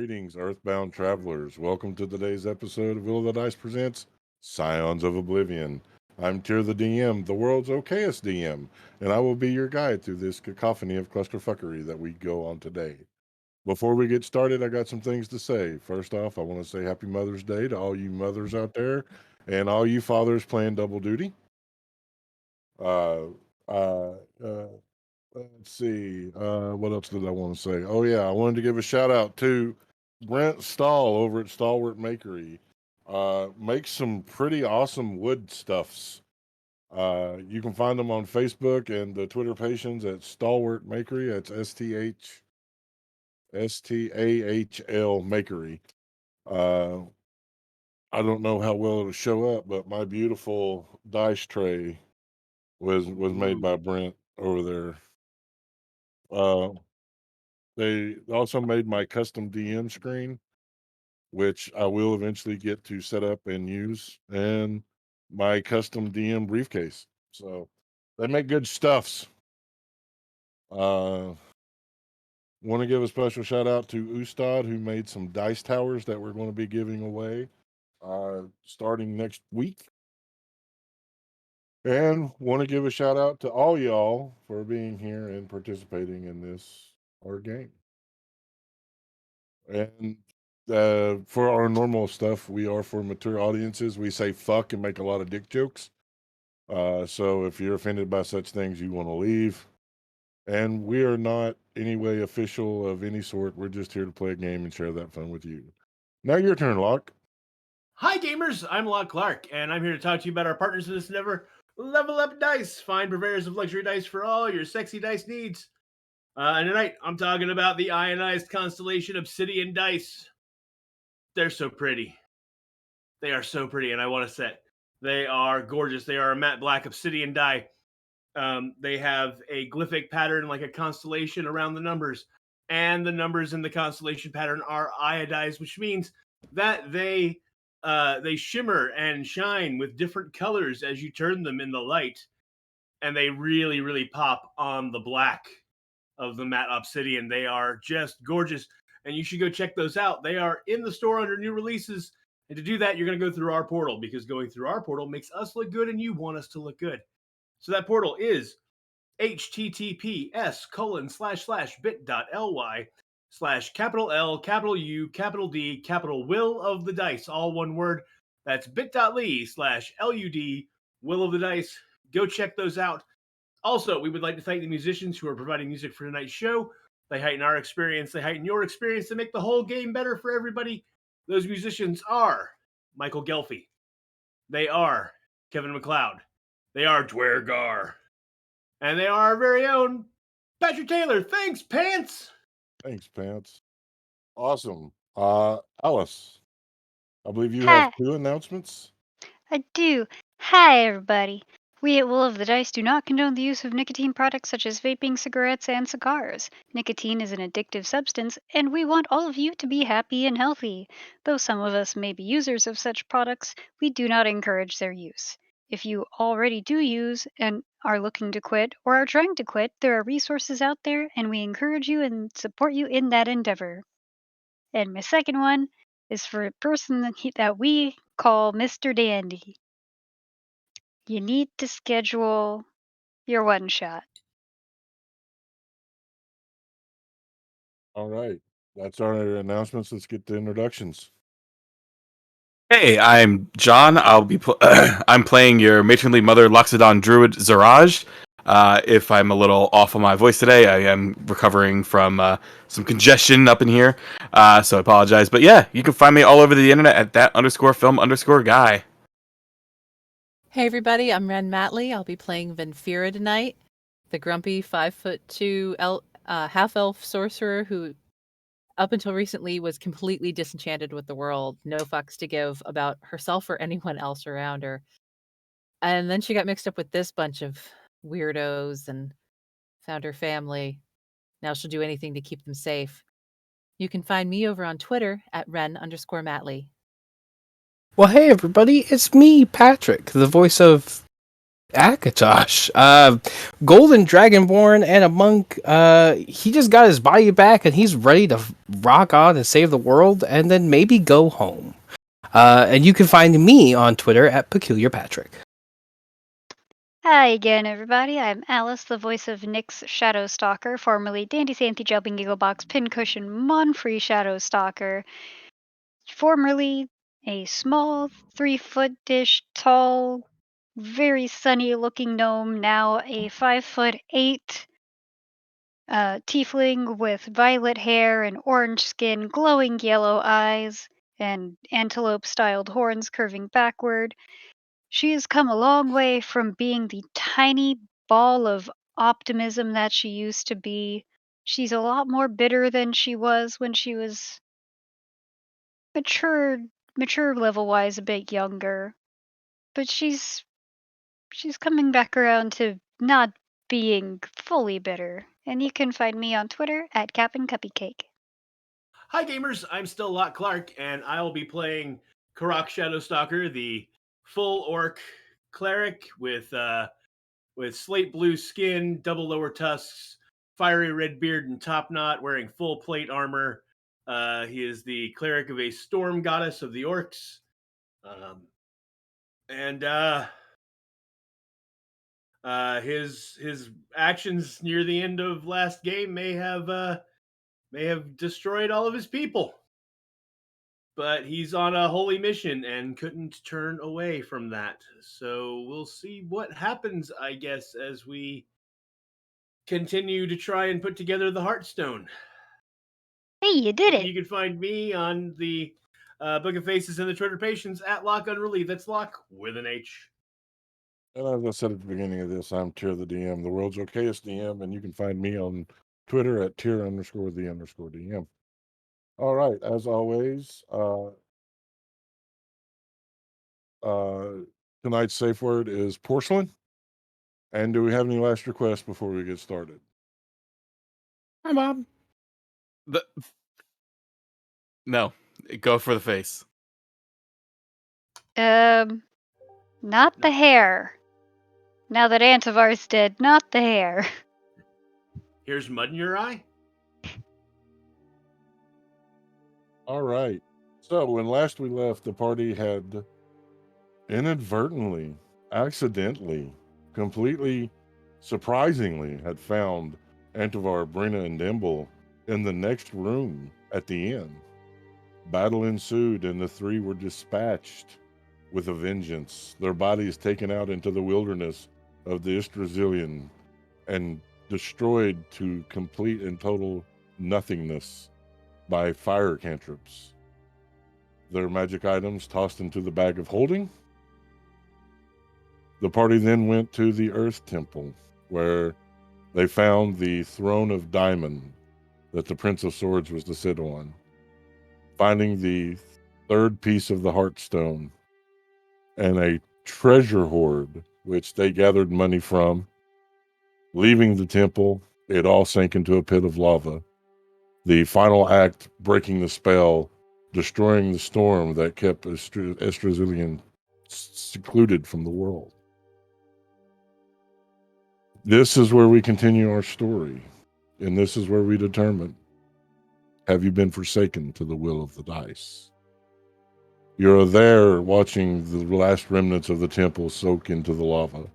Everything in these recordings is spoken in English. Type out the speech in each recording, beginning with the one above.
Greetings, Earthbound travelers. Welcome to today's episode of Will of the Dice presents Scions of Oblivion. I'm Tyr the DM, the world's okayest DM, and I will be your guide through this cacophony of clusterfuckery that we go on today. Before we get started, I got some things to say. First off, I want to say Happy Mother's Day to all you mothers out there and all you fathers playing double duty. Uh, uh, uh, Let's see. What else did I want to say? Oh yeah, I wanted to give a shout out to Brent Stahl over at Stalwart Makery. Makes some pretty awesome wood stuffs. You can find them on Facebook and the Twitter pages at Stalwart Makery. It's STAHL Makery. Uh, I don't know how well it'll show up, but my beautiful dice tray was made by Brent over there. Uh, They also made my custom DM screen, which I will eventually get to set up and use, and my custom DM briefcase. So they make good stuffs. Want to give a special shout out to Ustad, who made some dice towers that we're going to be giving away starting next week. And want to give a shout out to all y'all for being here and participating in this our game. And for our normal stuff, we are for mature audiences. We say fuck and make a lot of dick jokes. So if you're offended by such things, you want to leave. And we are not any way official of any sort. We're just here to play a game and share that fun with you. Now your turn, Locke. Hi, gamers. I'm Locke Clark, and I'm here to talk to you about our partners in this endeavor, Level Up Dice. Find purveyors of luxury dice for all your sexy dice needs. And tonight, I'm talking about the ionized constellation Obsidian Dice. They're so pretty. They are so pretty, and I want to say they are gorgeous. They are a matte black obsidian die. They have a glyphic pattern like a constellation around the numbers, and the numbers in the constellation pattern are iodized, which means that they shimmer and shine with different colors as you turn them in the light, and they really, really pop on the black of the matte obsidian. They are just gorgeous, and you should go check those out. They are in the store under new releases, and to do that, you're going to go through our portal, because going through our portal makes us look good, and you want us to look good. So that portal is https://bit.ly/L, Will of the Dice, all one word. That's bit.ly/LUD, Will of the Dice. Go check those out. Also, we would like to thank the musicians who are providing music for tonight's show. They heighten our experience. They heighten your experience to make the whole game better for everybody. Those musicians are Michael Gelfi. They are Kevin MacLeod. They are Dwergar. And they are our very own Patrick Taylor. Thanks, Pants. Thanks, Pants. Awesome. Alice, I believe you Hi. have 2 announcements. I do. Hi, everybody. We at Will of the Dice do not condone the use of nicotine products such as vaping, cigarettes, and cigars. Nicotine is an addictive substance, and we want all of you to be happy and healthy. Though some of us may be users of such products, we do not encourage their use. If you already do use and are looking to quit or are trying to quit, there are resources out there, and we encourage you and support you in that endeavor. And my second one is for a person that we call Mr. Dandy. You need to schedule your one shot. All right. That's our announcements. Let's get to introductions. Hey, I'm John. I'm playing your matronly mother, Loxodon Druid Zaraj. If I'm a little off on my voice today, I am recovering from some congestion up in here, so I apologize. But yeah, you can find me all over the internet at that_film_guy. Hey everybody, I'm Ren Matley. I'll be playing Venfira tonight, the grumpy 5'2" half-elf sorcerer who, up until recently, was completely disenchanted with the world, no fucks to give about herself or anyone else around her. And then she got mixed up with this bunch of weirdos and found her family. Now she'll do anything to keep them safe. You can find me over on Twitter at Ren_Matley. Well, hey everybody, it's me, Patrick, the voice of Akatosh, golden dragonborn and a monk. He just got his body back and he's ready to rock on and save the world and then maybe go home. And you can find me on Twitter at Peculiar Patrick. Hi again, everybody. I'm Alice, the voice of Nyx Shadowstalker, formerly Dandy Santhy Jumping Eagle Box Pincushion Monfrey Shadowstalker, formerly a small 3-foot-ish tall, very sunny-looking gnome, now a 5'8" tiefling with violet hair and orange skin, glowing yellow eyes, and antelope-styled horns curving backward. She has come a long way from being the tiny ball of optimism that she used to be. She's a lot more bitter than she was when she was mature level-wise, a bit younger. But she's coming back around to not being fully bitter. And you can find me on Twitter at Cap'n Cupcake. Hi, gamers. I'm still Lot Clark, and I will be playing Carrock Shadowstalker, the full orc cleric with slate blue skin, double lower tusks, fiery red beard and top knot, wearing full plate armor. He is the cleric of a storm goddess of the orcs, and his actions near the end of last game may have destroyed all of his people. But he's on a holy mission and couldn't turn away from that. So we'll see what happens, I guess, as we continue to try and put together the Heartstone. Hey, you did it! You can find me on the Book of Faces and the Twitter Patience at Lock Unruly. That's Lock with an H. And as I said at the beginning of this, I'm Tier the DM, the world's okayest DM, and you can find me on Twitter at Tier_the_DM. All right, as always, tonight's safe word is porcelain. And do we have any last requests before we get started? Hi, Mom. No, go for the face. Not the hair. Now that Antivar's dead, not the hair. Here's mud in your eye. All right. So when last we left, the party had inadvertently, accidentally, completely, surprisingly had found Antivar, Brina, and Dimble in the next room at the inn. Battle ensued, and the three were dispatched with a vengeance. Their bodies taken out into the wilderness of the Istrazilian and destroyed to complete and total nothingness by fire cantrips. Their magic items tossed into the bag of holding. The party then went to the Earth Temple, where they found the throne of diamond that the Prince of Swords was to sit on. Finding the third piece of the Heartstone and a treasure hoard, which they gathered money from. Leaving the temple, it all sank into a pit of lava. The final act, breaking the spell, destroying the storm that kept Estrazilian secluded from the world. This is where we continue our story, and this is where we determine, have you been forsaken to the will of the dice? You're there watching the last remnants of the temple soak into the lava.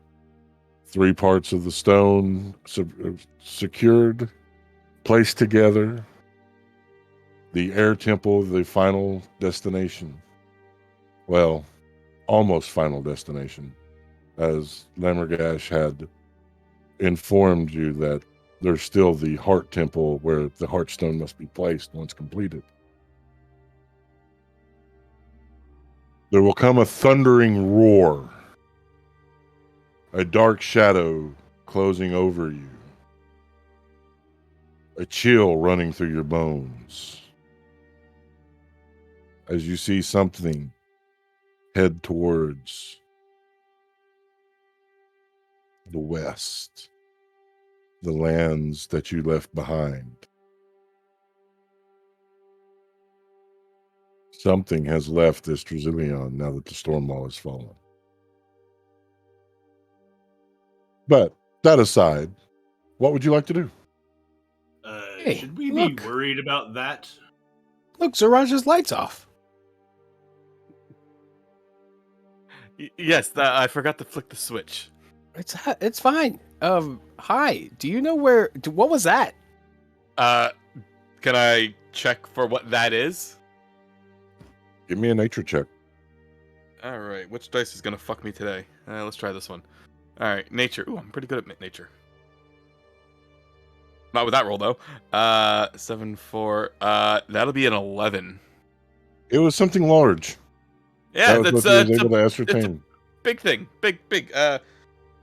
3 parts of the stone secured, placed together. The air temple, the final destination. Well, almost final destination, as Lamergash had informed you that there's still the heart temple where the Heartstone must be placed once completed. There will come a thundering roar, a dark shadow closing over you, a chill running through your bones as you see something head towards the west, the lands that you left behind. Something has left this Trazilion now that the storm wall has fallen. But that aside, what would you like to do? Hey, Should we look. be worried about that? Look, Zaraj's lights off. Yes, I forgot to flick the switch. It's fine. Hi. Do you know where? What was that? Can I check for what that is? Give me a nature check. All right, which dice is gonna fuck me today? Let's try this one. All right, nature. Ooh, I'm pretty good at nature. Not with that roll though. 7, 4. That'll be an 11. It was something large. Yeah, That was that's what he was it's able to a ascertain. big thing. Big.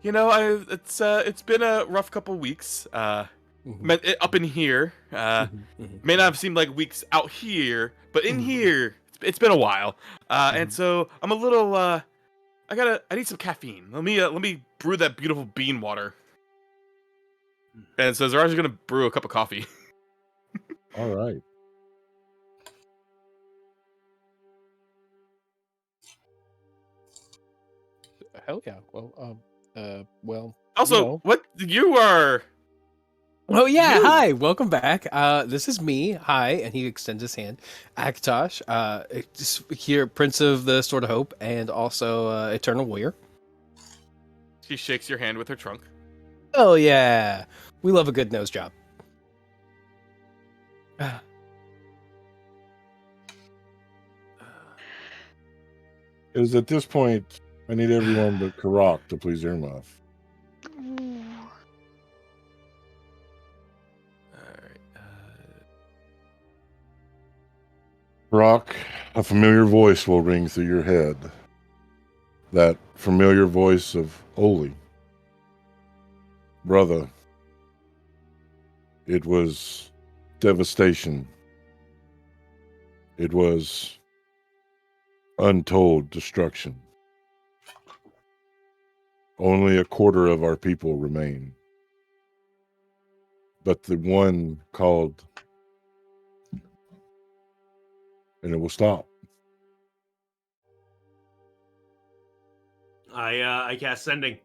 It's been a rough couple weeks. Up in here. May not have seemed like weeks out here, but in here, it's been a while. And so I'm a little. I need some caffeine. Let me brew that beautiful bean water. And so Zaraj is gonna brew a cup of coffee. All right. Hell yeah. Well, Also, you know. what you are? Oh yeah, You. hi, welcome back. This is me. Hi, and he extends his hand. Akatosh, just here, Prince of the Sword of Hope, and also Eternal Warrior. She shakes your hand with her trunk. Oh yeah, we love a good nose job. It is at this point I need everyone but Carrock to please Earmuff. Ooh. Carrock, a familiar voice will ring through your head. That familiar voice of Oli. Brother, it was devastation. It was untold destruction. Only a quarter of our people remain. But the one called, and it will stop. I cast sending.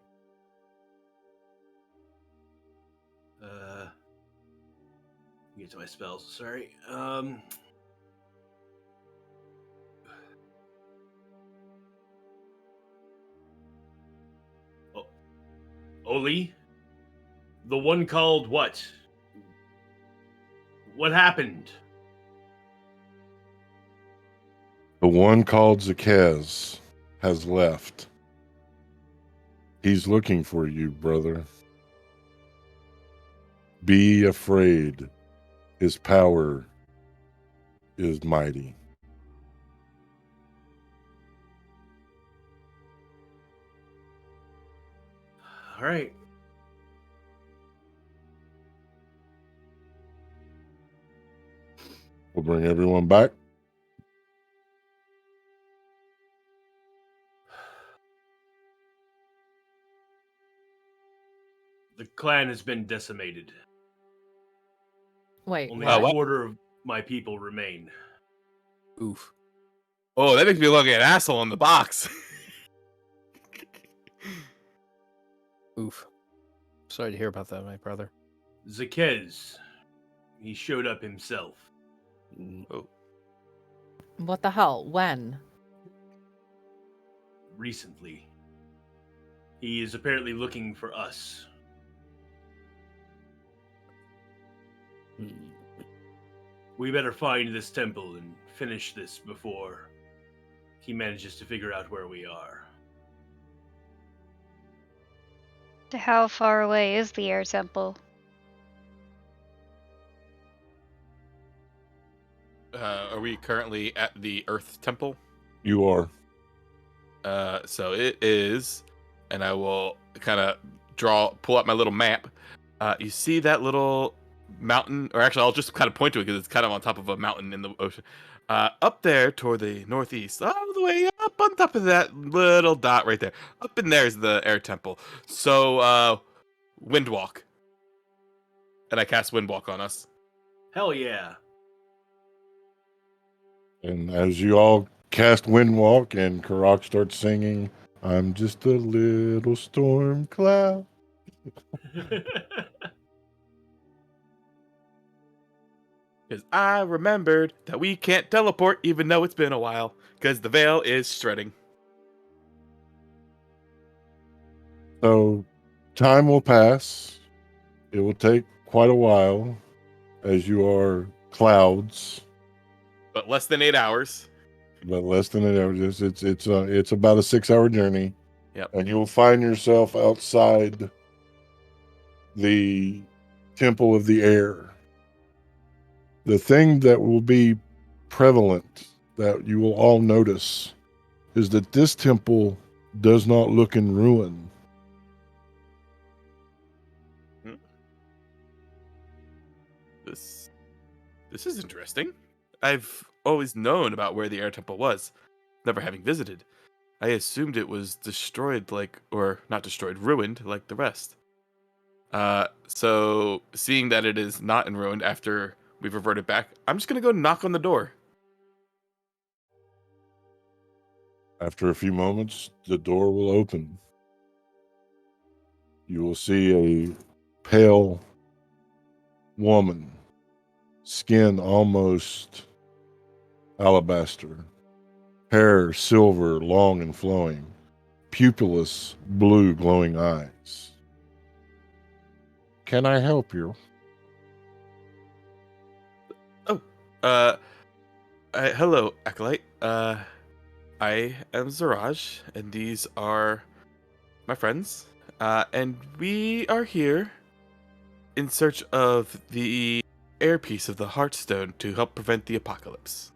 Get to my spells. Sorry. Oli, the one called what? What happened? The one called Zakez has left. He's looking for you, brother. Be afraid. His power is mighty. All right. We'll bring everyone back. The clan has been decimated. Wait, Only what? a quarter of my people remain. Oof. Oh, that makes me look like an asshole in the box. Oof. Sorry to hear about that, my brother. Zakez, he showed up himself. Oh. What the hell? When? Recently. He is apparently looking for us. We better find this temple and finish this before he manages to figure out where we are. How far away is the air temple? Are we currently at the Earth Temple? You are. So it is, and I will kind of pull out my little map. You see that little mountain, or actually, I'll just kind of point to it because it's kind of on top of a mountain in the ocean. Up there toward the northeast, all the way up on top of that little dot right there. Up in there is the air temple. So, Windwalk. And I cast Windwalk on us. Hell yeah. And as you all cast Windwalk and Carrock starts singing, I'm just a little storm cloud. Because I remembered that we can't teleport even though it's been a while. Because the veil is shredding. So, time will pass. It will take quite a while as you are clouds, But less than 8 hours. but less than an hour. It's about a 6-hour journey. Yep. And you will find yourself outside the Temple of the Air. The thing that will be prevalent that you will all notice is that this temple does not look in ruin. This is interesting. I've always known about where the air temple was, never having visited. I assumed it was destroyed or not destroyed, ruined like the rest. So seeing that it is not in ruin after we've reverted back, I'm just gonna go knock on the door. After a few moments, the door will open. You will see a pale woman, skin almost alabaster, hair silver, long and flowing, pupilless, blue, glowing eyes. Can I help you? Hello, Acolyte. I am Zaraj, and these are my friends. And we are here in search of the air piece of the Heartstone to help prevent the apocalypse.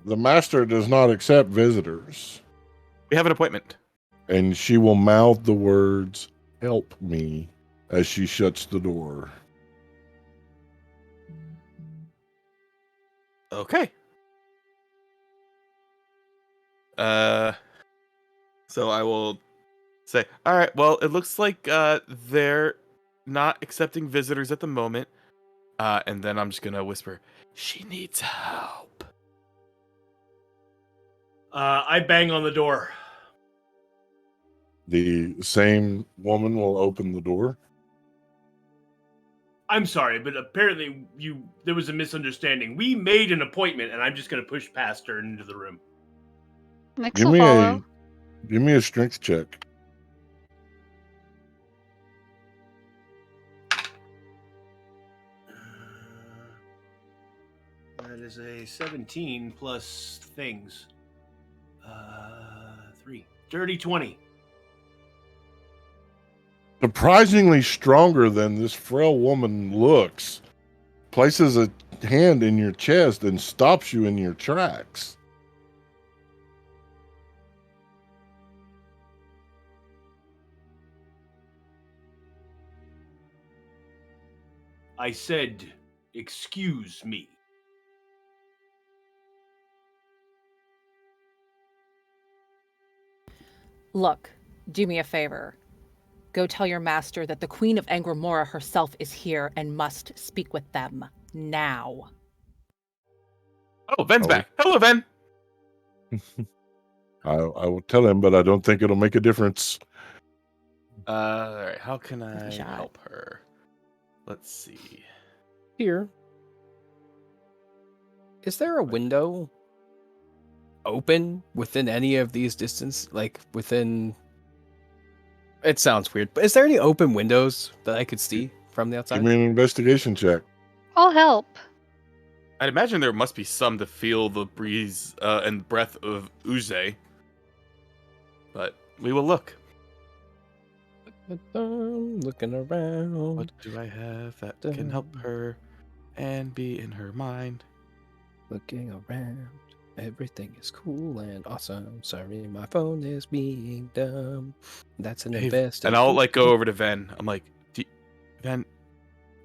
The master does not accept visitors. We have an appointment. And she will mouth the words, "Help me," as she shuts the door. Okay. So I will say, all right, well, it looks like they're not accepting visitors at the moment. And then I'm just gonna whisper, she needs help. I bang on the door. The same woman will open the door. I'm sorry, but apparently there was a misunderstanding. We made an appointment, and I'm just going to push past her into the room. Nix Give will me follow. a strength check. That is a 17 plus things. 3. Dirty 20. Surprisingly stronger than this frail woman looks. Places a hand in your chest and stops you in your tracks. I said, excuse me. Look, do me a favor. Go tell your master that the Queen of Angramora herself is here and must speak with them now. Oh, Ven's back. Hello, Ven. I will tell him, but I don't think it'll make a difference. All right, how can I Shot. help her? Let's see. Here. Is there a window open within any of these distance? Like within. It sounds weird, but is there any open windows that I could see from the Give outside? me an investigation check. I'll help. I'd imagine there must be some to feel the breeze and breath of Uze. But we will look. Looking around. What do I have that can help her and be in her mind? Looking around. Everything is cool and awesome. Sorry, my phone is being dumb. That's an Hey, investigation. and I'll go over to Ven. I'm like, Ven,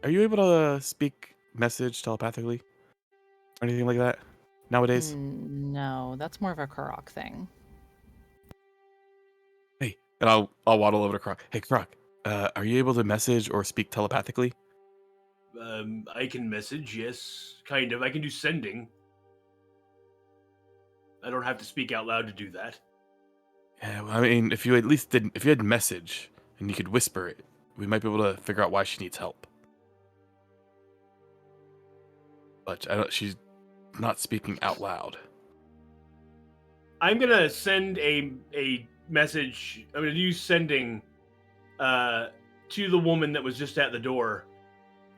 are you able to speak message telepathically? Or anything like that nowadays? No, that's more of a Carrock thing. Hey, and I'll waddle over to Croc. Hey, Croc, are you able to message or speak telepathically? I can message, yes. Kind of. I can do sending. I don't have to speak out loud to do that. Yeah, well, I mean, if you had message and you could whisper it, we might be able to figure out why she needs help. But she's not speaking out loud. I'm gonna send a message. I'm gonna use sending to the woman that was just at the door.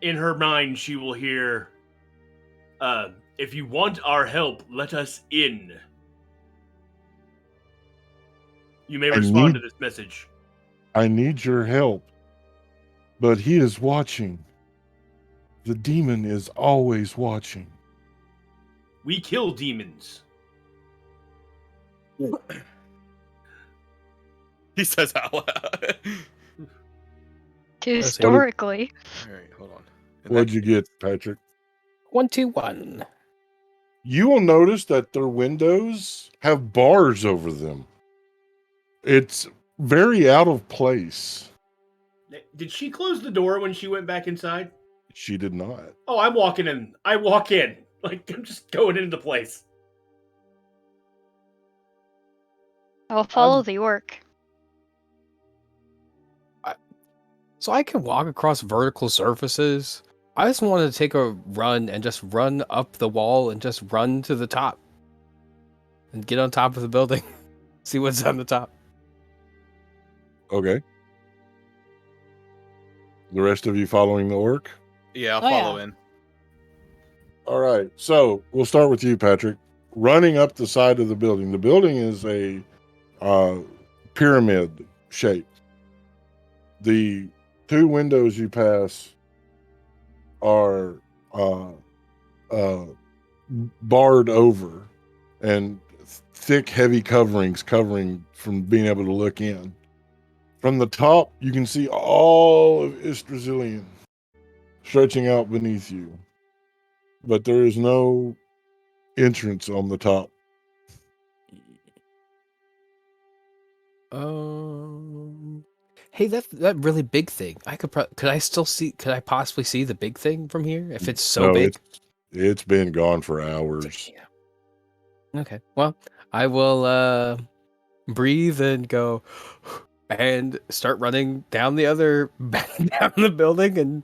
In her mind, she will hear, "If you want our help, let us in." You may respond to this message. I need your help, but he is watching. The demon is always watching. We kill demons. He says out loud. Historically. All right, hold on. What'd you get, Patrick? 21. You will notice that their windows have bars over them. It's very out of place. Did she close the door when she went back inside? She did not. Oh, I'm walking in. I walk in. Like, I'm just going into the place. I'll follow the orc. So I can walk across vertical surfaces. I just wanted to take a run and just run up the wall and just run to the top. And get on top of the building. See what's on the top. Okay. The rest of you following the orc? Yeah, I'll Oh, follow yeah. in. All right. So we'll start with you, Patrick. Running up the side of the building. The building is a pyramid shape. The two windows you pass are barred over and thick, heavy coverings covering from being able to look in. From the top, you can see all of Istrazillion stretching out beneath you, but there is no entrance on the top. Hey, that really big thing. Could I possibly see the big thing from here if it's so No, big? It's been gone for hours. Damn. Okay. Well, I will breathe and go and start running down the other down the building, and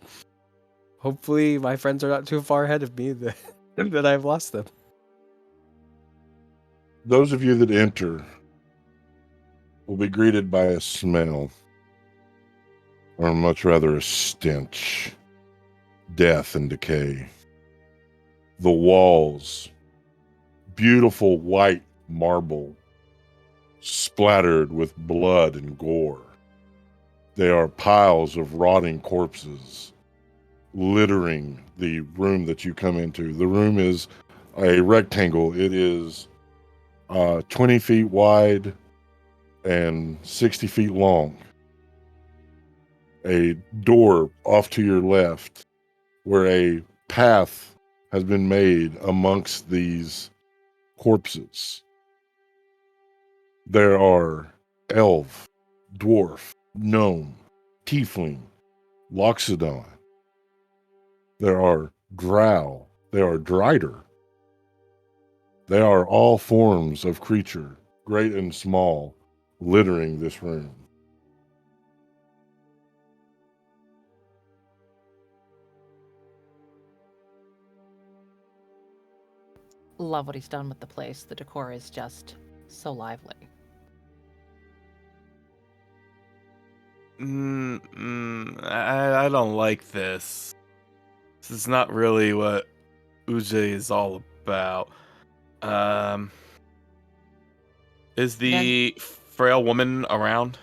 hopefully my friends are not too far ahead of me that I've lost them. Those of you that enter will be greeted by a smell, or much rather a stench, death and decay. The walls, beautiful white marble, splattered with blood and gore. They are piles of rotting corpses littering the room that you come into. The room is a rectangle. It is 20 feet wide and 60 feet long. A door off to your left where a path has been made amongst these corpses. There are elf, dwarf, gnome, tiefling, loxodon. There are drow. There are drider. They are all forms of creature, great and small, littering this room. Love what he's done with the place. The decor is just so lively. I don't like this. This is not really what Uj is all about. Is the frail woman around?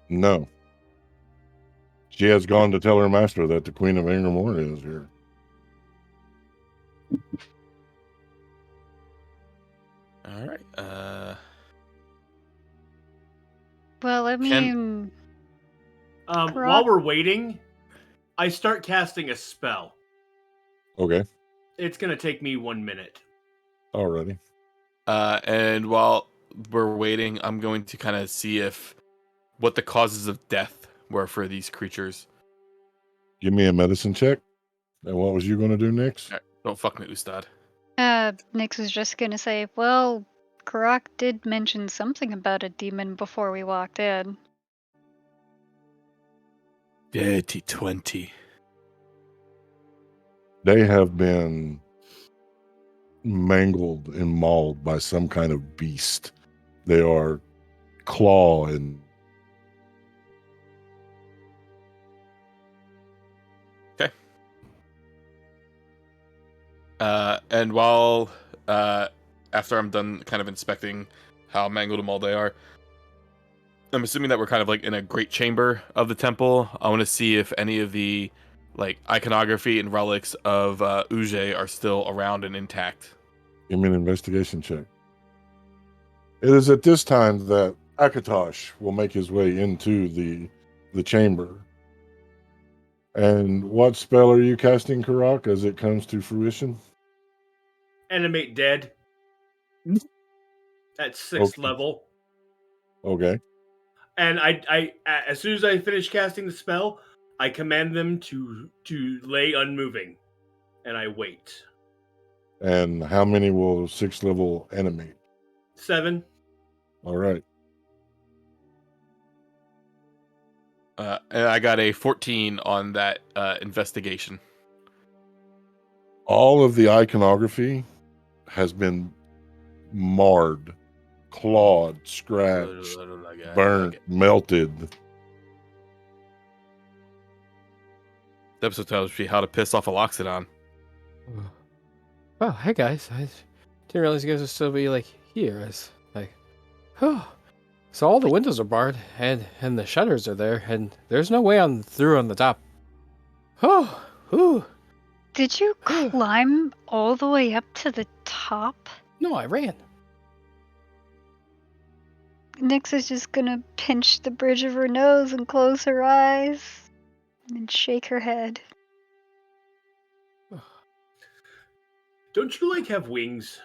No. She has gone to tell her master that the Queen of Angramore is here. All right. Well, I mean, While we're waiting, I start casting a spell. Okay. It's going to take me 1 minute. Alrighty. And while we're waiting, I'm going to kind of see what the causes of death were for these creatures. Give me a medicine check. And what was you going to do next? All right, don't fuck me, Ustad. Nix was just gonna say, well, Carrock did mention something about a demon before we walked in. Dirty 20. They have been mangled and mauled by some kind of beast. They are claw and And while after I'm done kind of inspecting how mangled and mauled they are, I'm assuming that we're kind of like in a great chamber of the temple. I want to see if any of the like iconography and relics of Uge are still around and intact. give me an investigation check. It is at this time that Akatosh will make his way into the chamber. And what spell are you casting, Carrock, as it comes to fruition? Animate dead. At 6th Okay. level. Okay. And I as soon as I finish casting the spell, I command them to lay unmoving. And I wait. And how many will 6th level animate? 7. All right. And I got a 14 on that investigation. All of the iconography has been marred, clawed, scratched, burnt, melted. The episode title should be How to Piss Off a Loxodon. Oh, hey guys. I didn't realize you guys would still be like here. It's like, oh. So all the windows are barred and the shutters are there and there's no way on through on the top. Oh, whew. Did you climb all the way up to the top? No, I ran. Nyx is just gonna pinch the bridge of her nose and close her eyes and shake her head. Don't you have wings?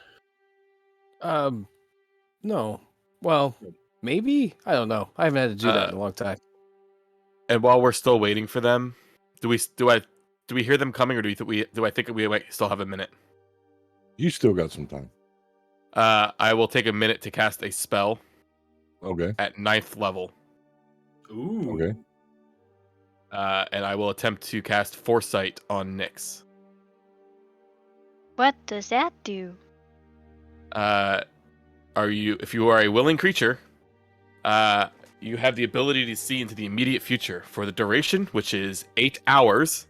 No. Well, maybe? I don't know. I haven't had to do that in a long time. And while we're still waiting for them, do we hear them coming, or do I think we might still have a minute? You still got some time. I will take a minute to cast a spell Okay. at 9th level. Ooh. Okay. And I will attempt to cast Foresight on Nyx. What does that do? If you are a willing creature, you have the ability to see into the immediate future for the duration, which is 8 hours.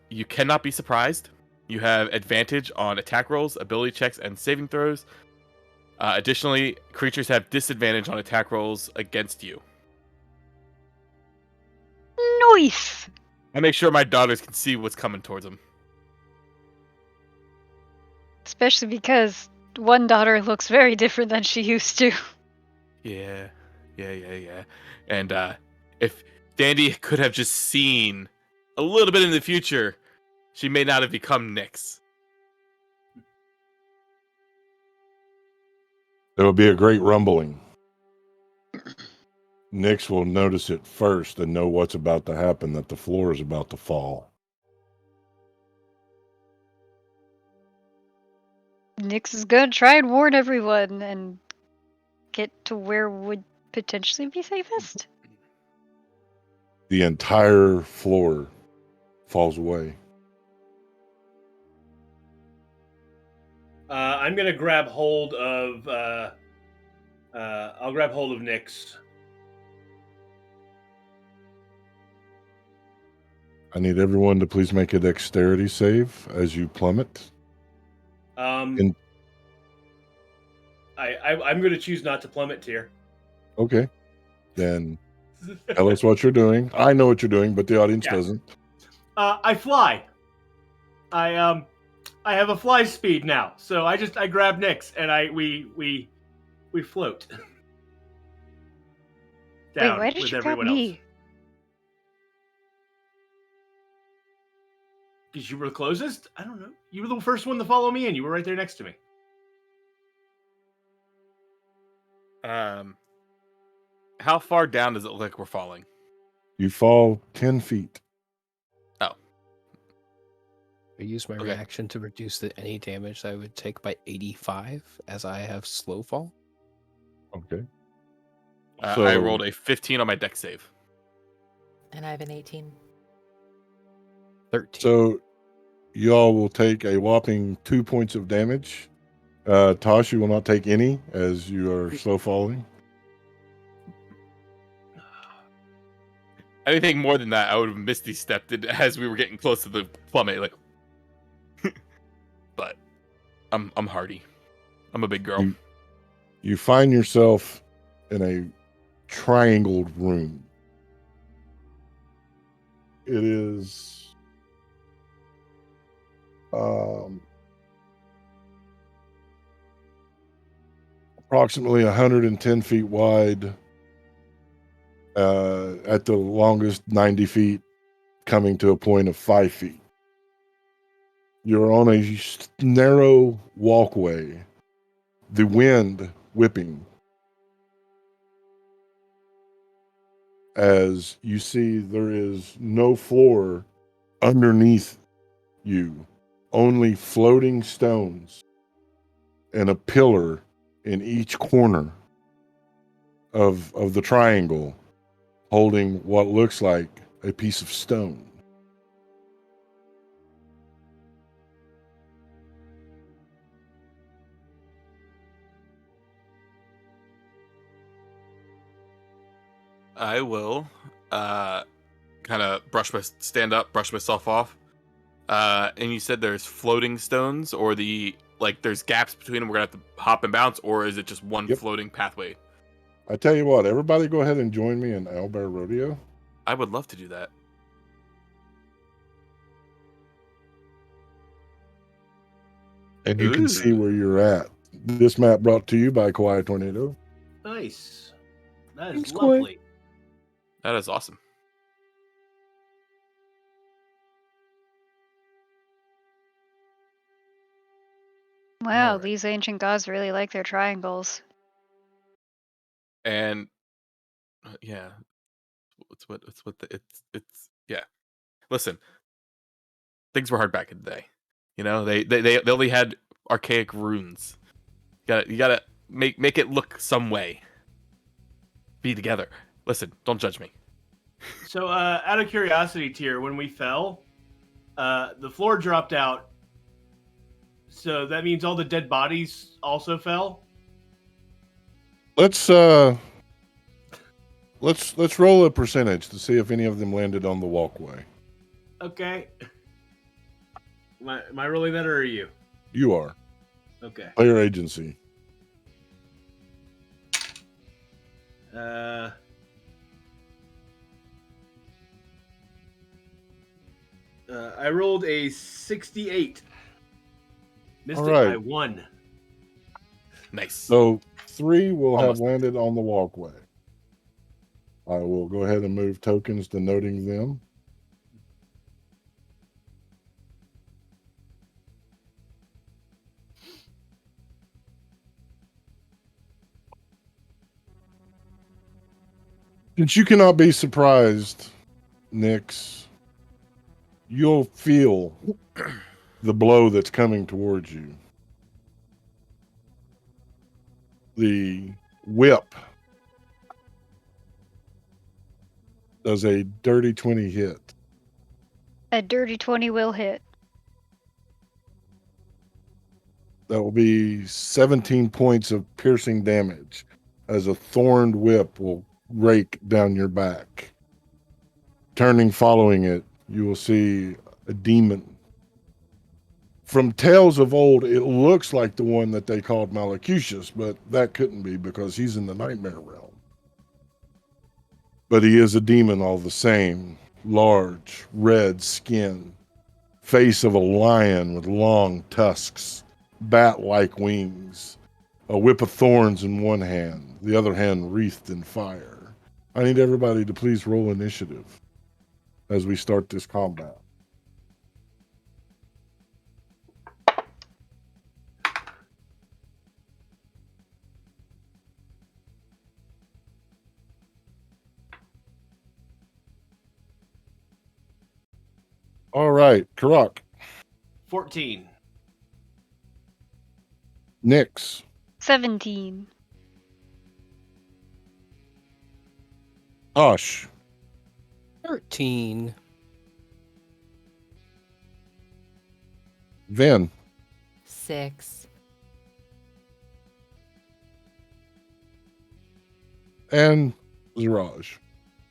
You cannot be surprised. You have advantage on attack rolls, ability checks, and saving throws. Additionally, creatures have disadvantage on attack rolls against you. Nice! I make sure my daughters can see what's coming towards them. Especially because one daughter looks very different than she used to. Yeah. And if Dandy could have just seen a little bit in the future, she may not have become Nyx. There will be a great rumbling. Nyx will notice it first and know what's about to happen, that the floor is about to fall. Nyx is gonna try and warn everyone and get to where would potentially be safest. The entire floor falls away. I'm gonna grab hold of. I'll grab hold of Nyx. I need everyone to please make a dexterity save as you plummet. I'm gonna choose not to plummet tier. Okay. Then tell us what you're doing. I know what you're doing, but the audience Yeah. doesn't. I fly. I have a fly speed now, so I grab Nyx and we float down Wait, why did with you grab everyone else. me? Because you were the closest? I don't know. You were the first one to follow me, and you were right there next to me. How far down does it look like we're falling? You fall 10 feet. Oh. I use my Okay. reaction to reduce any damage I would take by 85, as I have slow fall. Okay. I rolled a 15 on my deck save. And I have an 18. 13. So y'all will take a whopping 2 points of damage. Tosh, you will not take any as you are slow falling. Anything more than that, I would have misty stepped it as we were getting close to the plummet. Like, but I'm hardy. I'm a big girl. You find yourself in a triangled room. It is approximately 110 feet wide, at the longest 90 feet, coming to a point of 5 feet. You're on a narrow walkway, the wind whipping, as you see there is no floor underneath you, only floating stones and a pillar in each corner of the triangle holding what looks like a piece of stone. I will kind of stand up, brush myself off. And you said there's floating stones, or there's gaps between them. We're gonna have to hop and bounce, or is it just one Yep. floating pathway? I tell you what, everybody go ahead and join me in Owlbear Rodeo. I would love to do that. And you can see Ooh. where you're at. This map brought to you by Quiet Tornado. Nice. That is Thanks, Koi. lovely. That is awesome. Wow, Alright. these ancient gods really like their triangles. And yeah, it's yeah. Listen, things were hard back in the day. You know, they only had archaic runes. You gotta make it look some way. Be together. Listen, don't judge me. So, out of curiosity, Tyr, when we fell, the floor dropped out. So that means all the dead bodies also fell. Let's roll a percentage to see if any of them landed on the walkway. Okay. Am I rolling that, or are you? You are. Okay. Player agency. I rolled a 68. Missed All it right. by 1. Nice. So 3 will Almost. have landed on the walkway. I will go ahead and move tokens denoting them. Since you cannot be surprised, Nyx, you'll feel the blow that's coming towards you. The whip does a dirty 20 hit. A dirty 20 will hit. That will be 17 points of piercing damage as a thorned whip will rake down your back. Turning following it, you will see a demon. From tales of old, it looks like the one that they called Malachutius, but that couldn't be because he's in the nightmare realm. But he is a demon all the same. Large, red skin, face of a lion with long tusks, bat-like wings, a whip of thorns in one hand, the other hand wreathed in fire. I need everybody to please roll initiative as we start this combat. All right, Carrock. 14. Nyx. 17. Hush. 13. Vin. 6. And Ziraj.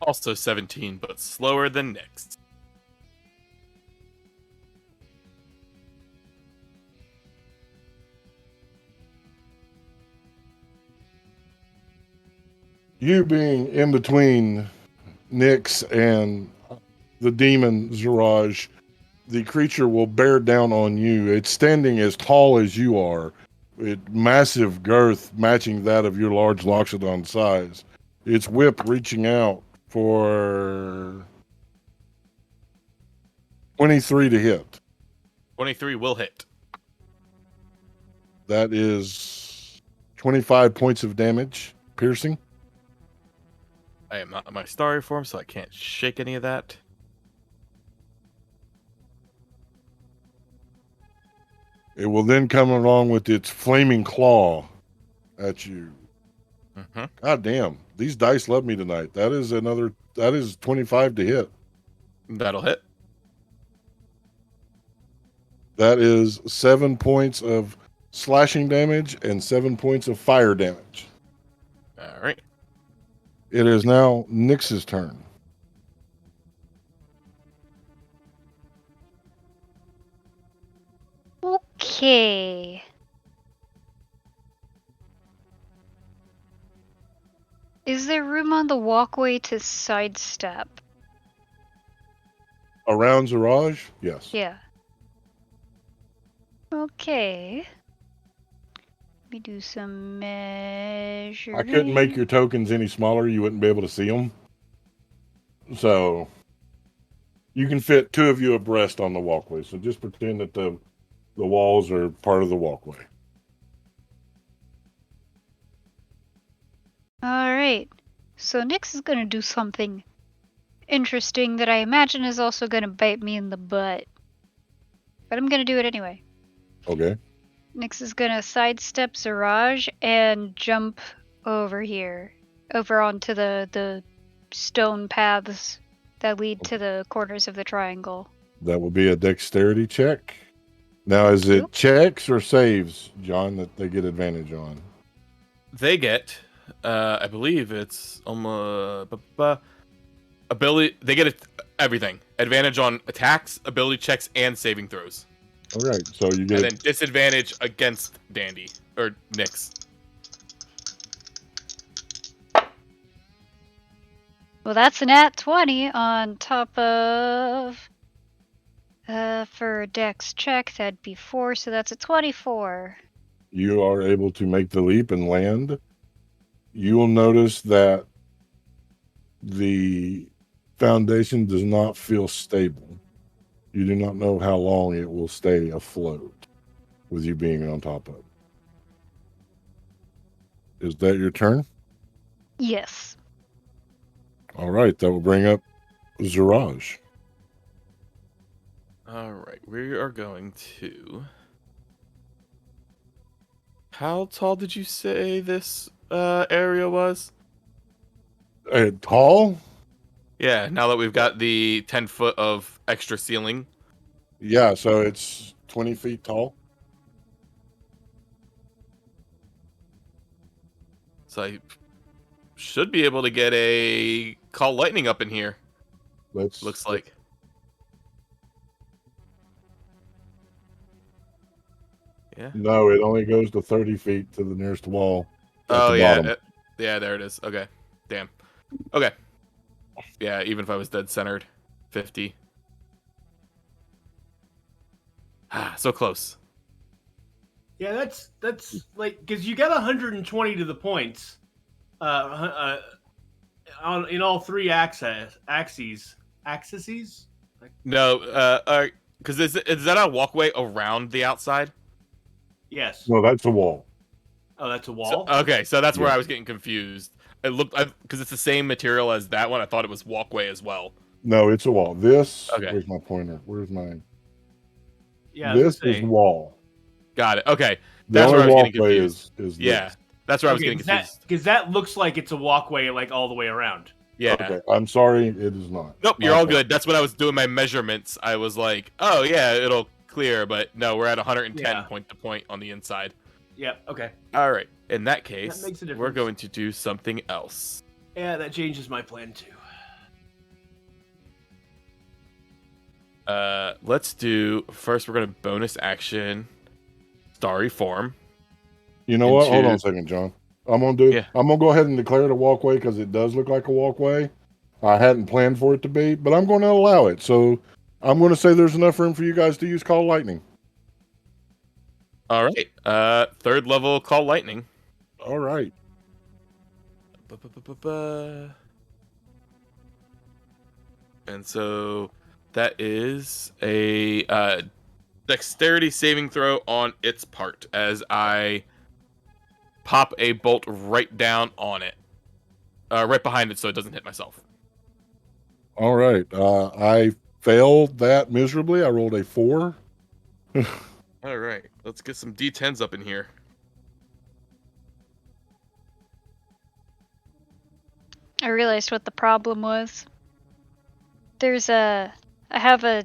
Also 17, but slower than Nyx. You being in between Nyx and the demon Ziraj, the creature will bear down on you. It's standing as tall as you are, with massive girth matching that of your large Loxodon size. Its whip reaching out for 23 to hit. 23 will hit. That is 25 points of damage, piercing. I am not in my starry form, so I can't shake any of that. It will then come along with its flaming claw at you. Mm-hmm. God damn, these dice love me tonight. That is 25 to hit. That'll hit. That is 7 points of slashing damage and 7 points of fire damage. All right. It is now Nyx's turn. Okay. Is there room on the walkway to sidestep? Around Ziraj? Yes. Yeah. Okay. Let me do some measuring. I couldn't make your tokens any smaller. You wouldn't be able to see them. So you can fit two of you abreast on the walkway. So just pretend that the walls are part of the walkway. Alright. So Nyx is going to do something interesting that I imagine is also going to bite me in the butt. But I'm going to do it anyway. Okay. Nyx is going to sidestep Ziraj and jump over here. Over onto the stone paths that lead to the corners of the triangle. That will be a dexterity check. Now, is it checks or saves, John, that they get advantage on? They get, I believe it's ability. They get everything. Advantage on attacks, ability checks, and saving throws. All right. So you get And then disadvantage against Dandy or Nyx. Well, that's an nat 20 on top of... for a dex check, that'd be 4, so that's a 24. You are able to make the leap and land. You will notice that the foundation does not feel stable. You do not know how long it will stay afloat with you being on top of it. Is that your turn? Yes. All right, that will bring up Ziraj. All right, we are going to. How tall did you say this area was? Tall? Yeah, now that we've got the 10 foot of extra ceiling. Yeah, so it's 20 feet tall. So I should be able to get a call lightning up in here. Looks like. Yeah. No, it only goes to 30 feet to the nearest wall. Oh, the yeah. bottom. Yeah, there it is. Okay. Damn. Okay. Yeah, even if I was dead centered. 50. Ah, so close. Yeah, that's like because you got 120 to the points, in all three axes. No, because is that a walkway around the outside? Yes. No, that's a wall. Oh, that's a wall. So that's where Yeah. I was getting confused. It looked because it's the same material as that one. I thought it was walkway as well. No, it's a wall. This. Okay. Where's my pointer? Where's my? Yeah, I was This gonna is say. wall. Got it. Okay. The That's where I only was getting walkway confused. is Yeah. this. That's where I was Okay, getting confused. because that looks like it's a walkway, like all the way around. Yeah. Okay, I'm sorry, it is not. Nope, My you're all fault. good. That's when I was doing my measurements. I was like, oh, yeah, it'll clear. But no, we're at 110 Yeah. point to point on the inside. Yep. Okay. All right. In that case, makes a we're difference. going to do something else. Yeah, that changes my plan too. Let's do first. We're gonna bonus action, starry form. You know what? Hold into- on a second, John. I'm gonna go ahead and declare it a walkway because it does look like a walkway. I hadn't planned for it to be, but I'm going to allow it. So I'm going to say there's enough room for you guys to use Call Lightning. All right. Third level call lightning. All right. And so that is a dexterity saving throw on its part as I pop a bolt right down on it, right behind it, so it doesn't hit myself. All right. I failed that miserably. I rolled a 4. All right, let's get some D10s up in here. I realized what the problem was. I have a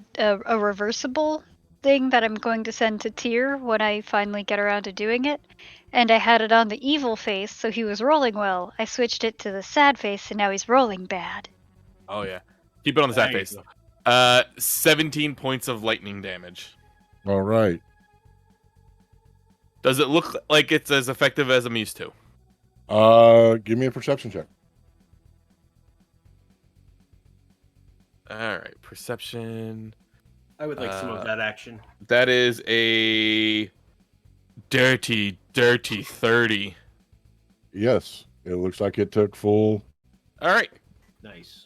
reversible thing that I'm going to send to Tyr when I finally get around to doing it. And I had it on the evil face, so he was rolling well. I switched it to the sad face, and now he's rolling bad. Oh yeah, keep it on the sad There you face. go. 17 points of lightning damage. All right. Does it look like it's as effective as I'm used to? Give me a perception check. All right, perception. I would like some of that action. That is a dirty 30. Yes. It looks like it took full. All right. Nice.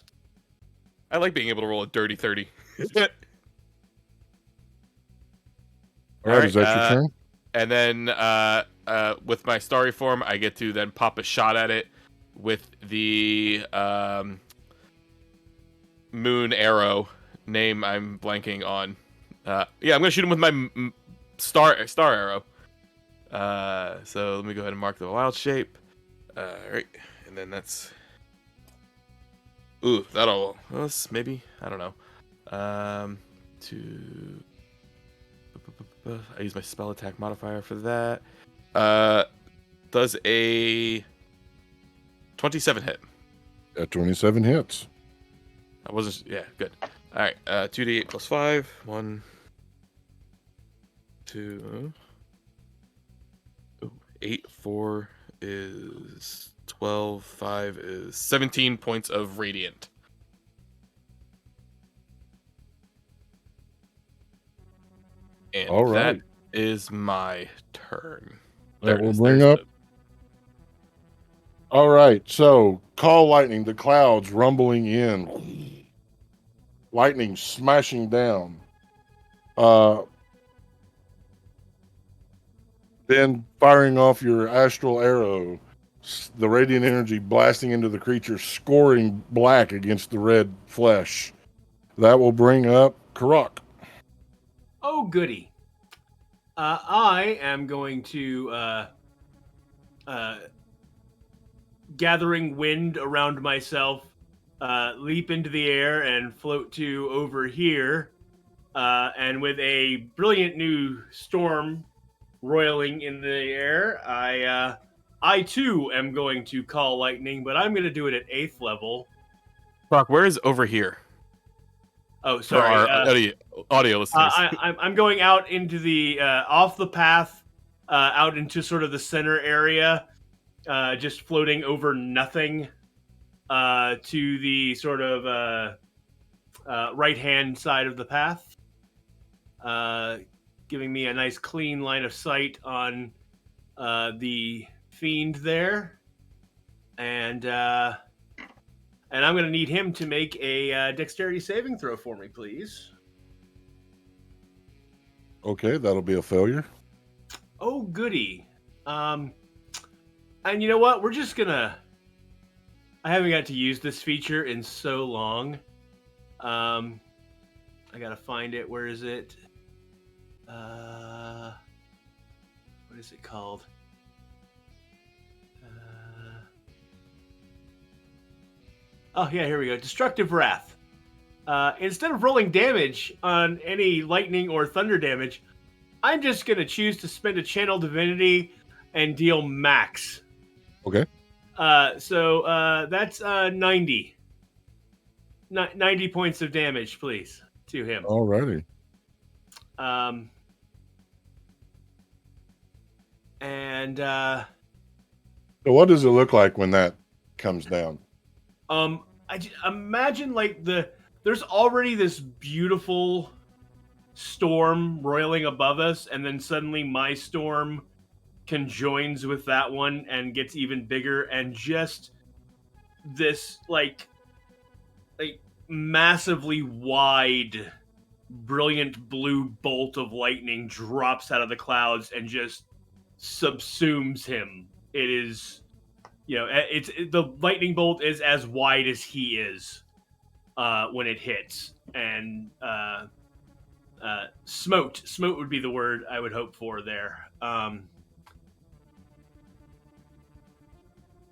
I like being able to roll a dirty 30. All right. Is that your turn? And then with my starry form, I get to then pop a shot at it with the moon arrow. Name I'm blanking on. Yeah, I'm gonna shoot him with my star arrow. So let me go ahead and mark the wild shape. Right, and then that's. Ooh, that'll maybe, I don't know. I use my spell attack modifier for that. Does a 27 hit? At 27 hits. I wasn't. Yeah, good. All right. 2d8 plus 5. 1, 2. 8, 4 is 12. 5 is 17 points of radiant. And All right. that is my turn. That will There's bring up. the- All right. So Call Lightning, the clouds rumbling in. Lightning smashing down. Then firing off your astral arrow, the radiant energy blasting into the creature, scoring black against the red flesh. That will bring up Carrock. Oh, goody. I am going to gathering wind around myself, leap into the air and float to over here. And with a brilliant new storm roiling in the air, I too am going to call lightning, but I'm going to do it at 8th level. Brock, where is over here? Oh, For sorry. our audio listeners. I'm going out into the off the path, out into sort of the center area, just floating over nothing, to the sort of right hand side of the path, giving me a nice clean line of sight on the fiend there, and I'm going to need him to make a dexterity saving throw for me, please. Okay, that'll be a failure. Oh, goody. And you know what? We're just gonna... I haven't got to use this feature in so long. I gotta find it. Where is it? What is it called? Oh yeah, here we go. Destructive Wrath. Instead of rolling damage on any lightning or thunder damage, I'm just gonna choose to spend a channel divinity and deal max. Okay. So that's 90. 90 points of damage, please, to him. Alrighty. And So what does it look like when that comes down? imagine like there's already this beautiful storm roiling above us, and then suddenly my storm conjoins with that one and gets even bigger, and just this like massively wide brilliant blue bolt of lightning drops out of the clouds and just subsumes him. It is, the lightning bolt is as wide as he is when it hits, and smote would be the word I would hope for there.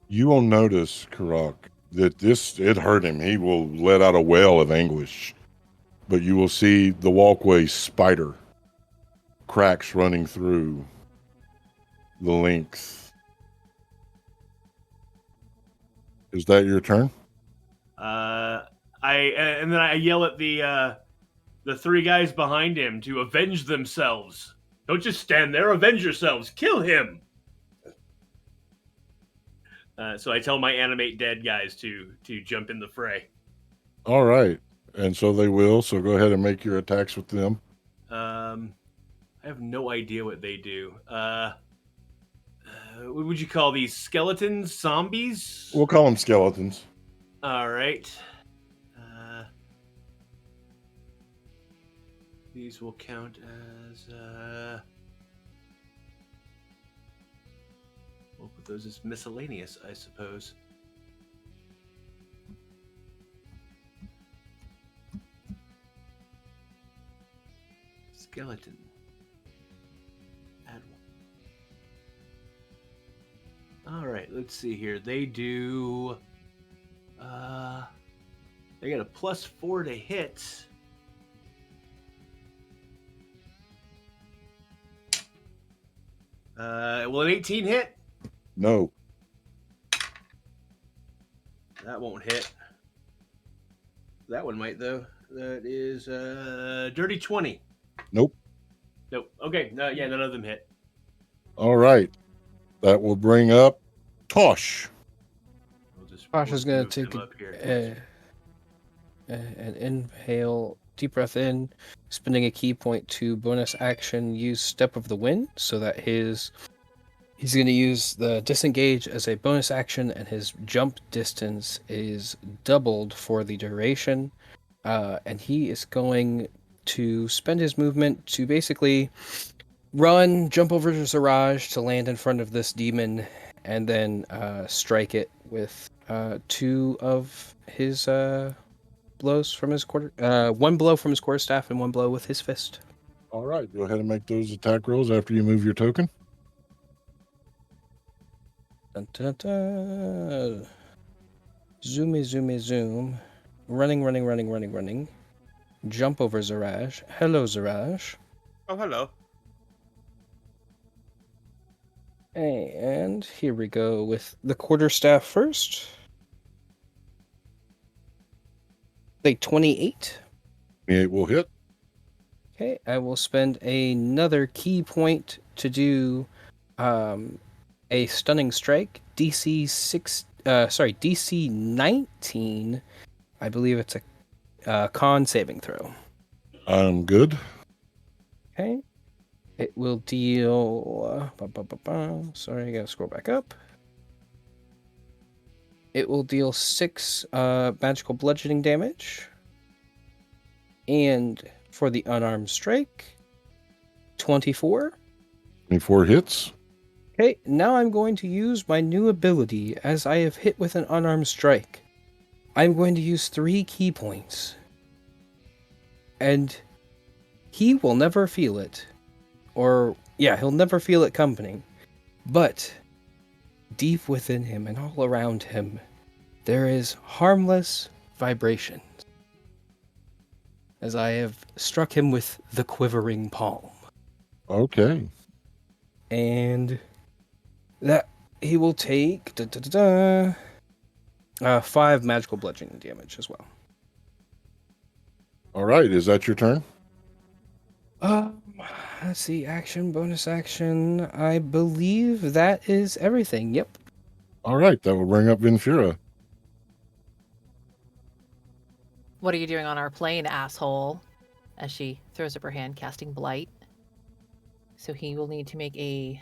You will notice, Carrock, that it hurt him. He will let out a wail of anguish. But you will see the walkway spider, cracks running through the length. Is that your turn? And then I yell at the three guys behind him to avenge themselves. Don't just stand there. Avenge yourselves. Kill him. So I tell my animate dead guys to jump in the fray. All right. And so they will. So go ahead and make your attacks with them. I have no idea what they do. What would you call these? Skeletons? Zombies? We'll call them skeletons. All right. These will count as... we'll put those as miscellaneous, I suppose. Skeleton. Add one. All right, let's see here. They do... they got a +4 to hit. Will an 18 hit? No. That won't hit. That one might, though. That is dirty 20. Nope. Nope. Okay. No, yeah, none of them hit. All right. That will bring up Tosh. We'll just Tosh is going move to take them up here. an inhale, deep breath in, spending a key point to bonus action, use Step of the Wind, so that he's going to use the disengage as a bonus action, and his jump distance is doubled for the duration. And he is going to spend his movement to basically run, jump over to Zaraj to land in front of this demon, and then strike it with 2 of his blows from his quarter. 1 blow from his quarterstaff and 1 blow with his fist. All right. Go ahead and make those attack rolls after you move your token. Dun, dun, dun. Zoom. Running. Jump over Zaraj. Hello, Zaraj. Oh, hello. And here we go with the quarterstaff first. Like 28. It will hit. Okay, I will spend another key point to do a stunning strike. DC 19. I believe it's a con saving throw. I'm good. Okay. It will deal... Sorry, I gotta scroll back up. It will deal 6 magical bludgeoning damage. And for the unarmed strike, 24. 24 hits. Okay, now I'm going to use my new ability as I have hit with an unarmed strike. I'm going to use 3 key points. And he will never feel it. he'll never feel it coming. But deep within him and all around him, there is harmless vibrations. As I have struck him with the quivering palm. Okay. And that he will take 5 magical bludgeoning damage as well. All right. Is that your turn? Let's see, action, bonus action. I believe that is everything. Yep. All right. That will bring up Vinfira. What are you doing on our plane, asshole? As she throws up her hand, casting Blight. So he will need to make a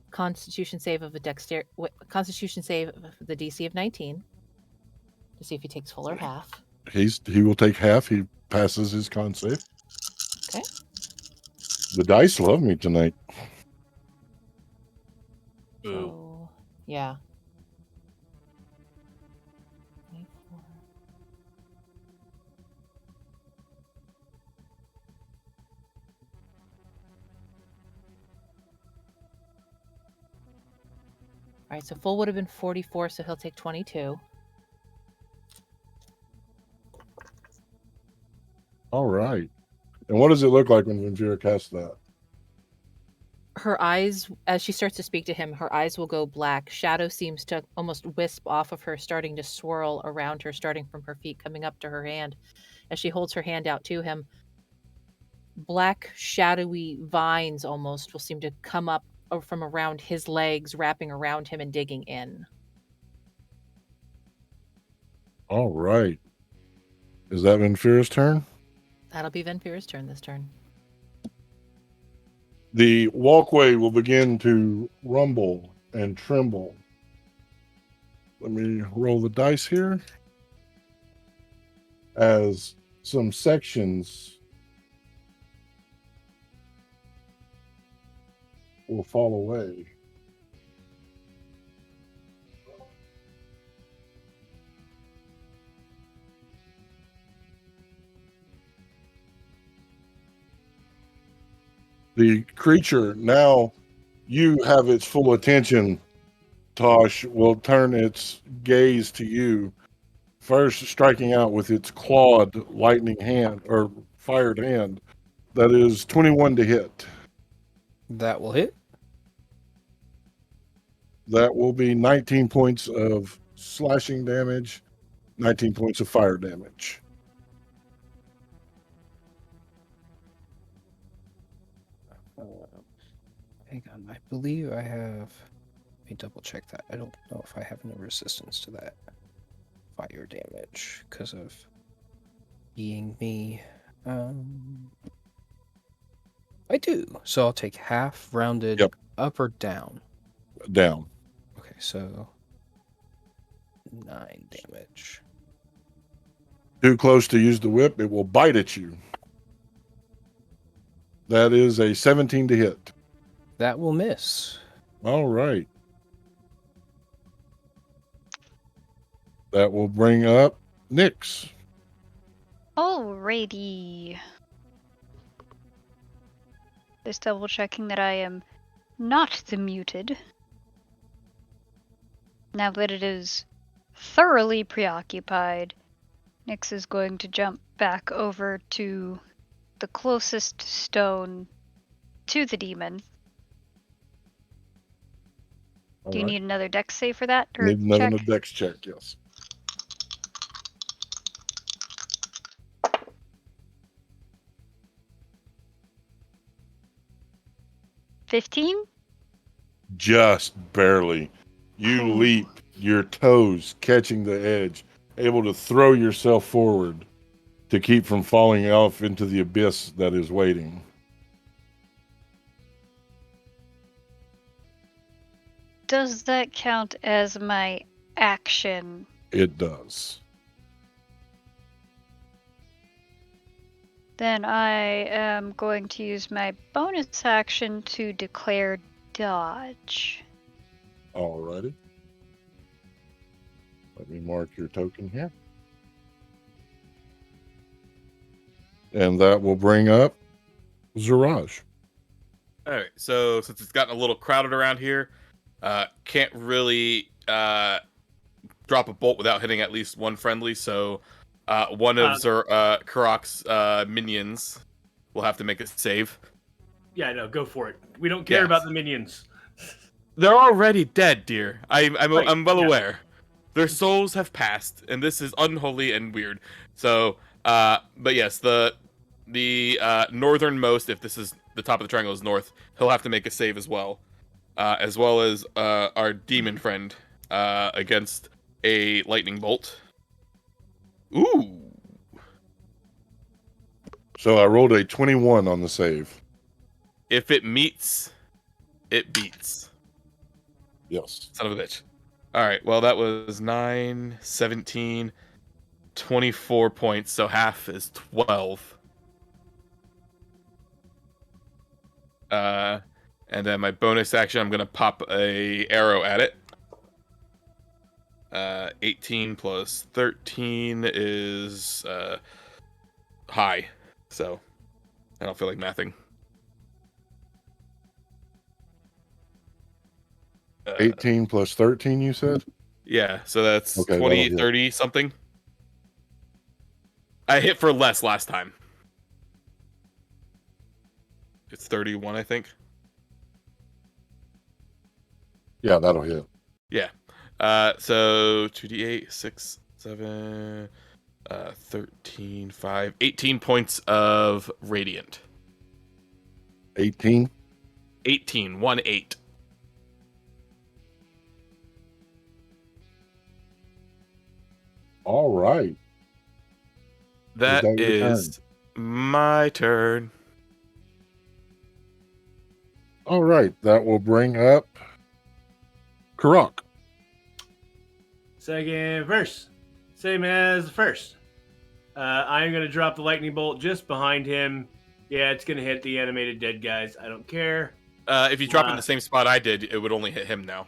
Constitution save of the DC of 19 to see if he takes full or half. He will take half. He passes his con save. Okay. The dice love me tonight. So, yeah. All right, so full would have been 44, so he'll take 22. All right. And what does it look like when Vinfira casts that? Her eyes, as she starts to speak to him, her eyes will go black. Shadow seems to almost wisp off of her, starting to swirl around her, starting from her feet, coming up to her hand. As she holds her hand out to him, black, shadowy vines almost will seem to come up from around his legs, wrapping around him and digging in. All right. Is that Vinfira's turn? That'll be Venfira's turn this turn. The walkway will begin to rumble and tremble. Let me roll the dice here. As some sections will fall away. The creature, now you have its full attention, Tosh, will turn its gaze to you, first striking out with its clawed lightning hand, or fired hand. That is 21 to hit. That will hit. That will be 19 points of slashing damage, 19 points of fire damage. Hang on, I believe I have. Let me double check that. I don't know if I have no resistance to that fire damage because of being me. I do. So I'll take half rounded up or down. Down. Okay, so 9 damage. Too close to use the whip, it will bite at you. That is a 17 to hit. That will miss. All right. That will bring up Nyx. Alrighty. Just double checking that I am not the muted. Now that it is thoroughly preoccupied, Nyx is going to jump back over to the closest stone to the demon. Do you need another dex save for that? Or Need another check? dex check, yes. $15? Just barely. You leap, your toes catching the edge, able to throw yourself forward to keep from falling off into the abyss that is waiting. Does that count as my action? It does. Then I am going to use my bonus action to declare dodge. Alrighty. Let me mark your token here. And that will bring up Ziraj. All right. So since it's gotten a little crowded around here, can't really drop a bolt without hitting at least one friendly. So one of Carrock's minions will have to make a save. Yeah, no, go for it. We don't care Yes. about the minions. They're already dead, dear. I'm Right, well yeah. aware. Their souls have passed, and this is unholy and weird. So, but yes, the northernmost, if this is the top of the triangle, is north. He'll have to make a save as well as our demon friend against a lightning bolt. Ooh, So I rolled a 21 on the save. if it meets, it beats. Yes. Son of a bitch. All right, well, that was 9, 17, 24 points, so half is 12. And then my bonus action, I'm going to pop a arrow at it. 18 plus 13 is high, so I don't feel like mathing. 18 plus 13, you said? Yeah, so that's Okay, 20, that'll hit. 30 something. I hit for less last time. It's 31, I think. Yeah, that'll hit. Yeah. So 2d8, 6, 7, 13, 5, 18 points of radiant. 18. 18, 1-8. All right. That that your is my turn. All right. That will bring up Carrock. Second verse. Same as the first. I'm going to drop the lightning bolt just behind him. Yeah, it's going to hit the animated dead guys. I don't care. If you drop it in the same spot I did, it would only hit him now.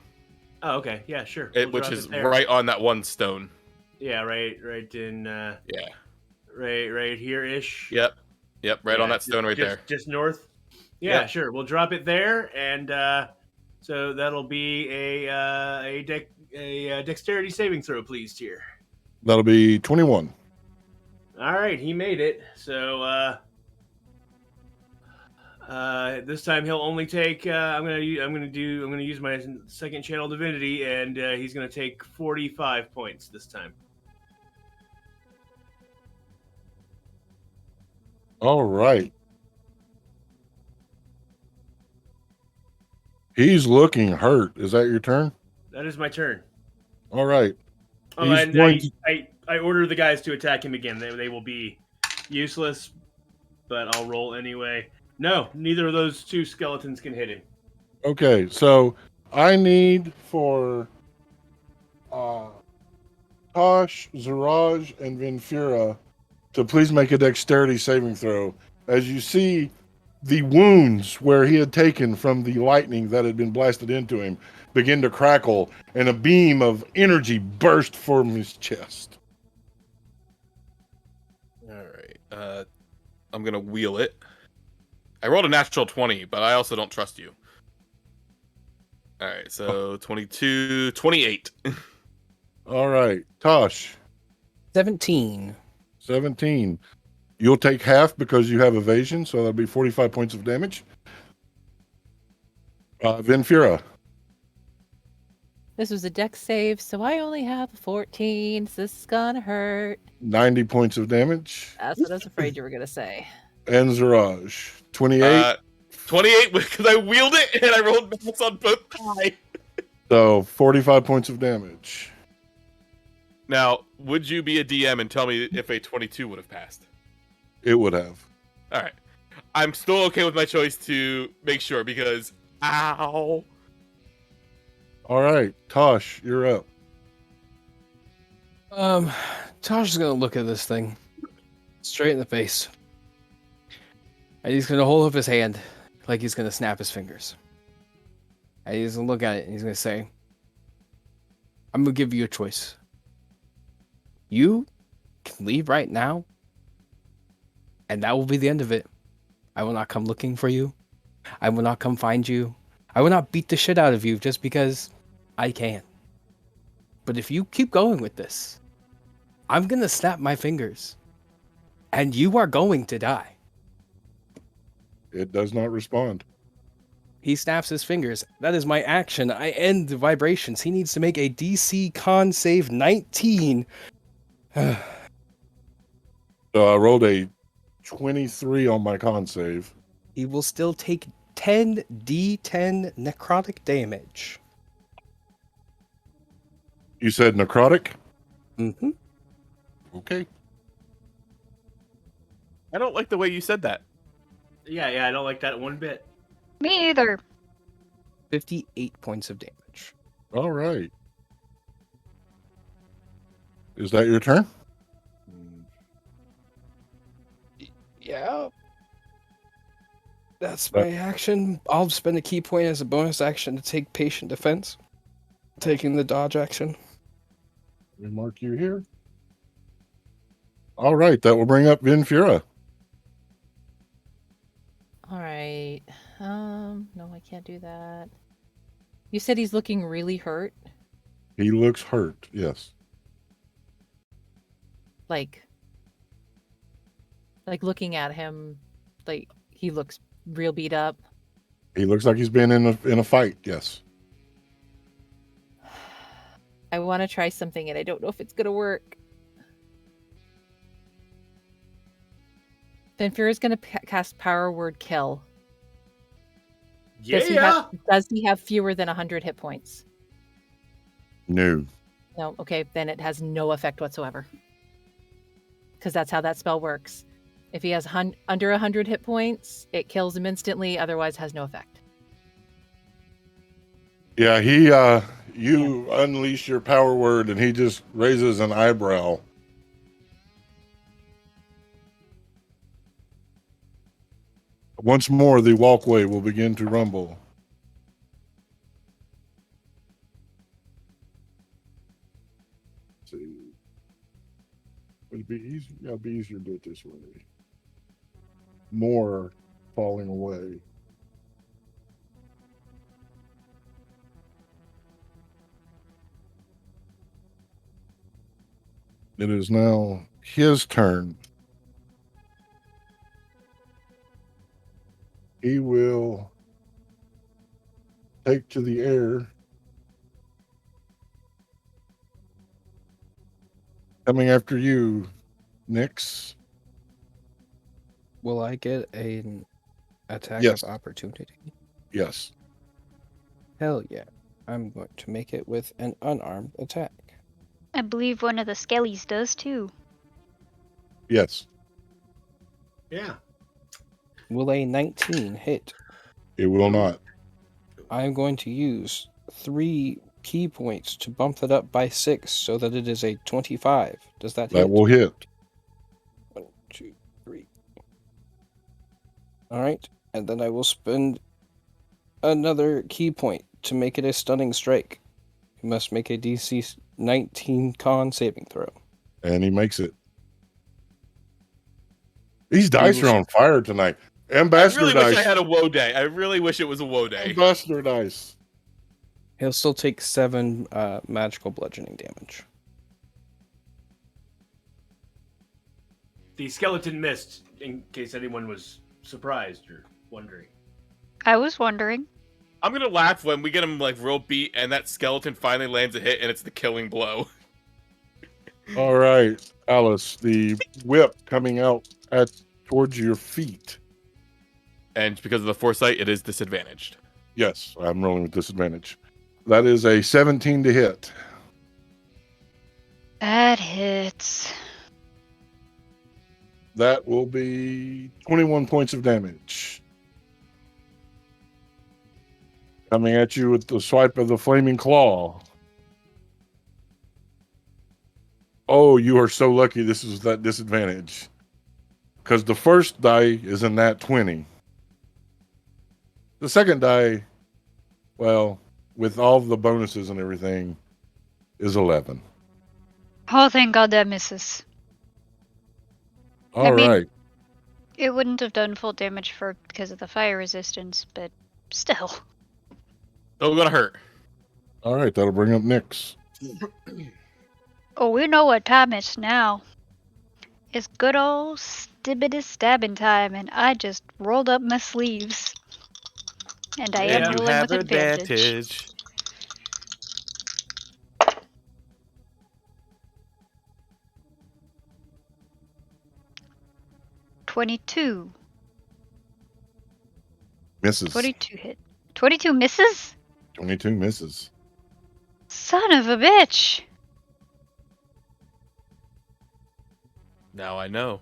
Oh, okay. Yeah, sure. Which is right on that one stone. Yeah, right in... Yeah. Right here-ish. Yep, right on that stone right there. Just north? Yeah, Yep. sure. We'll drop it there, and so that'll be a dexterity saving throw, please, here. That'll be 21. All right, he made it. So this time he'll only take. I'm gonna use my second channel divinity, and he's gonna take 45 points this time. All right. He's looking hurt. Is that your turn? That is my turn. All right. Oh, He's and going to- I order the guys to attack him again. They will be useless, but I'll roll anyway. No, neither of those two skeletons can hit him. Okay, so I need for Tosh, Zaraj, and Vinfira to please make a dexterity saving throw. As you see, the wounds where he had taken from the lightning that had been blasted into him begin to crackle, and a beam of energy burst from his chest. All right. I'm gonna wheel it. I rolled a natural 20, but I also don't trust you. All right, so 22, 28. All right, Tosh, 17. 17. You'll take half because you have evasion, so that'll be 45 points of damage. Vinfira. This was a dex save, so I only have a 14, so this is gonna hurt. 90 points of damage. That's what I was afraid you were gonna say. And Zaraj, 28. 28 because I wheeled it and I rolled balls on both high. So 45 points of damage. Now, would you be a DM and tell me if a 22 would have passed? It would have. All right. I'm still okay with my choice to make sure because, ow. All right, Tosh, you're up. Tosh is gonna look at this thing straight in the face. And he's gonna hold up his hand like he's gonna snap his fingers. And he's gonna look at it and he's gonna say, I'm gonna give you a choice. You can leave right now, and that will be the end of it. I will not come looking for you. I will not come find you. I will not beat the shit out of you just because I can. But if you keep going with this, I'm gonna snap my fingers. And you are going to die. It does not respond. He snaps his fingers. That is my action. I end the vibrations. He needs to make a DC con save 19. So I rolled a 23 on my con save. He will still take 10 D10 necrotic damage. You said necrotic? Mm-hmm. Okay. I don't like the way you said that. Yeah, I don't like that one bit. Me either. 58 points of damage. All right. Is that your turn? Yeah. That's my action. I'll spend a key point as a bonus action to take patient defense. Taking the dodge action. Let me mark you here. All right, that will bring up Vinfura. All right. No, I can't do that. You said he's looking really hurt. He looks hurt, yes. Like looking at him, like he looks real beat up. He looks like he's been in a fight, yes. I want to try something and I don't know if it's gonna work. Venfira's gonna cast Power Word Kill. Yeah. Does he have fewer than 100 hit points? No. No. Okay, then it has no effect whatsoever. Because that's how that spell works. If he has under 100 hit points, it kills him instantly. Otherwise, has no effect. Yeah, you unleash your power word and he just raises an eyebrow. Once more, the walkway will begin to rumble. Let's see. Would it be easier? Yeah, it'd be easier to do it this way. More falling away. It is now his turn. He will take to the air. Coming after you, Nyx. Will I get an attack Yes. of opportunity? Yes. Hell yeah. I'm going to make it with an unarmed attack. I believe one of the skellies does too. Yes. Yeah. Will a 19 hit? It will not. I'm going to use 3 key points to bump that up by 6 so that it is a 25. Does that hit? That will hit. 1, 2, 3. Alright, and then I will spend another key point to make it a stunning strike. You must make a DC 19 con saving throw. And he makes it. These dice are on fire tonight. Ambassador I really dice. wish I had a woe day. I really wish it was a woe day. Ambassador dice. He'll still take 7 magical bludgeoning damage. The skeleton missed, in case anyone was surprised or wondering. I was wondering. I'm gonna laugh when we get him like real beat and that skeleton finally lands a hit and it's the killing blow. All right, Alice. The whip coming out towards your feet. And because of the foresight, it is disadvantaged. Yes, I'm rolling with disadvantage. That is a 17 to hit. That hits. That will be 21 points of damage. Coming at you with the swipe of the flaming claw. Oh, you are so lucky this is that disadvantage. Because the first die is in that 20. The second die, well, with all the bonuses and everything, is 11. Oh, thank God that misses. All mean- right. It wouldn't have done full damage because of the fire resistance, but still. Still gonna hurt. All right, that'll bring up Nyx. Oh, we know what time it's now. It's good old stibbity stabbing time, and I just rolled up my sleeves. And I am And you rolling have with advantage. advantage. $22. Misses. 22 hit. 22 misses? 22 misses. Son of a bitch! Now I know.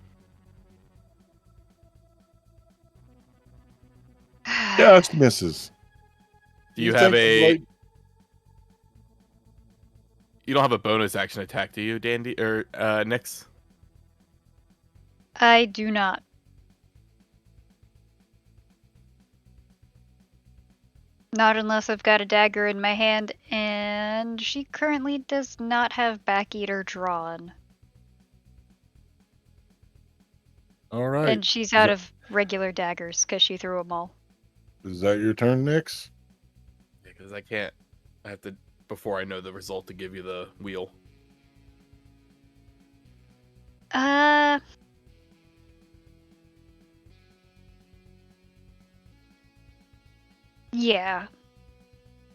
Just misses. Do you have think, a? like- You don't have a bonus action attack, do you, Dandy or Nyx? I do not. Not unless I've got a dagger in my hand, and she currently does not have Back Eater drawn. All right. And she's out of regular daggers because she threw them all. Is that your turn, Nyx? Because I can't. I have to before I know the result to give you the wheel. Yeah.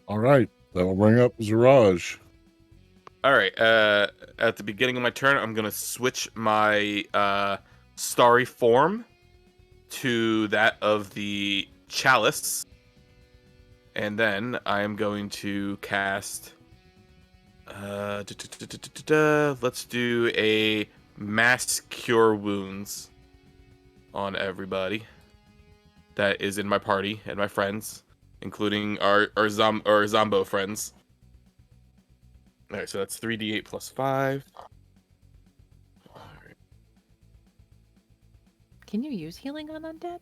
All right, that will bring up Ziraj. All right. At the beginning of my turn, I'm gonna switch my starry form to that of the chalice, and then I am going to cast. Let's do a mass cure wounds on everybody that is in my party and my friends, including our Zombo friends. All right, so that's 3d8 plus 5. All right. Can you use healing on undead?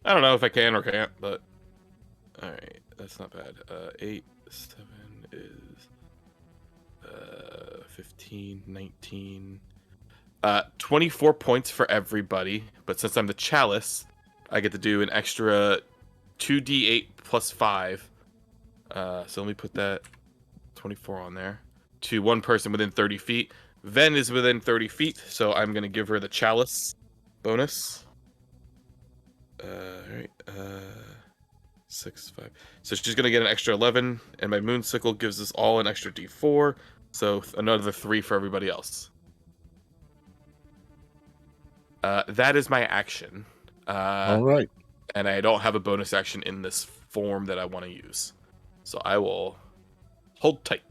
I don't know if I can or can't, but all right, that's not bad. 8, 7 is 15, 19. 24 points for everybody, but since I'm the chalice, I get to do an extra 2d8 plus 5. So let me put that 24 on there to one person within 30 feet. Ven is within 30 feet, so I'm going to give her the chalice bonus. Alright, 6, 5. So she's going to get an extra 11, and my moonsicle gives us all an extra d4, so another 3 for everybody else. That is my action. All right. And I don't have a bonus action in this form that I want to use. So I will hold tight.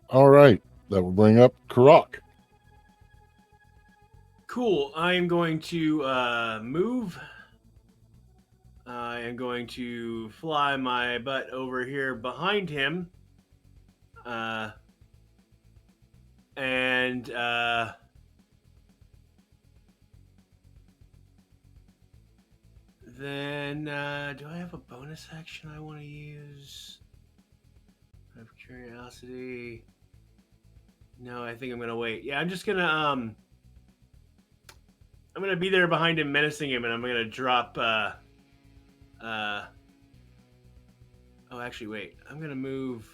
All right, that will bring up Carrock. Cool. I am going to move. I am going to fly my butt over here behind him. And then, do I have a bonus action I want to use? Out of curiosity. No, I think I'm gonna wait. Yeah, I'm just gonna I'm gonna be there behind him, menacing him, and I'm gonna drop. Oh, actually, wait. I'm gonna move.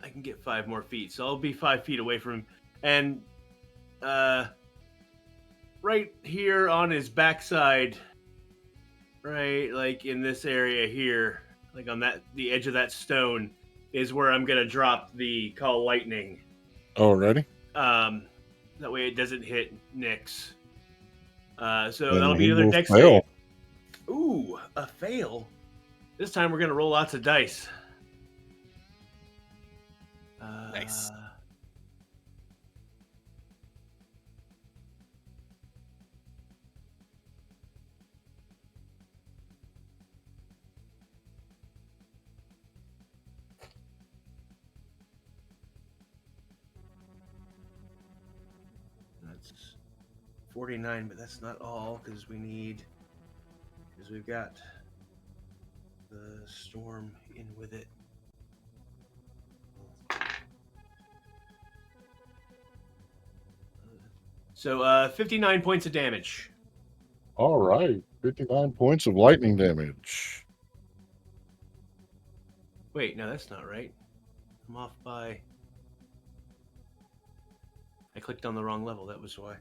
I can get 5 more feet, so I'll be 5 feet away from him, and right here on his backside, right, like in this area here, like on the edge of that stone, is where I'm gonna drop the call lightning. Alrighty. That way it doesn't hit Nyx. So Then that'll be he another will dex fail. save. Ooh, a fail. This time we're gonna roll lots of dice. Nice. That's 49, but that's not all because we've got the storm in with it. So 59 points of damage. All right. 59 points of lightning damage. Wait, no, that's not right. I'm off by... I clicked on the wrong level, that was why.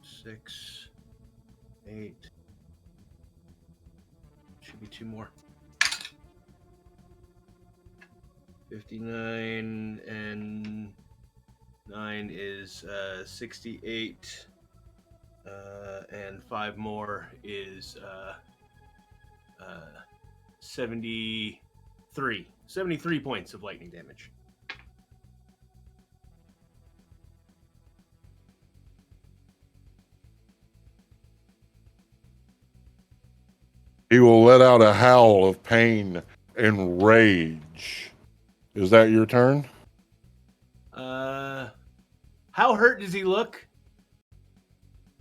6, 8... Should be 2 more. 59 and 9 is 68. And 5 more is 73. 73 points of lightning damage. He will let out a howl of pain and rage. Is that your turn? How hurt does he look?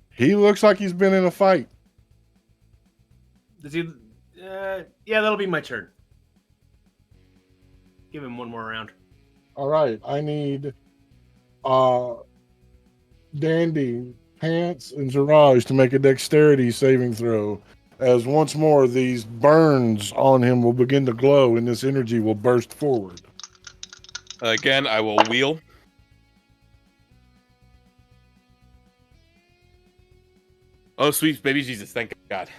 He looks like he's been in a fight. Does he? Yeah, that'll be my turn. Give him one more round. All right. I need Dandy, Pants, and Ziraj to make a dexterity saving throw. As once more, these burns on him will begin to glow and this energy will burst forward. Again, I will wheel. Oh, sweet baby Jesus, thank God.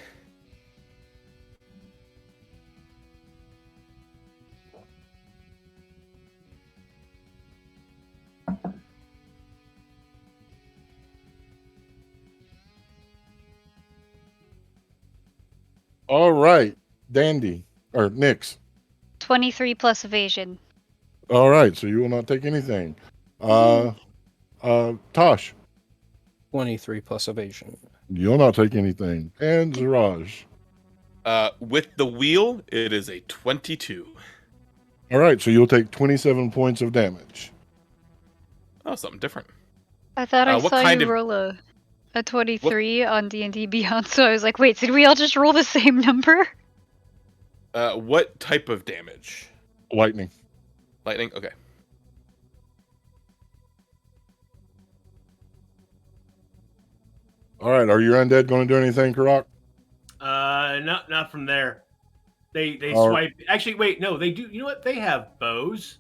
All right. Dandy, or Nix. 23 plus evasion. All right. So you will not take anything. Tosh, 23 plus evasion. you'll not take anything. And Ziraj. With the wheel, it is a 22. All right. So you'll take 27 points of damage. Oh, something different. I thought I what saw kind you of- roll a 23 on D&D Beyond, so I was like, wait, did we all just roll the same number? What type of damage? Lightning. Lightning? Okay. All right. Are your undead going to do anything, Carrock? Not from there. They All swipe. Actually, wait, no, they do. You know what? They have bows,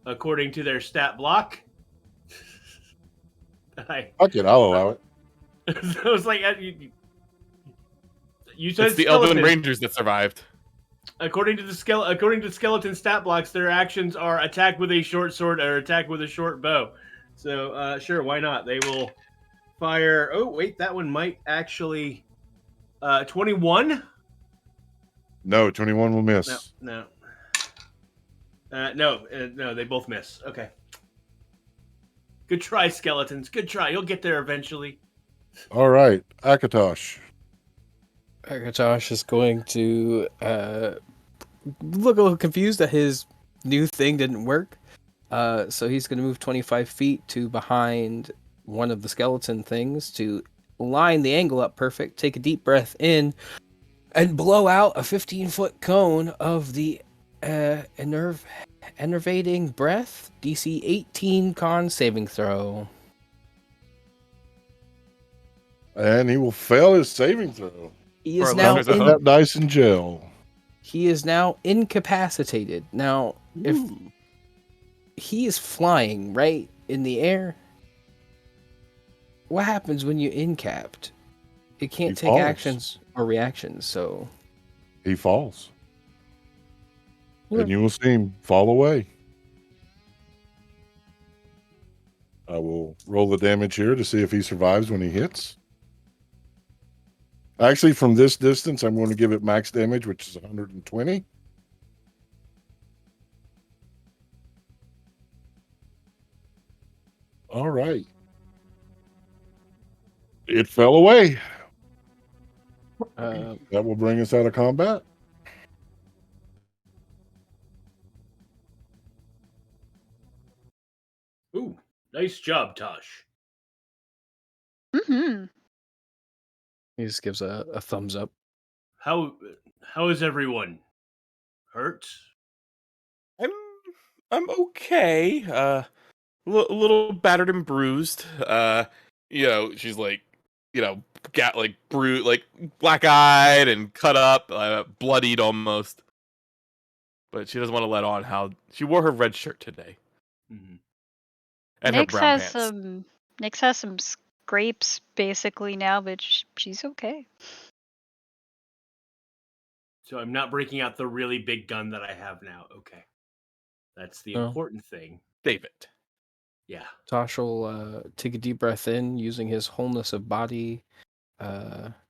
according to their stat block. Fuck it. I'll allow it. So it was like you said It's the skeleton. Elven Rangers that survived. According to the skeleton stat blocks, their actions are attack with a short sword or attack with a short bow. So sure, why not? They will fire. Oh wait, that one might actually 21. No, 21 will miss. No, they both miss. Okay. Good try, skeletons. Good try. You'll get there eventually. All right. Akatosh. Akatosh is going to look a little confused that his new thing didn't work. So he's going to move 25 feet to behind one of the skeleton things to line the angle up perfect, take a deep breath in, and blow out a 15-foot cone of the enervating breath. DC 18 con saving throw. And he will fail his saving throw. He is For now listeners at home. That dice in jail. He is now incapacitated. Now, if he is flying right in the air, what happens when you incapped? It can't He take falls. actions or reactions, so He falls. Yeah. And you will see him fall away. I will roll the damage here to see if he survives when he hits. Actually, from this distance, I'm going to give it max damage, which is 120. All right. It fell away. That will bring us out of combat. Ooh, nice job, Tosh. Mm-hmm. he just gives a thumbs up. How is everyone? Hurt? I'm okay. a little battered and bruised. She's like, got like like black-eyed and cut up, bloodied almost. But she doesn't want to let on how she wore her red shirt today. Mhm. And her brown pants. Nyx has some scrapes basically now, but she's okay. So I'm not breaking out the really big gun that I have now. Okay. That's the Oh. important thing. David. Yeah. Tosh will take a deep breath in, using his wholeness of body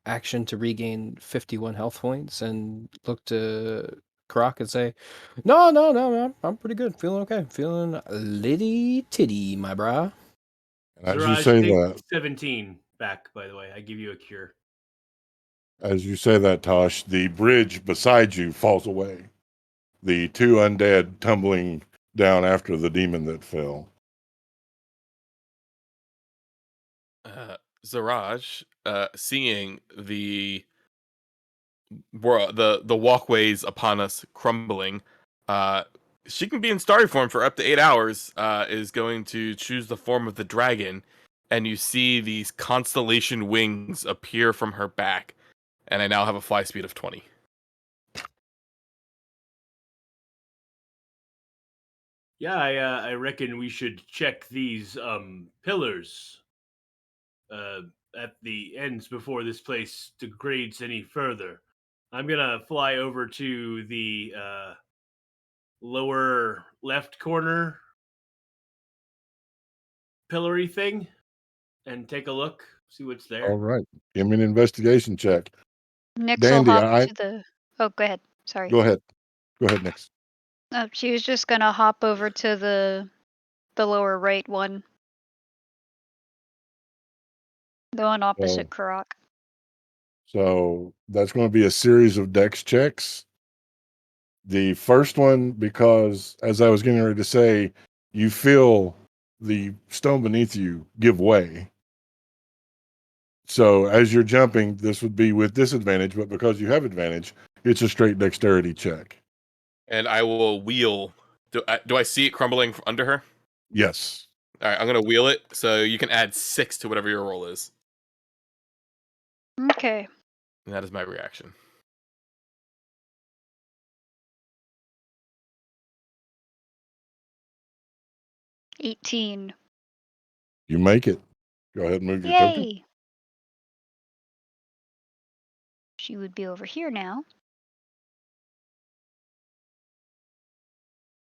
action to regain 51 health points, and look to Carrock and say, No, I'm pretty good. Feeling okay. Feeling litty titty, my brah. And as you Ziraj, say take that, 17 back, by the way. I give you a cure. Tosh, the bridge beside you falls away. The two undead tumbling down after the demon that fell. Ziraj, seeing the walkways upon us crumbling, she can be in starry form for up to 8 hours, is going to choose the form of the dragon, and you see these constellation wings appear from her back, and I now have a fly speed of 20. Yeah, I reckon we should check these pillars at the ends before this place degrades any further. I'm gonna fly over to the lower left corner pillory thing and take a look, see what's there. All right. Give me an investigation check. Nyx will Dandy, hop to the. Oh, go ahead. Sorry. Go ahead. Go ahead, Nyx. She was just gonna hop over to the lower right one. The one opposite Carrock. So that's going to be a series of dex checks. The first one, because as I was getting ready to say, you feel the stone beneath you give way. So as you're jumping, this would be with disadvantage, but because you have advantage, it's a straight dexterity check. And I will wheel. Do I see it crumbling under her? Yes. All right, I'm going to wheel it, so you can add 6 to whatever your roll is. Okay. And that is my reaction. $18. You make it. Go ahead and move your token. Yay! She would be over here now.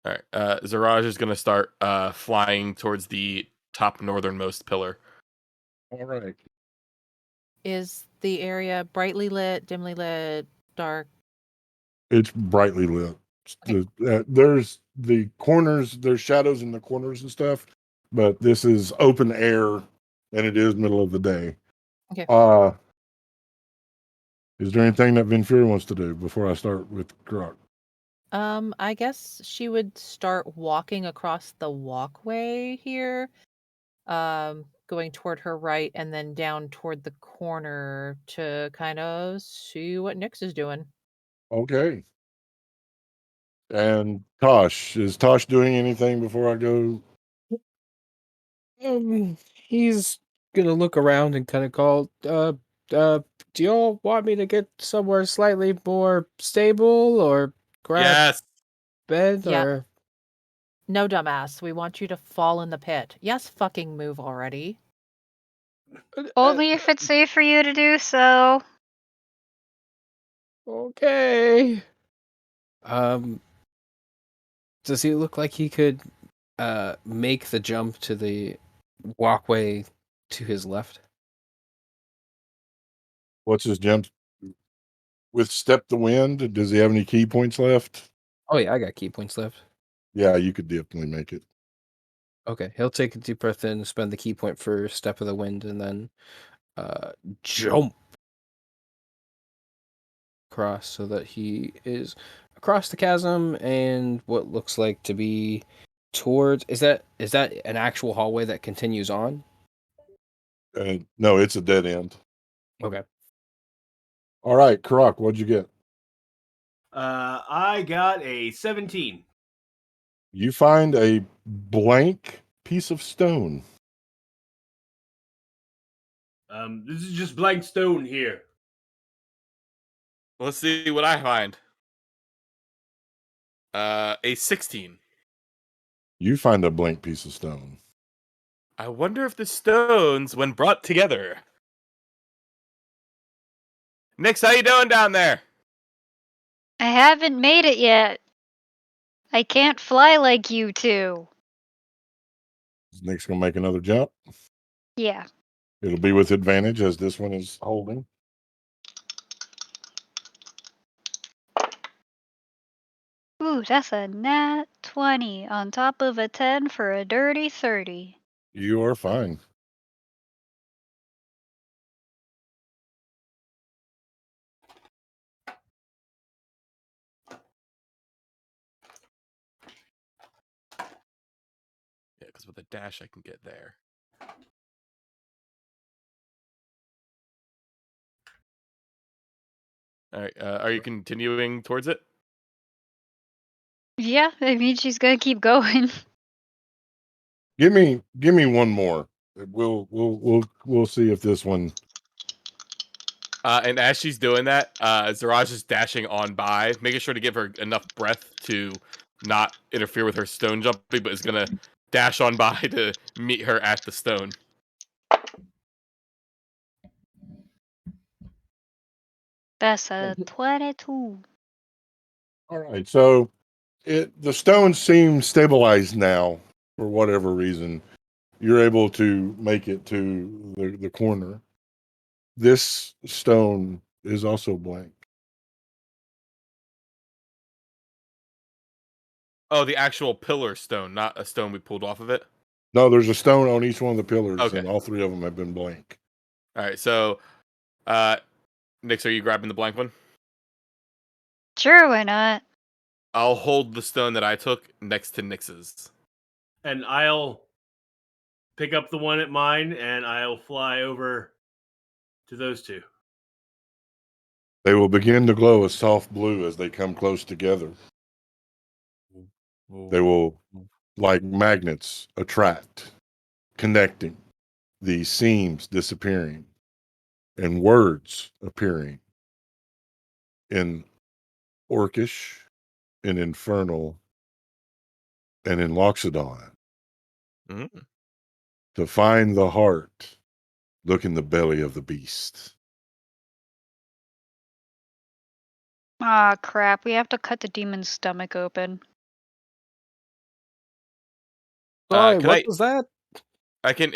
All right, Ziraj is going to start flying towards the top northernmost pillar. All right. Is the area brightly lit, dimly lit, dark? It's brightly lit. There's the corners, there's shadows in the corners and stuff, but this is open air and it is middle of the day. Okay. Is there anything that Vinfira wants to do before I start with Carrock? I guess she would start walking across the walkway here, going toward her right and then down toward the corner to kind of see what Nyx is doing. Okay. And Tosh, is Tosh doing anything before I go? He's gonna look around and kind of call, do y'all want me to get somewhere slightly more stable, or grab Yes. bed, Yeah. or No, dumbass. We want you to fall in the pit. Yes, fucking move already. Only if it's safe for you to do so. okay. Does he look like he could make the jump to the walkway to his left? What's his jump? With Step the Wind, does he have any key points left? Oh yeah, I got key points left. Yeah, you could definitely make it. Okay, he'll take a deep breath in, spend the key point for Step of the Wind, and then jump across so that he is across the chasm and what looks like to be towards. Is that an actual hallway that continues on? No, it's a dead end. Okay. All right, Carrock, what'd you get? I got a 17. You find a blank piece of stone. This is just blank stone here. Let's see what I find. A 16. You find a blank piece of stone. I wonder if the stones, when brought together. Nix, how you doing down there? I haven't made it yet. I can't fly like you two. Is Nick's gonna make another jump. Yeah. It'll be with advantage as this one is holding. Ooh, that's a nat 20 on top of a 10 for a dirty 30. You are fine. Yeah, because with a dash I can get there. All right, are you continuing towards it? Yeah, I mean she's gonna keep going. Give me one more. We'll see if this one. And as she's doing that, Zaraj is dashing on by, making sure to give her enough breath to not interfere with her stone jumping, but is gonna dash on by to meet her at the stone. That's a 22. All right, so the stones seem stabilized now for whatever reason. You're able to make it to the corner. This stone is also blank. Oh, the actual pillar stone, not a stone we pulled off of it. No, there's a stone on each one of the pillars, Okay. and all three of them have been blank. All right, so, Nix, are you grabbing the blank one? Sure, why not? I'll hold the stone that I took next to Nix's. And I'll pick up the one at mine, and I'll fly over to those two. They will begin to glow a soft blue as they come close together. They will, like magnets, attract, connecting, the seams disappearing, and words appearing in Orcish, in Infernal, and in Loxodon. Mm-hmm. To find the heart, look in the belly of the beast. Aw, crap. We have to cut the demon's stomach open. Sorry, Can what I- was that? Can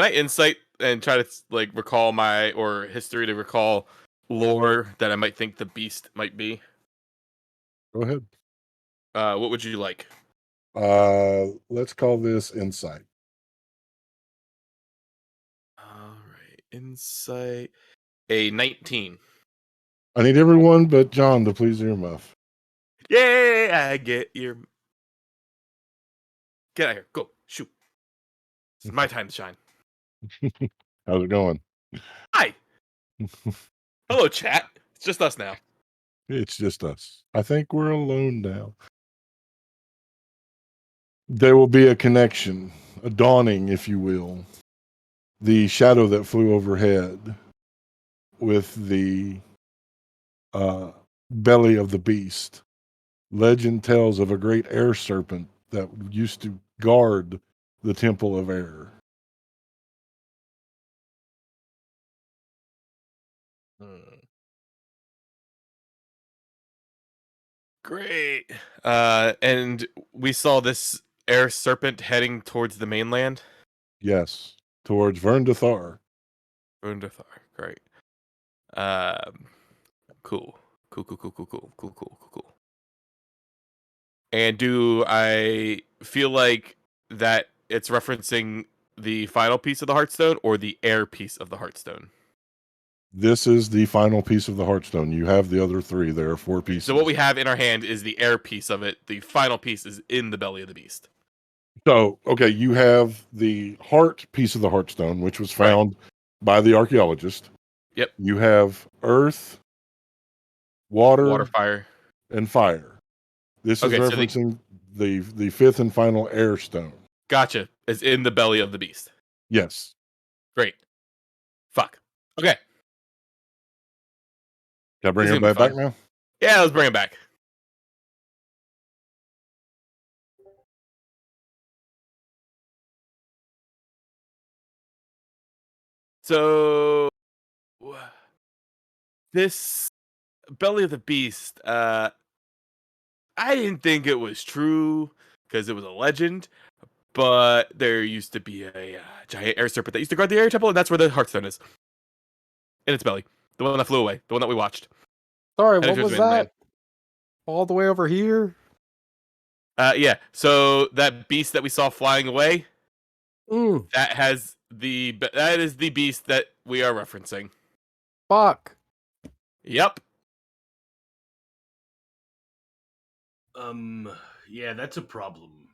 I insight and try to like recall my or history to recall lore that I might think the beast might be? Go ahead. What would you like? Let's call this insight. All right, insight. A 19. I need everyone but John to please earmuff. Yay! I get your. Get out of here. Go. Shoot. It's my time to shine. How's it going? Hi. Hello, chat. It's just us now. It's just us. I think we're alone now. There will be a connection, a dawning, if you will. The shadow that flew overhead with the belly of the beast. Legend tells of a great air serpent that used to guard the temple of air. Great. And we saw this air serpent heading towards the mainland. Yes, towards Verndathar. Undathar. Great. Cool. Cool. And do I feel like that it's referencing the final piece of the Heartstone or the air piece of the Heartstone? This is the final piece of the Heartstone. You have the other three. There are 4 pieces. So what we have in our hand is the air piece of it. The final piece is in the belly of the beast. So, okay, you have the heart piece of the Heartstone, which was found by the archaeologist. Yep. You have earth, water, Fire. and fire. This is Okay, so referencing the fifth and final air stone. Gotcha. It's in the belly of the beast. Yes. Great. Fuck. Okay. Can I bring This is gonna everybody be back fun. now? Yeah, let's bring it back. So this belly of the beast, I didn't think it was true because it was a legend, but there used to be a giant air serpent that used to guard the air temple, and that's where the Heartstone is. In its belly. The one that flew away. The one that we watched. Sorry, Heading what towards was the mainland. that? All the way over here? Yeah. So that beast that we saw flying away, Mm, that is the beast that we are referencing. fuck. Yep. Yeah, that's a problem.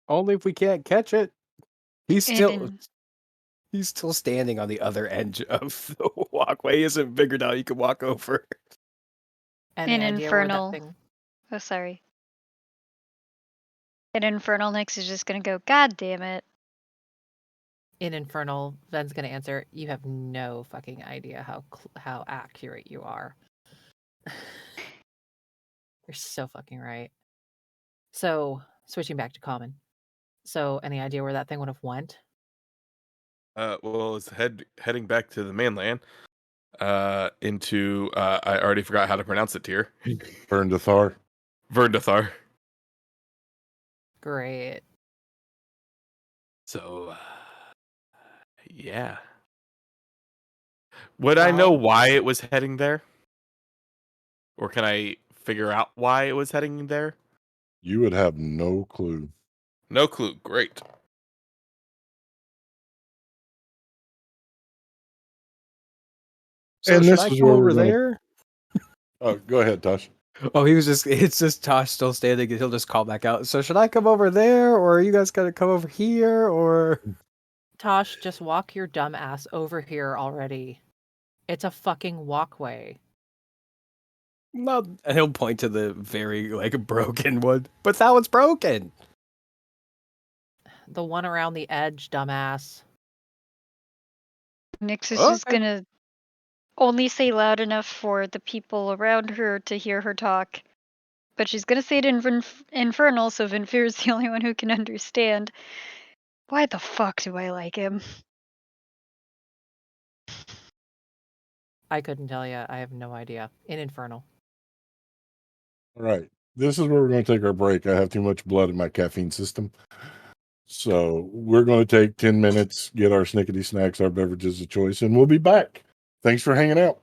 Only if we can't catch it. He's And still in, he's still standing on the other edge of the walkway. He hasn't figured out he can walk over. Any in idea where that Infernal. thing? Oh, sorry. And Infernal Nyx is just gonna go, God damn it. In Infernal, Ven's gonna answer. You have no fucking idea how accurate you are. You're so fucking right. So switching back to common. So any idea where that thing would have went? Well, it's heading back to the mainland. Into I already forgot how to pronounce it here. Burn to Thar. Verndathar. Great. So yeah. Would I know Well- why it was heading there? Or can I figure out why it was heading there? You would have no clue. No clue. Great. So And should this I is come where over we're gonna- there? Oh, go ahead, Tosh. Oh, it's just Tosh still standing, and he'll just call back out. So should I come over there, or are you guys gonna come over here, or? Tosh, just walk your dumb ass over here already. It's a fucking walkway. No, and he'll point to the very broken one. But that one's broken. The one around the edge, dumbass. Nyx is just Okay. gonna only say loud enough for the people around her to hear her talk. But she's gonna say it in Infernal, so Vinfir's the only one who can understand. Why the fuck do I like him? I couldn't tell you. I have no idea. In Infernal. All right. This is where we're going to take our break. I have too much blood in my caffeine system. So we're going to take 10 minutes, get our snickety snacks, our beverages of choice, and we'll be back. Thanks for hanging out.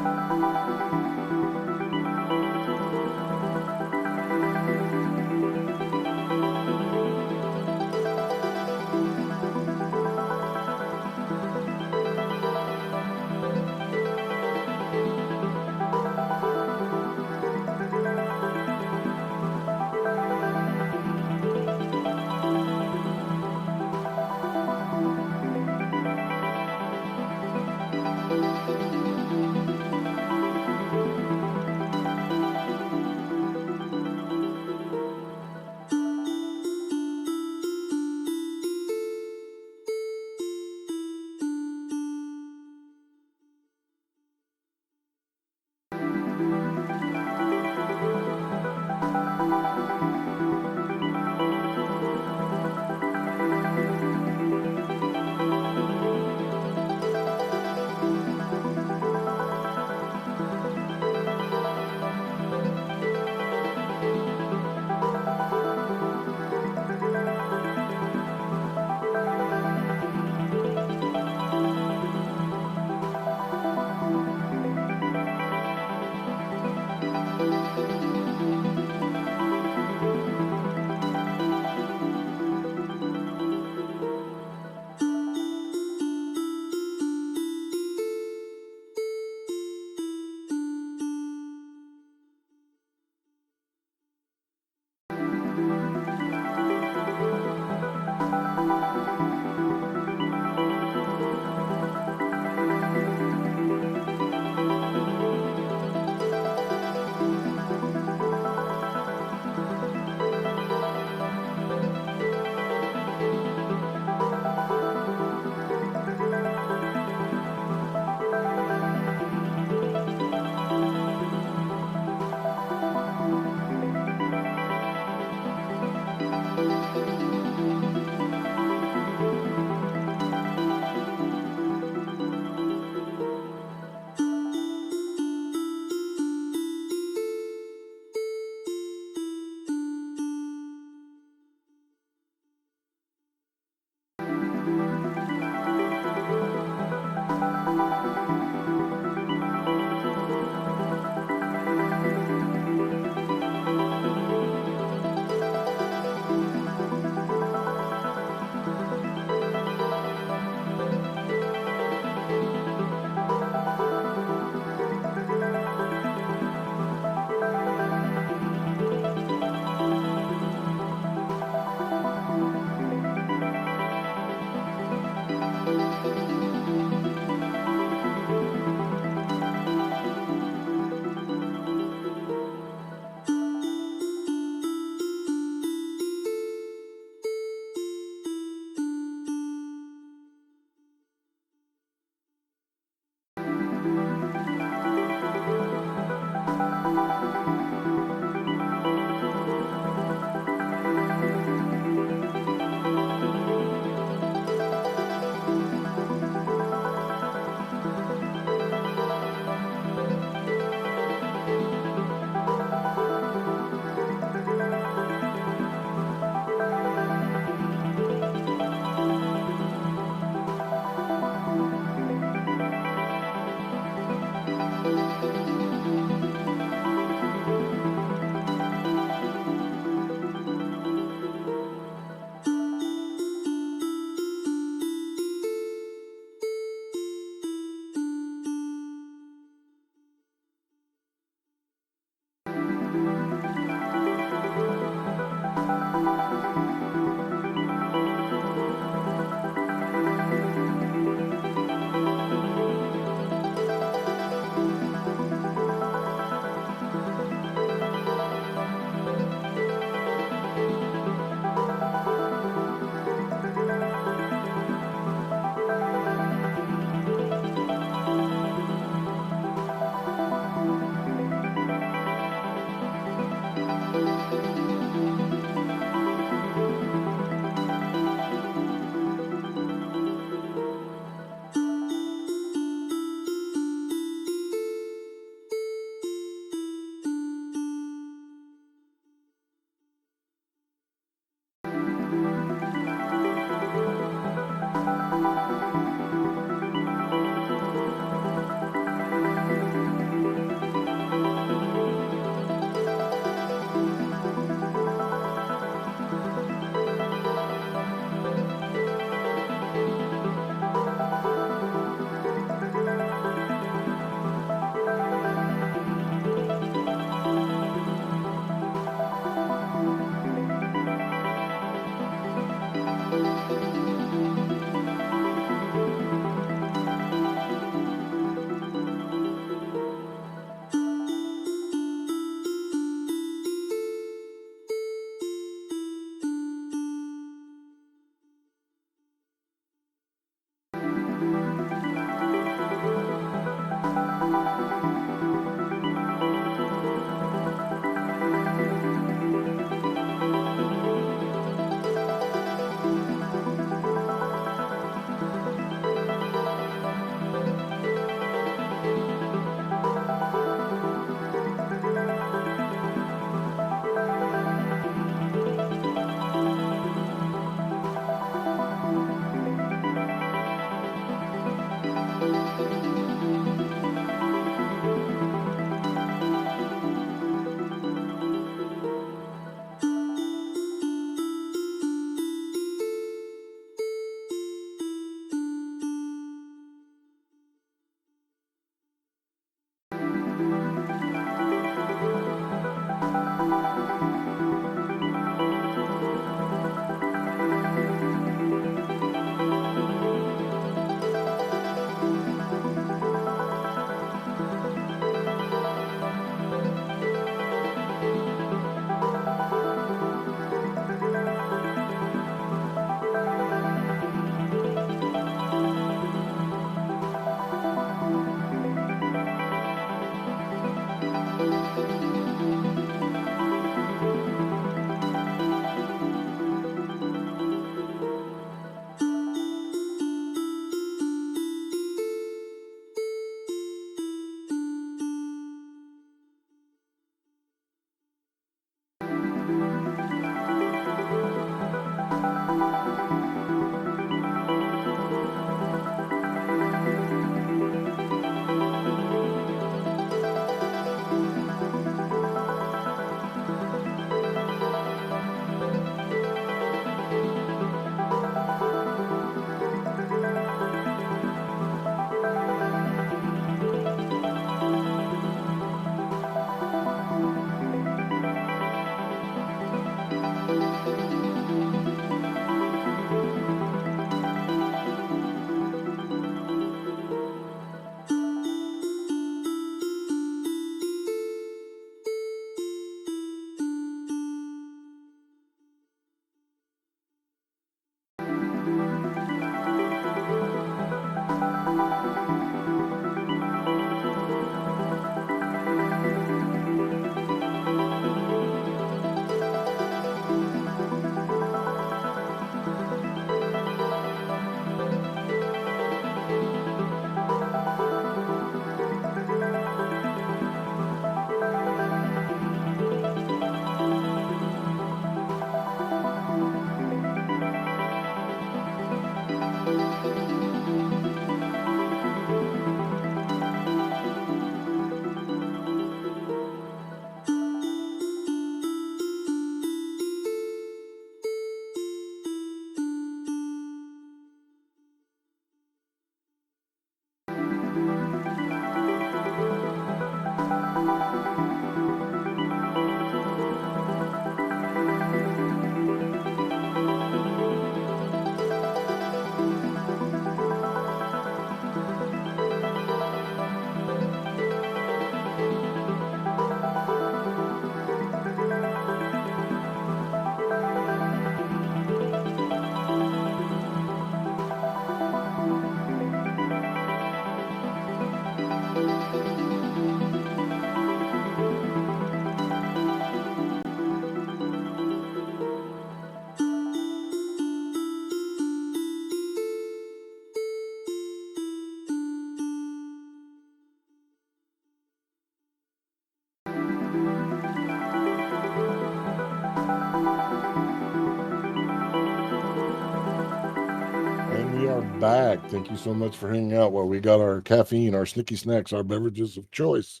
back. Thank you so much for hanging out while we got our caffeine, our snicky snacks, our beverages of choice.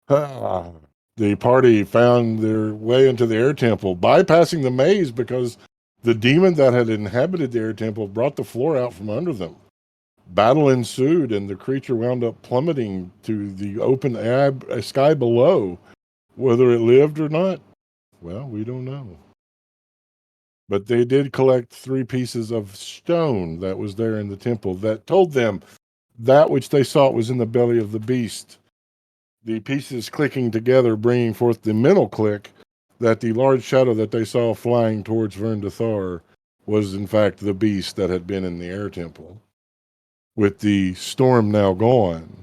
The party found their way into the air temple, bypassing the maze because the demon that had inhabited the air temple brought the floor out from under them. Battle ensued, and the creature wound up plummeting to the open sky below. Whether it lived or not, well, we don't know. But they did collect 3 pieces of stone that was there in the temple that told them that which they sought was in the belly of the beast. The pieces clicking together, bringing forth the mental click that the large shadow that they saw flying towards Verndathar was in fact the beast that had been in the air temple. With the storm now gone,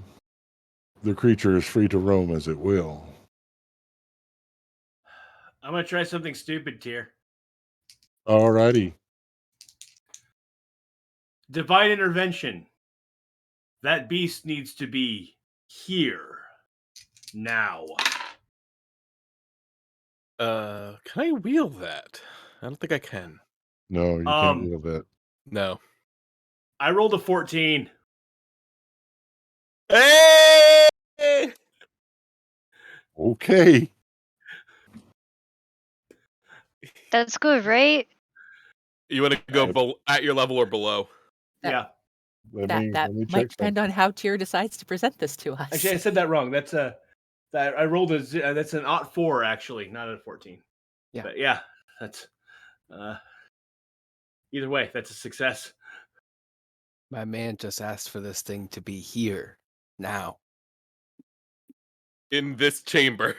the creature is free to roam as it will. I'm gonna try something stupid here. Alrighty. Divine intervention. That beast needs to be here. Now. Can I wield that? I don't think I can. No, you can't wield that. No. I rolled a 14. Hey! Okay. That's good, right? You want to go at your level or below? Yeah. Let That me might check depend on how Tyr decides to present this to us. Actually, I said that wrong. That's I rolled that's an 4 actually, not a 14. Yeah. But yeah, that's either way, that's a success. My man just asked for this thing to be here, now. In this chamber.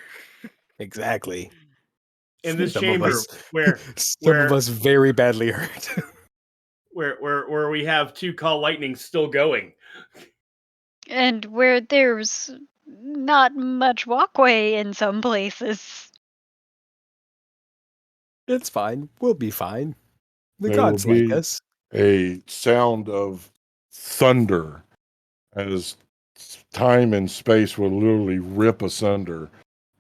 Exactly. In this Some of chamber us- where Some of us very badly hurt. where we have 2 call lightnings still going. And where there's not much walkway in some places. It's fine. We'll be fine. The There will gods like be us. a sound of thunder as time and space will literally rip asunder.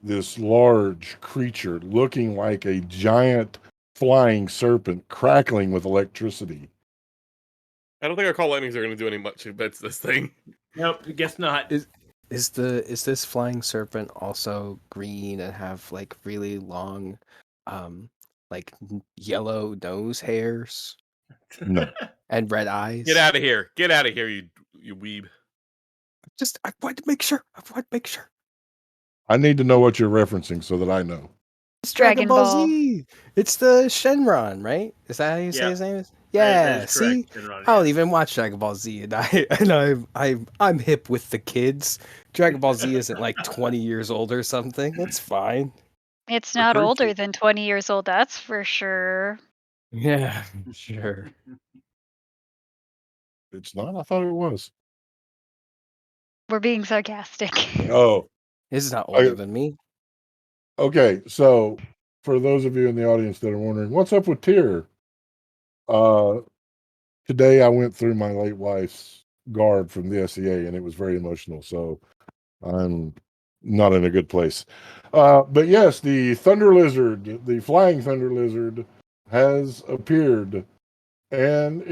This large creature looking like a giant flying serpent crackling with electricity. I don't think our call lightnings are going to do any much against this thing. Nope, guess not. Is this flying serpent also green and have like really long like yellow nose hairs No. and red eyes? Get out of here. Get out of here, you weeb. I wanted to make sure. I need to know what you're referencing so that I know. It's Dragon Ball. Z. It's the Shenron, right? Is that how you say Yeah. his name? That Yeah. is See, correct, Shenron, I don't yeah. even watch Dragon Ball Z, and I'm hip with the kids. Dragon Ball Z isn't like 20 years old or something. It's fine. It's not Referred older to. than 20 years old, that's for sure. Yeah, sure. It's not? I thought it was. We're being sarcastic. Oh, It's not older than me. okay. So, for those of you in the audience that are wondering, what's up with Tyr? Today I went through my late wife's guard from the SEA, and it was very emotional. So, I'm not in a good place. But yes, the thunder lizard, the flying thunder lizard, has appeared and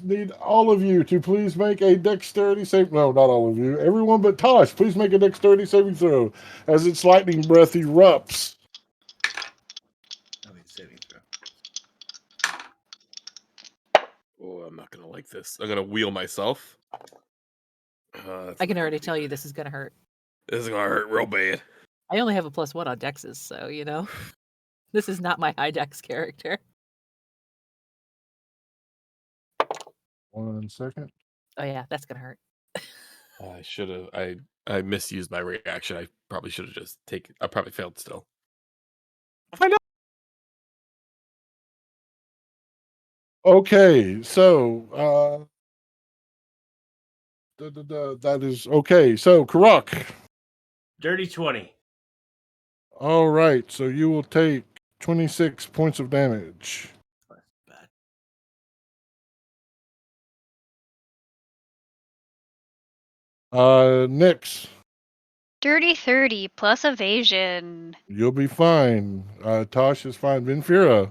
need all of you to please make a dexterity save. No, not all of you. Everyone but Tosh, please make a dexterity saving throw as its lightning breath erupts. Oh, I'm not going to like this. I'm going to wheel myself. I can already tell you this is going to hurt. This is going to hurt real bad. I only have a +1 on dexes, so, this is not my high dex character. 1 second. Oh, yeah, that's going to hurt. I should have. I misused my reaction. I probably should have just taken. I probably failed still. I'll find out. Okay, so that is okay. So Carrock. Dirty 20. All right, so you will take 26 points of damage. Bad. Nyx, Dirty 30 plus evasion. you'll be fine. Tosh is fine. Vinfira,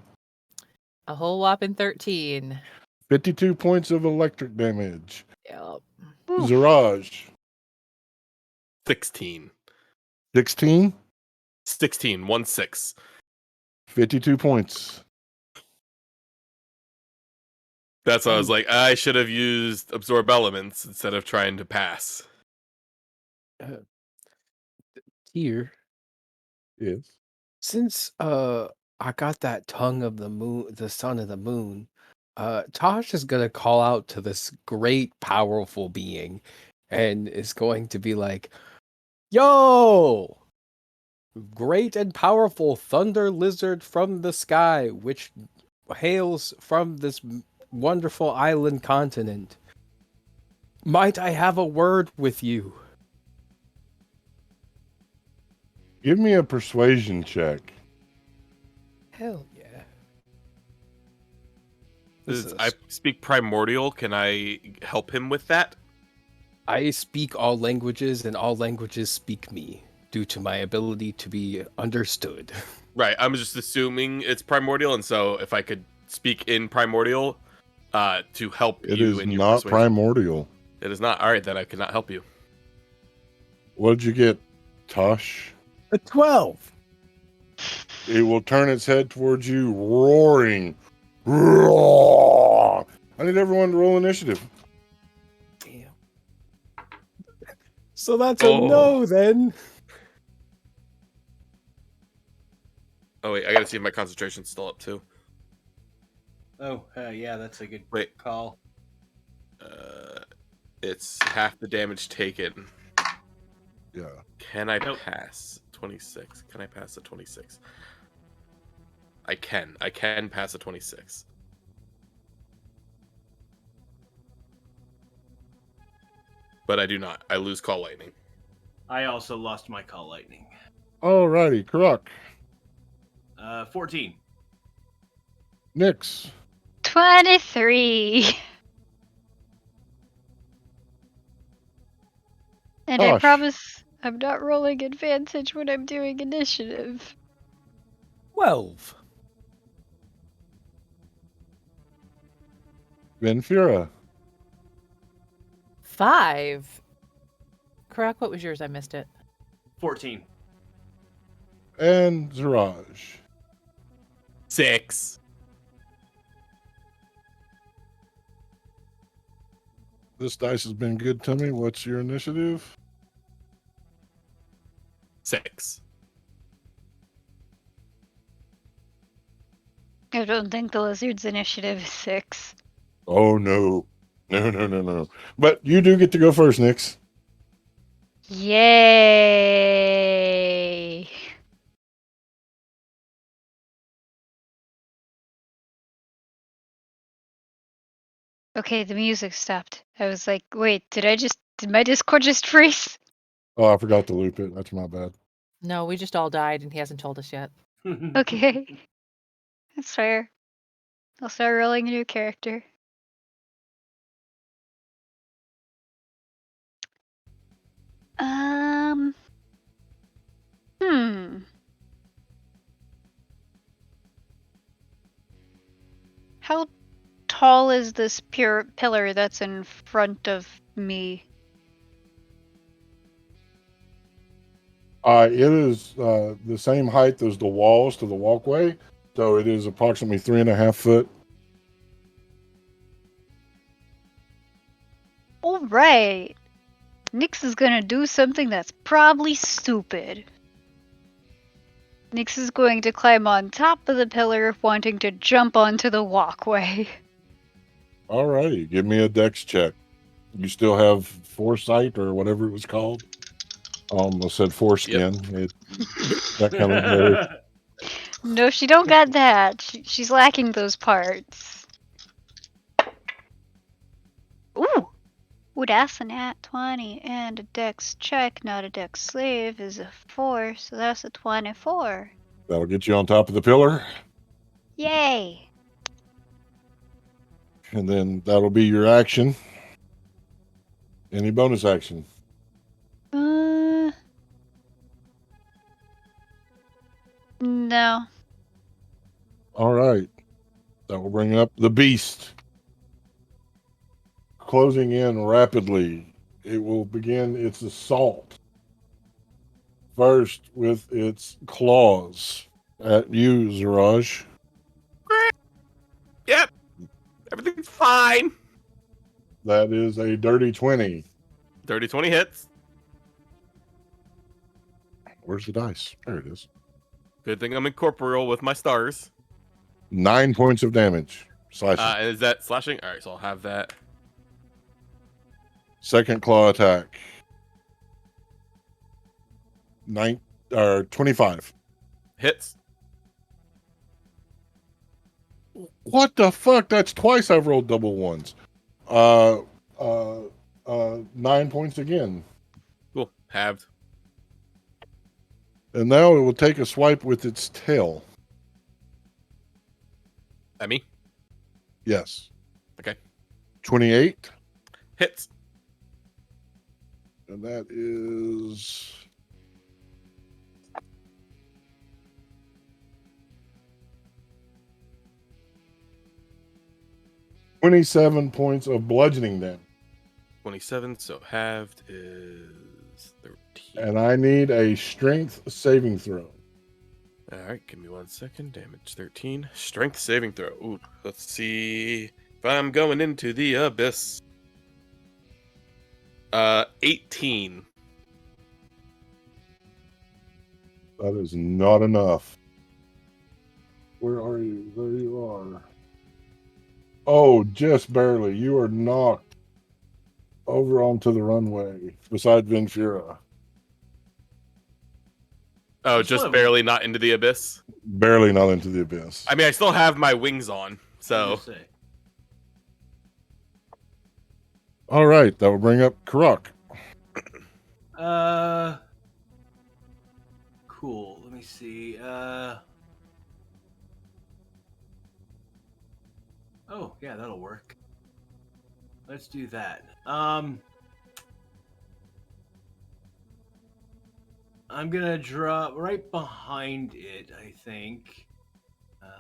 A whole whopping 13. 52 points of electric damage. Yep. Oof. Ziraj, 16. 16, 16. 1-6. 52 points. That's why I was like, I should have used absorb elements instead of trying to pass. Here, Yes. since I got that tongue of the moon, the son of the moon, Tosh is gonna call out to this great powerful being and is going to be like, "Yo! Great and powerful thunder lizard from the sky, which hails from this wonderful island continent. Might I have a word with you?" Give me a persuasion check. Hell yeah. I speak primordial. Can I help him with that? I speak all languages, and all languages speak me, due to my ability to be understood. Right. I'm just assuming it's primordial, and so if I could speak in primordial to help It you is in your not persuasion. primordial. It is not. All right, then I cannot help you. What did you get, Tosh? A 12. It will turn its head towards you, roaring. Roar! I need everyone to roll initiative. Damn. So that's a Oh. no then. Oh wait, I gotta see if my concentration's still up too. Oh, yeah, that's a good Wait. call. It's half the damage taken. Yeah. Can I Nope. pass 26? Can I pass a 26? I can. I can pass a 26. But I do not. I lose call lightning. I also lost my call lightning. Alrighty, Carrock. 14. Nyx. 23. And I Tosh. promise I'm not rolling advantage when I'm doing initiative. 12. Venfira. 5. Carrock, what was yours? I missed it. 14. And Ziraj. 6. This dice has been good to me. What's your initiative? 6. I don't think the lizard's initiative is 6. Oh, no. No. But you do get to go first, Nyx. Yay! Okay, the music stopped. I was like, wait, did my Discord just freeze? Oh, I forgot to loop it. That's my bad. No, we just all died, and he hasn't told us yet. Okay. That's fair. I'll start rolling a new character. Hmm. How tall is this pillar that's in front of me? It is the same height as the walls to the walkway. So it is approximately 3.5 foot. Alright. Nyx is gonna do something that's probably stupid. Nyx is going to climb on top of the pillar, wanting to jump onto the walkway. Alrighty. Give me a dex check. You still have foresight or whatever it was called. I almost said foreskin. That kind of varies. No, she don't got that. She's lacking those parts. Ooh! Ooh, that's a nat 20, and a dex check, not a dex save, is a 4, so that's a 24. That'll get you on top of the pillar. Yay! And then that'll be your action. Any bonus action? No. All right. That will bring up the beast. closing in rapidly. It will begin its assault. First with its claws at you, Ziraj. Yep. Everything's fine. That is a dirty 20. Dirty 20 hits. Where's the dice? There it is. Good thing I'm incorporeal with my stars. 9 points of damage. Slashing. And is that slashing? All right, so I'll have that. Second claw attack. 25. Hits. What the fuck? That's twice I've rolled double ones. 9 points again. Cool. Halved. And now it will take a swipe with its tail. At me? Yes. Okay. 28. Hits. And that is 27 points of bludgeoning damage. 27, so halved is 13. And I need a strength saving throw. All right, give me 1 second. Damage 13. Strength saving throw. Ooh, let's see if I'm going into the abyss. 18. That is not enough. Where are you? There you are. Oh, just barely. You are knocked over onto the runway beside Venfira. Oh, Just just one. barely not into the abyss. Barely not into the abyss. I mean, I still have my wings on, so All right, that will bring up Carrock. Cool. Let me see. Oh, yeah, that'll work. Let's do that. I'm gonna drop right behind it, I think.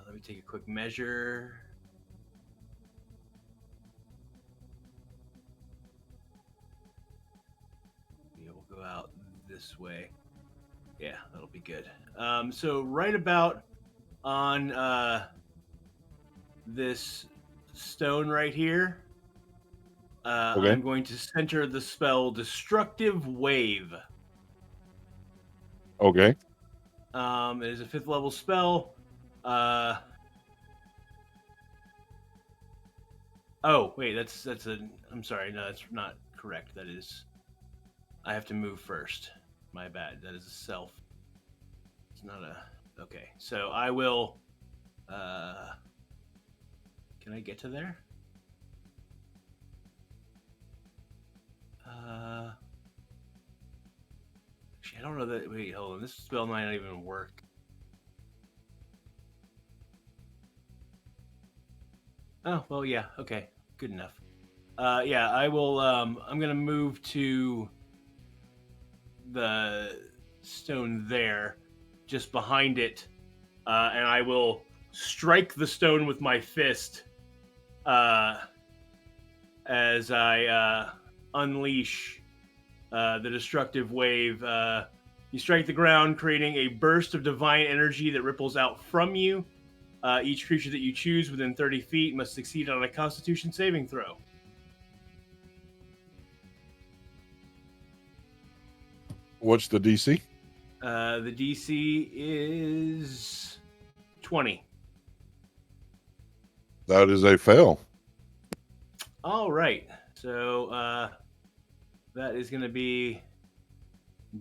Let me take a quick measure. Yeah, we'll go out this way. Yeah, that'll be good. So right about on this stone right here, Okay. I'm going to center the spell Destructive Wave. Okay. It is a 5th level spell. Oh, wait, that's a. I'm sorry, no, that's not correct. That is. I have to move first. My bad. That is a self. It's not a. Okay, so I will. Can I get to there? Actually, I don't know that. Wait, hold on. This spell might not even work. Oh, well, yeah. Okay, good enough. Yeah, I will. I'm gonna move to the stone there, just behind it, and I will strike the stone with my fist as I unleash the destructive wave. You strike the ground, creating a burst of divine energy that ripples out from you. Each creature that you choose within 30 feet must succeed on a Constitution saving throw. What's the DC? The DC is 20. That is a fail. All right. So that is going to be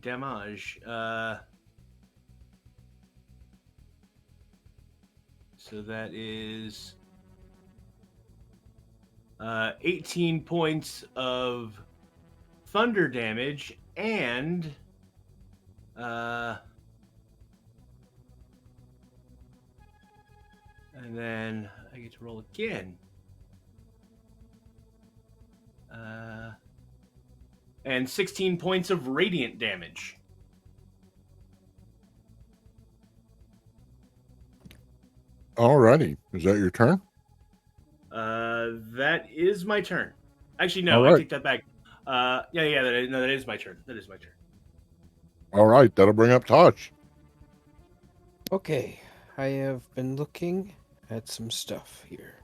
damage. So that is 18 points of thunder damage and then I get to roll again. And 16 points of radiant damage. Alrighty. Is that your turn? That is my turn. Actually, no, All I right. take that back. That is my turn. That is my turn. All right, that'll bring up Tosh. Okay, I have been looking at some stuff here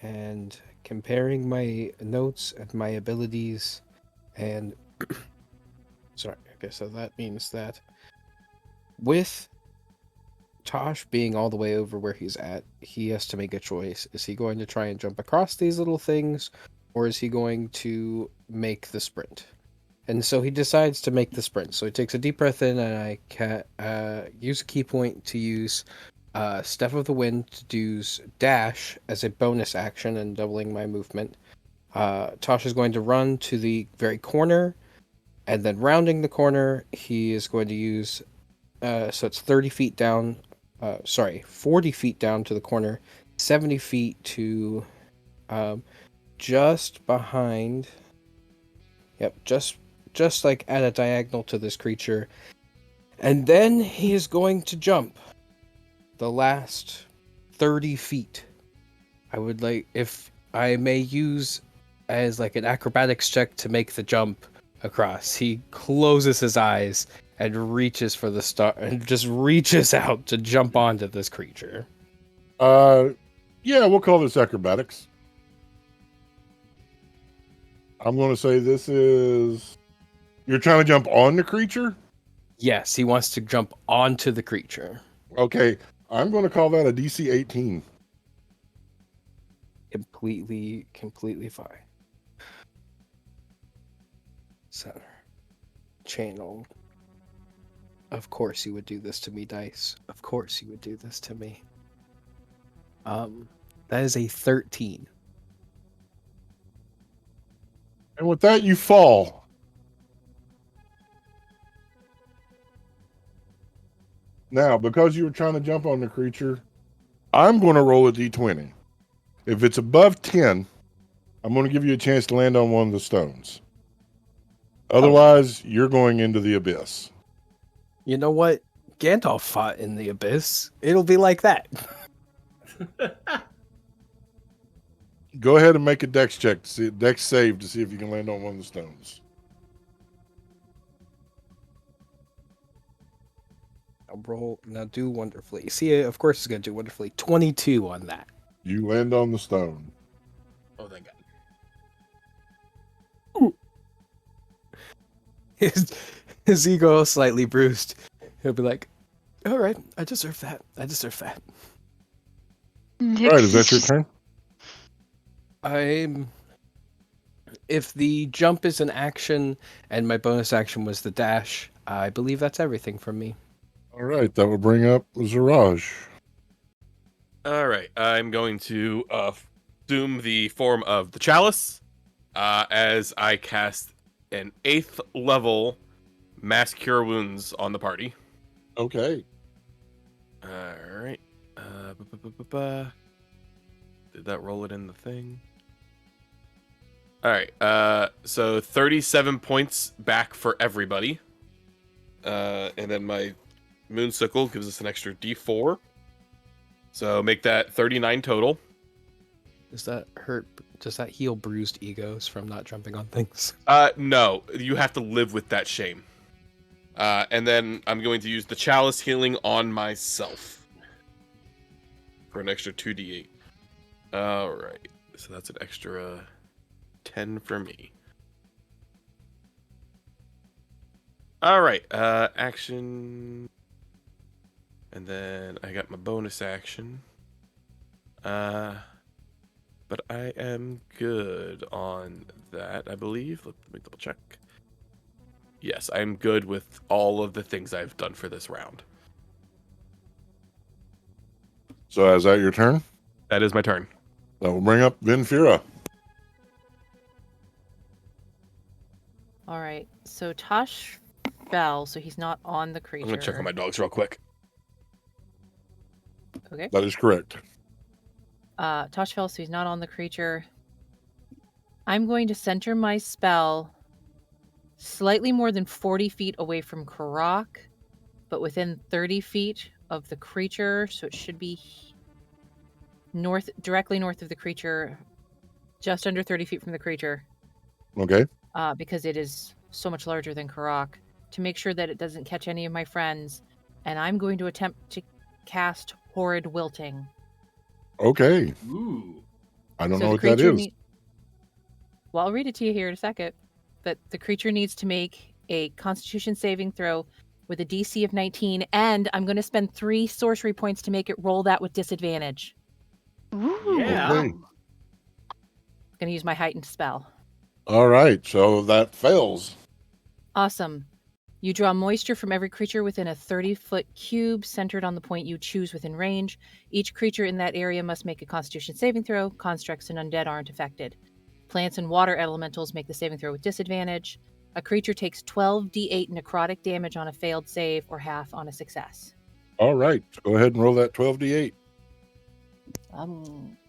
and comparing my notes and my abilities, and sorry, okay, so that means that with Tosh being all the way over where he's at, he has to make a choice. Is he going to try and jump across these little things, or is he going to make the sprint? And so he decides to make the sprint. So he takes a deep breath in, and I can use a key point to use Step of the Wind to use dash as a bonus action and doubling my movement. Tosh is going to run to the very corner, and then rounding the corner, he is going to use, so it's 30 feet down, 40 feet down to the corner, 70 feet to just behind, just like at a diagonal to this creature. And then he is going to jump the last 30 feet. I would like, if I may use as like an acrobatics check to make the jump across. He closes his eyes and reaches for the star and just reaches out to jump onto this creature. Yeah, we'll call this acrobatics. I'm going to say this is... You're trying to jump on the creature? Yes, he wants to jump onto the creature. Okay, I'm going to call that a DC 18. Completely fine. Center. Channel. Of course you would do this to me, Dice. Of course you would do this to me. That is a 13. And with that, you fall. Now, because you were trying to jump on the creature, I'm going to roll a d20. If it's above 10, I'm going to give you a chance to land on one of the stones. Otherwise, you're going into the abyss. You know what? Gandalf fought in the abyss. It'll be like that. Go ahead and make a dex check to see dex save to see if you can land on one of the stones. I'll roll now. Do wonderfully. See, of course, it's gonna do wonderfully. 22 on that. You land on the stone. Oh, thank God. His ego is slightly bruised. He'll be like, "All right, I deserve that. I deserve that." All right, is that your turn? If the jump is an action and my bonus action was the dash, I believe that's everything from me. All right, that will bring up Ziraj. All right, I'm going to assume the form of the chalice as I cast an 8th level Mass Cure Wounds on the party. Okay. All right. Did that roll it in the thing? All right. So 37 points back for everybody. And then my Moonsicle gives us an extra D4. So make that 39 total. Does that hurt? Does that heal bruised egos from not jumping on things? No, you have to live with that shame. And then I'm going to use the Chalice healing on myself for an extra 2d8. All right, so that's an extra 10 for me. All right, action, and then I got my bonus action. But I am good on that, I believe. Let me double check. Yes, I'm good with all of the things I've done for this round. So is that your turn? That is my turn. That will bring up Vinfira. All right. So Tosh fell, so he's not on the creature. I'm gonna check on my dogs real quick. Okay. That is correct. Tosh fell, so he's not on the creature. I'm going to center my spell slightly more than 40 feet away from Carrock, but within 30 feet of the creature, so it should be directly north of the creature, just under 30 feet from the creature. Okay. because it is so much larger than Carrock, to make sure that it doesn't catch any of my friends. And I'm going to attempt to cast Horrid Wilting. Okay. Ooh. I don't So know the what that creature is. Well, I'll read it to you here in a second. But the creature needs to make a Constitution saving throw with a DC of 19, and I'm going to spend 3 sorcery points to make it roll that with disadvantage. Ooh. Yeah. Okay. I'm going to use my heightened spell. All right. So that fails. Awesome. You draw moisture from every creature within a 30-foot cube centered on the point you choose within range. Each creature in that area must make a Constitution saving throw. Constructs and undead aren't affected. Plants and water elementals make the saving throw with disadvantage. A creature takes 12d8 necrotic damage on a failed save or half on a success. All right. So go ahead and roll that 12d8. I'm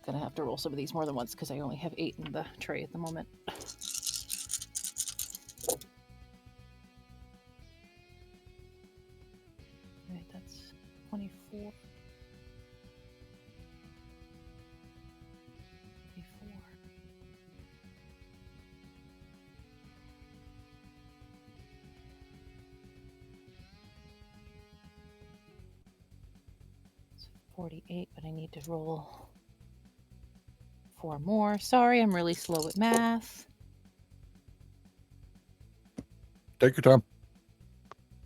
going to have to roll some of these more than once because I only have 8 in the tray at the moment. Alright, that's 24. 24. It's 48, but I need to roll 4 more. Sorry, I'm really slow at math. Take your time.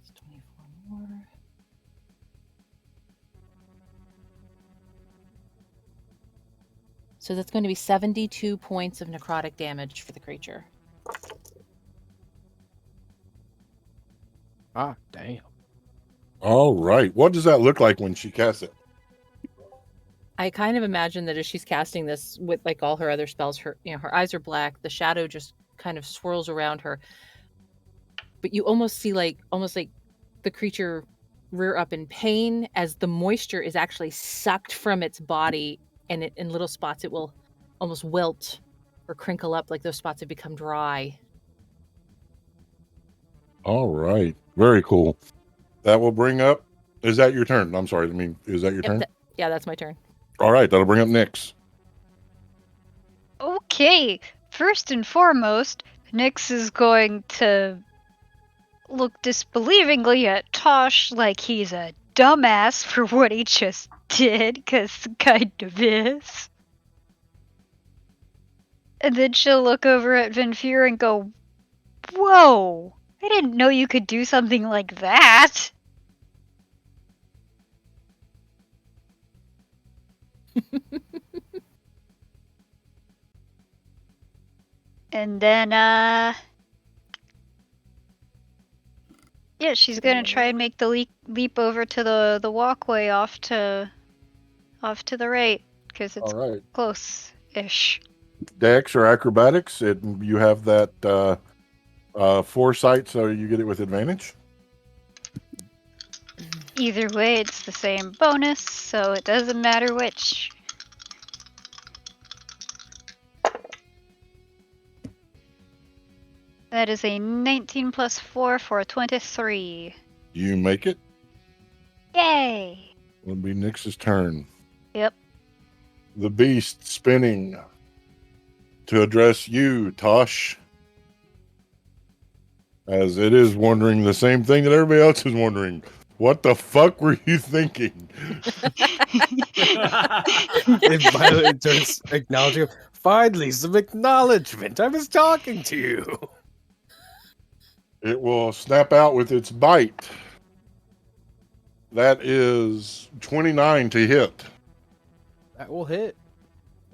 It's 24 more. So that's going to be 72 points of necrotic damage for the creature. Ah, damn. All right. What does that look like when she casts it? I kind of imagine that as she's casting this with like all her other spells, her her eyes are black, the shadow just kind of swirls around her. But you almost see almost like the creature rear up in pain as the moisture is actually sucked from its body, and in little spots it will almost wilt or crinkle up, like those spots have become dry. All right. Very cool. That will bring up. Is that your turn? I'm sorry. I mean, is that your turn? Yeah, that's my turn. All right. That'll bring up Nyx. Okay, first and foremost, Nyx is going to look disbelievingly at Tosh like he's a dumbass for what he just did, because kind of is. And then she'll look over at Venfir and go, "Whoa, I didn't know you could do something like that." And then, yeah, she's gonna try and make the leap over to the walkway off to the right, because it's All right. close-ish. Dex or acrobatics. You have that foresight, so you get it with advantage. Either way, it's the same bonus, so it doesn't matter which. That is a 19 plus 4 for a 23. You make it. Yay! It'll be Nyx's turn. Yep. The beast spinning to address you, Tosh. As it is wondering the same thing that everybody else is wondering. What the fuck were you thinking? It violently turns acknowledging. Finally, some acknowledgement. I was talking to you. It will snap out with its bite. That is 29 to hit. That will hit.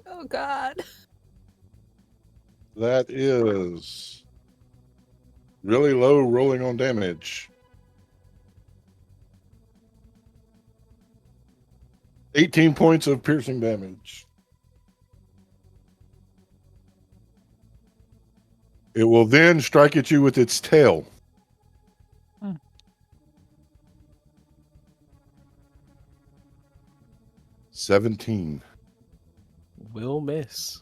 Oh God. That is really low rolling on damage. 18 points of piercing damage. It will then strike at you with its tail. Hmm. 17. Will miss.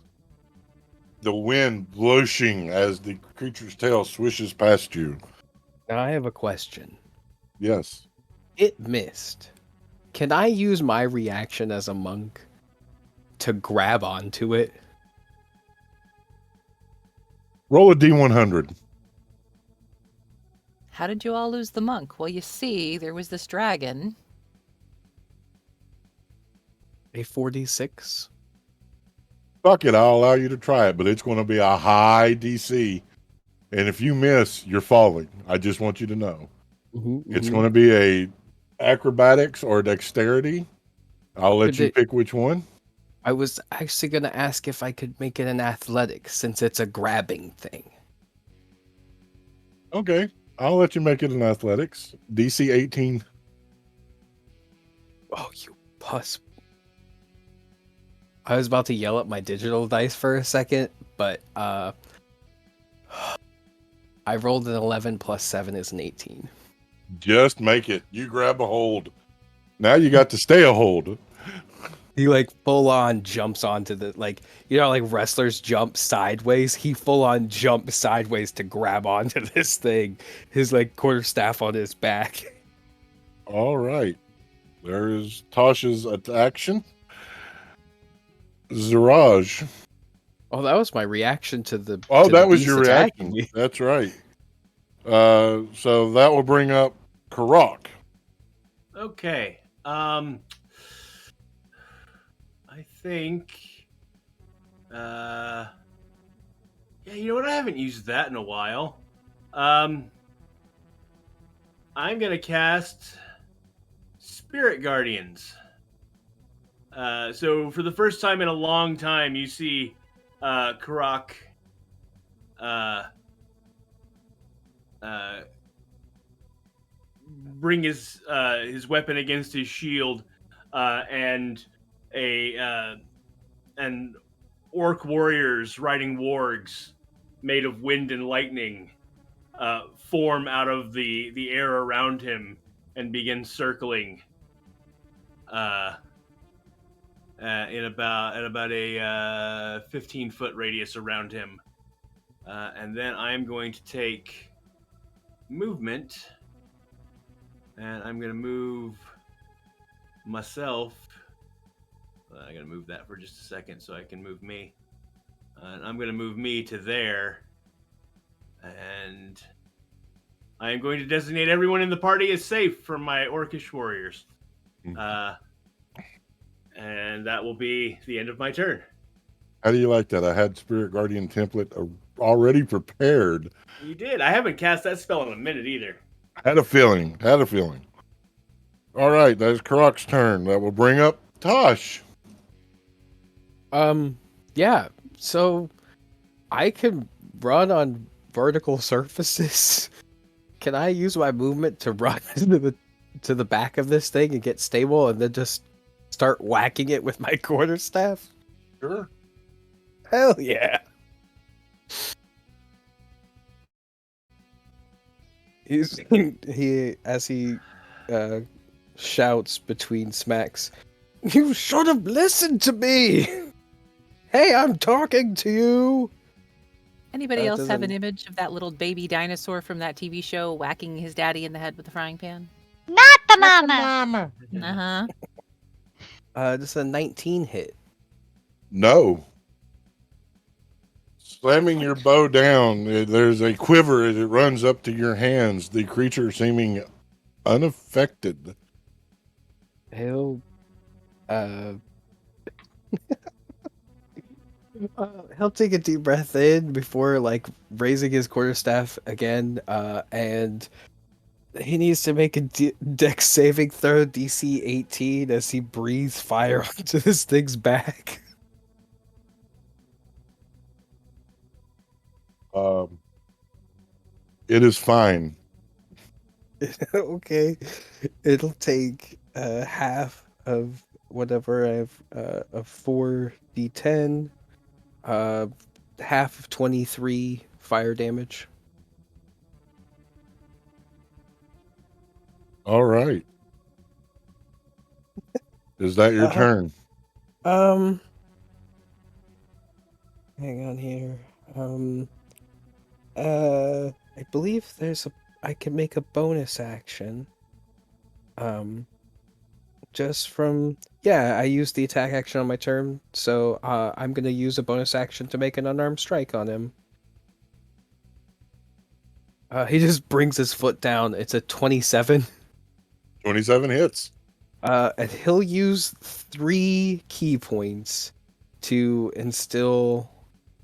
The wind blushing as the creature's tail swishes past you. Now I have a question. Yes. It missed. Can I use my reaction as a monk to grab onto it? Roll a D100. How did you all lose the monk? Well, you see, there was this dragon. A 46. Fuck it, I'll allow you to try it, but it's going to be a high DC. And if you miss, you're falling. I just want you to know. It's going to be a acrobatics or dexterity. I'll let you pick which one. I was actually going to ask if I could make it an athletics since it's a grabbing thing. Okay, I'll let you make it an athletics. DC 18. Oh, you puss. I was about to yell at my digital dice for a second, but I rolled an 11 plus 7 is an 18. Just make it. You grab a hold. Now you got to stay a hold. He like full on jumps onto the like like wrestlers jump sideways. He full on jumps sideways to grab onto this thing. His like quarterstaff on his back. All right. There is Tasha's action. Ziraj. Oh, that was my reaction to the. Oh, to that the was beast your attacking reaction. me. That's right. So that will bring up Carrock. Okay. I think. Yeah, you know what? I haven't used that in a while. I'm gonna cast Spirit Guardians. So for the first time in a long time, you see Carrock bring his weapon against his shield, and orc warriors riding wargs made of wind and lightning form out of the air around him and begin circling in about a 15-foot radius around him. And then I am going to take movement, and I'm going to move myself. I'm going to move that for just a second so I can move me. And I'm going to move me to there. And I am going to designate everyone in the party as safe from my orcish warriors. And that will be the end of my turn. How do you like that? I had Spirit Guardian template already prepared. You did. I haven't cast that spell in a minute either. Had a feeling. All right, that is Carrock's turn. That will bring up Tosh. Yeah. So I can run on vertical surfaces. Can I use my movement to run to the back of this thing and get stable and then just start whacking it with my quarterstaff? Sure. Hell yeah. He shouts between smacks, "You should have listened to me! Hey, I'm talking to you!" Anybody else have an image of that little baby dinosaur from that TV show whacking his daddy in the head with a frying pan? Not the mama. Uh-huh. Just a 19 hit. No. Slamming your bow down, there's a quiver as it runs up to your hands, the creature seeming unaffected. He'll he'll take a deep breath in before like raising his quarterstaff again, and he needs to make a dex saving throw DC 18 as he breathes fire onto this thing's back. It is fine. Okay, it'll take half of whatever I have of 4d10, half of 23 fire damage. All right. Is that your turn? Hang on here. I believe I can make a bonus action. Just from I used the attack action on my turn, so I'm gonna use a bonus action to make an unarmed strike on him. He just brings his foot down. It's a 27. 27 hits. And he'll use 3 key points to instill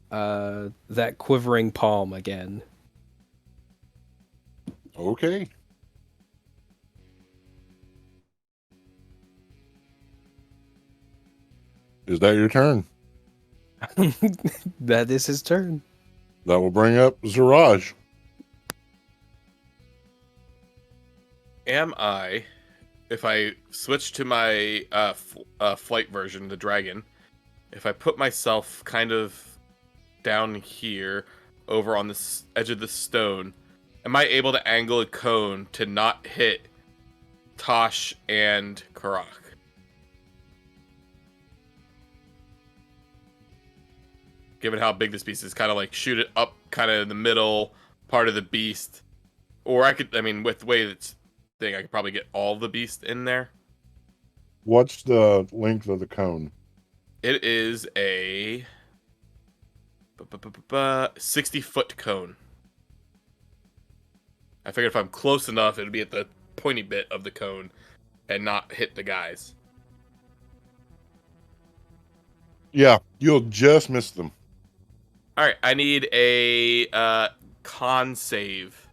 that quivering palm again. Okay. Is that your turn? That is his turn. That will bring up Ziraj. Am I, if I switch to my flight version, the dragon, if I put myself kind of down here over on this edge of the stone, am I able to angle a cone to not hit Tosh and Carrock? Given how big this beast is, kind of like shoot it up kind of in the middle part of the beast. Or I could, I mean, with the way it's thing, I could probably get all the beast in there. What's the length of the cone? It is a 60-foot cone. I figured if I'm close enough, it'd be at the pointy bit of the cone and not hit the guys. Yeah, you'll just miss them. All right, I need a con save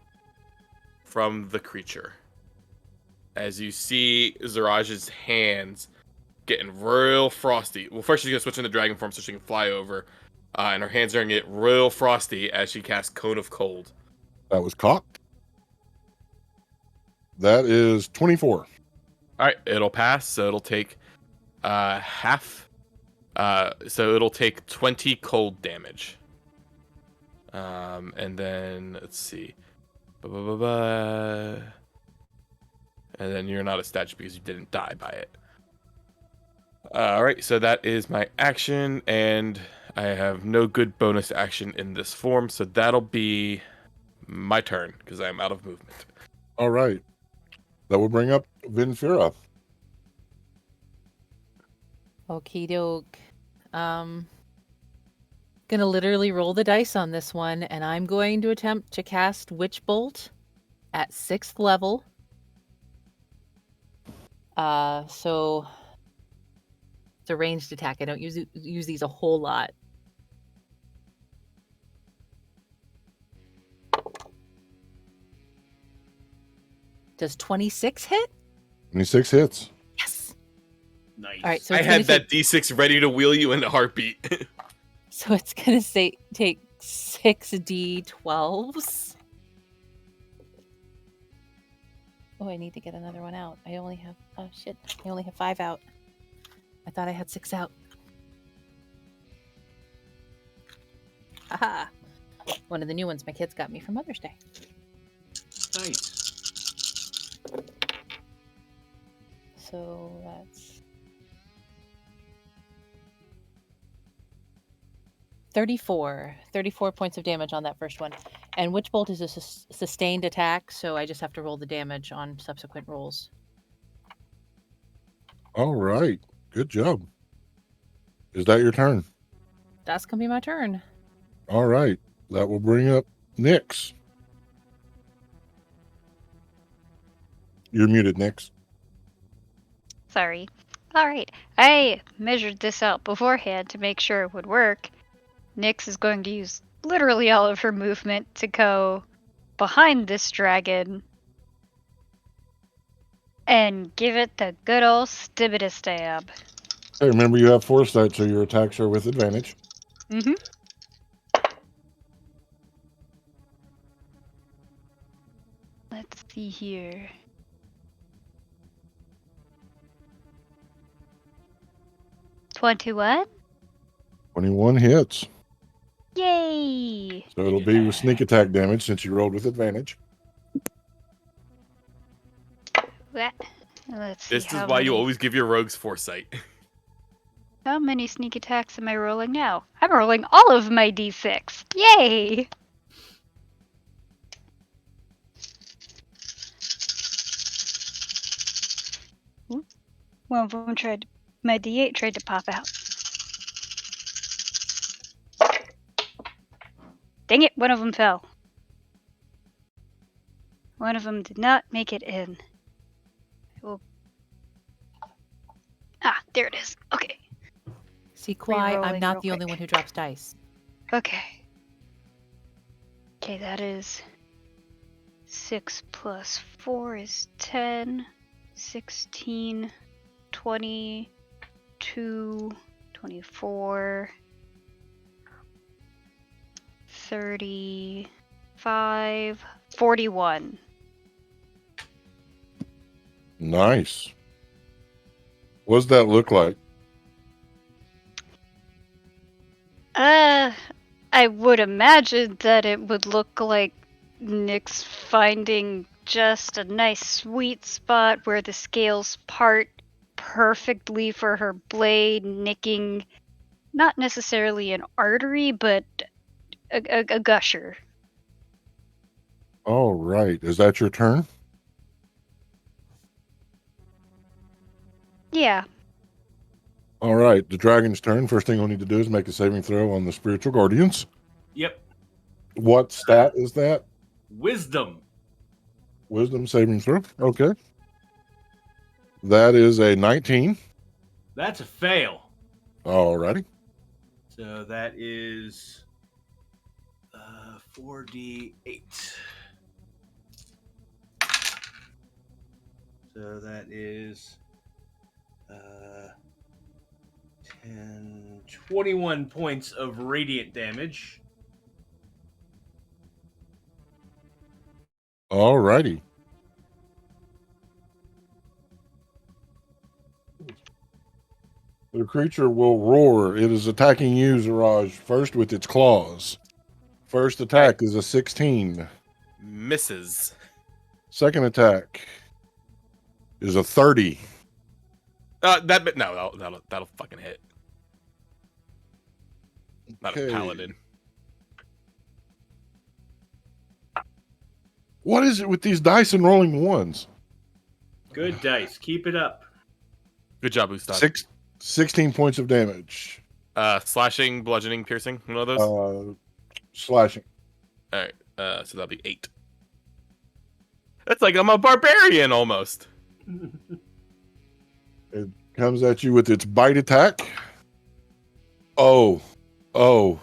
from the creature. As you see Ziraj's hands getting real frosty. Well, first she's going to switch into dragon form so she can fly over. And her hands are going to get real frosty as she casts Cone of Cold. That was cocked. That is 24. All right, it'll pass, so it'll take half. So it'll take 20 cold damage. And then, let's see. And then you're not a statue because you didn't die by it. Alright, so that is my action, and I have no good bonus action in this form, so that'll be my turn, because I'm out of movement. All right. That will bring up Vinfira. Okie doke. Gonna literally roll the dice on this one, and I'm going to attempt to cast Witch Bolt at 6th level. So it's a ranged attack. I don't use these a whole lot. Does 26 hit? 26 hits. Yes. Nice. All right, so I it's had gonna that D6 ready to wheel you in a heartbeat. So it's gonna take 6 D12s. Oh, I need to get another one out. I only have I only have 5 out. I thought I had 6 out. Haha. One of the new ones my kids got me for Mother's Day. Nice. So that's 34 points of damage on that first one. And Witch Bolt is a sustained attack, so I just have to roll the damage on subsequent rolls. All right. Good job. Is that your turn? That's gonna be my turn. All right. That will bring up Nyx. You're muted, Nyx. Sorry. All right. I measured this out beforehand to make sure it would work. Nyx is going to use literally all of her movement to go behind this dragon and give it the good old stibita stab. Hey, remember you have foresight, so your attacks are with advantage. Mm-hmm. Let's see here. $21? 21 hits. Yay! So it'll be with sneak attack damage since you rolled with advantage. Let's see. This is how why you many- always give your rogues foresight. How many sneak attacks am I rolling now? I'm rolling all of my d6. Yay! Ooh, one of them my d8 tried to pop out. Dang it, one of them fell. One of them did not make it in. There it is. Okay. See, Kwai, I'm Re-rolling not real the only quick. one who drops dice. Okay. Okay, that is 6 plus 4 is 10, 16, 22, 24, 35, 41. Nice. What's that look like? I would imagine that it would look like Nyx finding just a nice sweet spot where the scales part perfectly for her blade, nicking not necessarily an artery, but a gusher. All right. Is that your turn? Yeah. All right. The dragon's turn. First thing we'll need to do is make a saving throw on the spiritual guardians. Yep. What stat is that? Wisdom. Wisdom saving throw. Okay. That is a 19. That's a fail. All righty. So that is 4d8. So that is 21 points of radiant damage. All righty. The creature will roar. It is attacking you, Zaraj, first with its claws. First attack is a 16. Misses. Second attack is a 30. That'll fucking hit. Not a Okay. paladin. What is it with these dice and rolling ones? Good dice. Keep it up. Good job, Ustad. 16 points of damage. Slashing, bludgeoning, piercing. One of those. Slashing. All right. So that'll be 8. That's like I'm a barbarian almost. It comes at you with its bite attack. Oh. Ooh.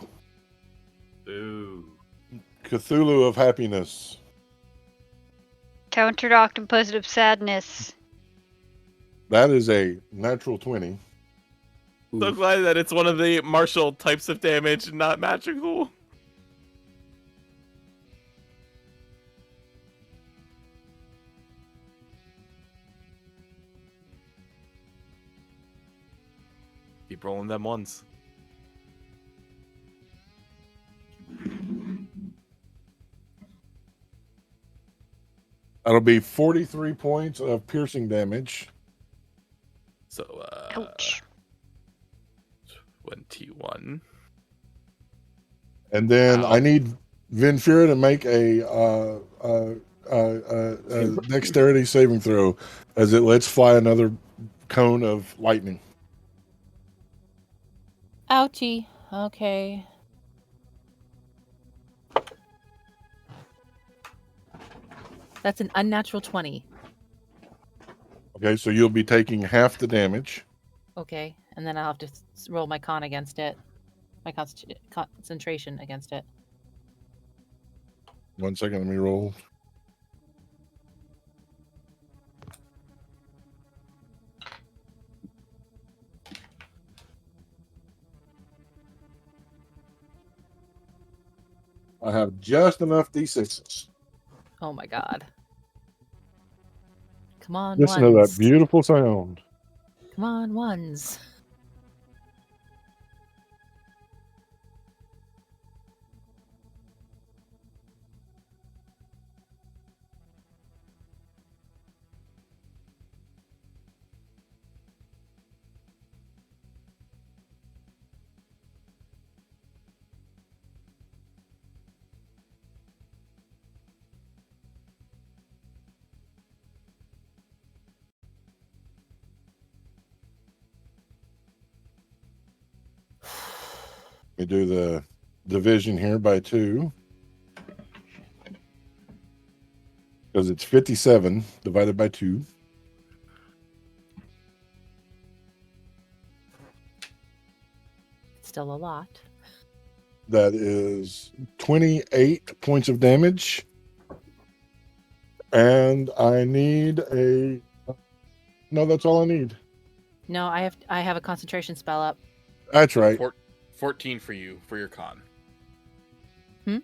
Cthulhu of happiness. Countered octopus of sadness. That is a natural 20. So glad that it's one of the martial types of damage, not magical. Keep rolling them ones. That'll be 43 points of piercing damage. So, Ouch. 21. And then Ow. I need Vinfira to make a dexterity saving throw as it lets fly another cone of lightning. Ouchie. Okay. That's an unnatural 20. Okay, so you'll be taking half the damage. Okay. And then I'll have to roll my con against it. My concentration against it. 1 second, let me roll. I have just enough D6s. Oh my god. Come on, Listen to that ones. beautiful sound. Come on, ones. We do the division here by 2. Because it's 57 divided by 2. Still a lot. That is 28 points of damage. And I need a... No, that's all I need. No, I have a concentration spell up. That's right. 14 for you for your con. Hmm?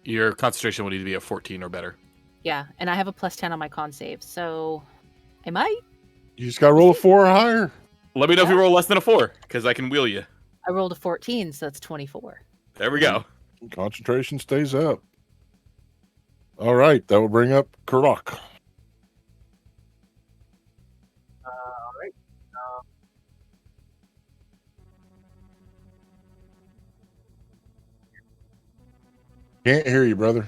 Your concentration will need to be a 14 or better. Yeah, and I have a +10 on my con save, so I might. You just got to roll a 4 or higher. Let me know if you Yeah. roll less than a 4, because I can wheel you. I rolled a 14, so that's 24. There we go. Concentration stays up. All right, that will bring up Carrock. All right. Can't hear you, brother.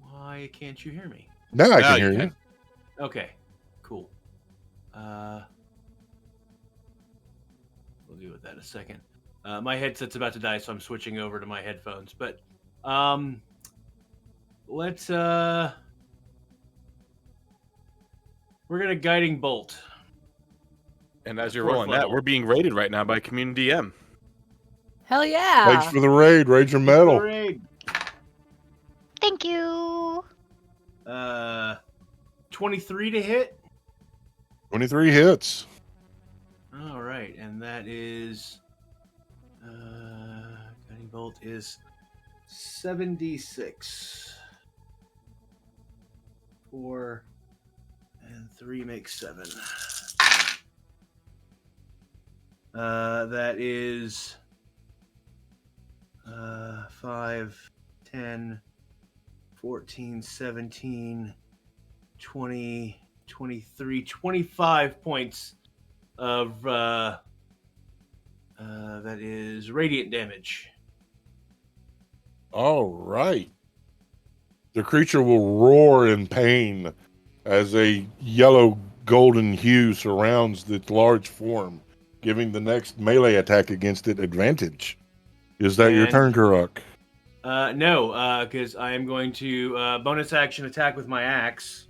Why can't you hear me? Now I Now can you hear can. you. Okay, cool. We'll deal with that in a second. My headset's about to die, so I'm switching over to my headphones. But let's we're gonna guiding bolt. And as you're Fourth rolling that, level. we're being raided right now by Community DM. Hell yeah! Thanks for the raid, Ranger Metal. Raid. Thank you. 23 to hit. 23 hits. All right, and that is guiding bolt is 76. 4 and 3 makes 7. That is 5, 10, 14, 17, 20, 23, 25 points of that is radiant damage. All right. The creature will roar in pain as a yellow golden hue surrounds its large form, giving the next melee attack against it advantage. Is that your And- turn, Karuk? No, because I am going to bonus action attack with my axe.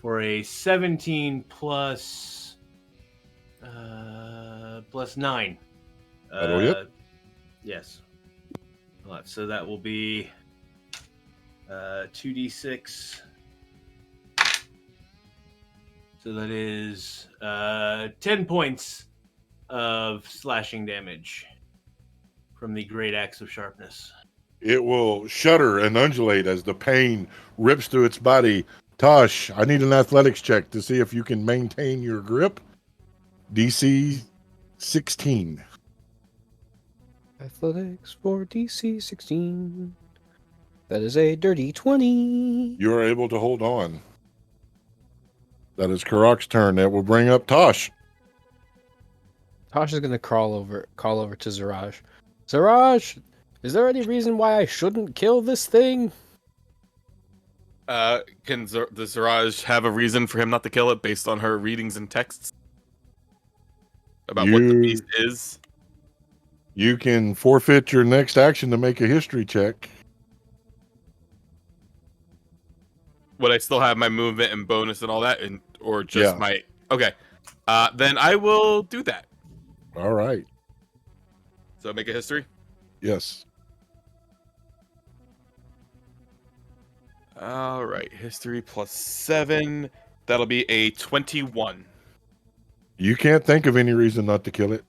For a 17 plus 9. That'll hit. Yes. So that will be 2d6. So that is 10 points of slashing damage from the Great Axe of Sharpness. It will shudder and undulate as the pain rips through its body. Tosh, I need an athletics check to see if you can maintain your grip. DC 16. Athletics for DC 16. That is a dirty 20. You are able to hold on. That is Karok's turn. That will bring up Tosh. Tosh is gonna call over to Zaraj. Zaraj, is there any reason why I shouldn't kill this thing? Does Zaraj have a reason for him not to kill it based on her readings and texts? About what the beast is? You can forfeit your next action to make a history check. Would I still have my movement and bonus and all that? Or just Yeah. my... Okay. Then I will do that. All right. So make a history? Yes. All right. History plus 7. That'll be a 21. You can't think of any reason not to kill it.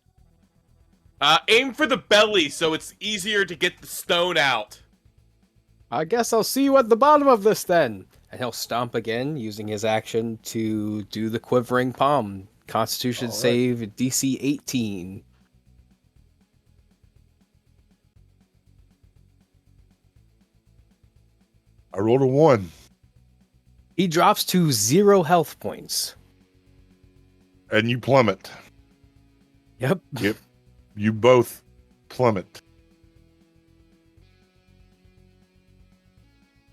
Aim for the belly so it's easier to get the stone out. I guess I'll see you at the bottom of this then. And he'll stomp again, using his action to do the quivering palm. Constitution All right. save DC 18. I rolled a 1. He drops to 0 health points. And you plummet. Yep. You both plummet.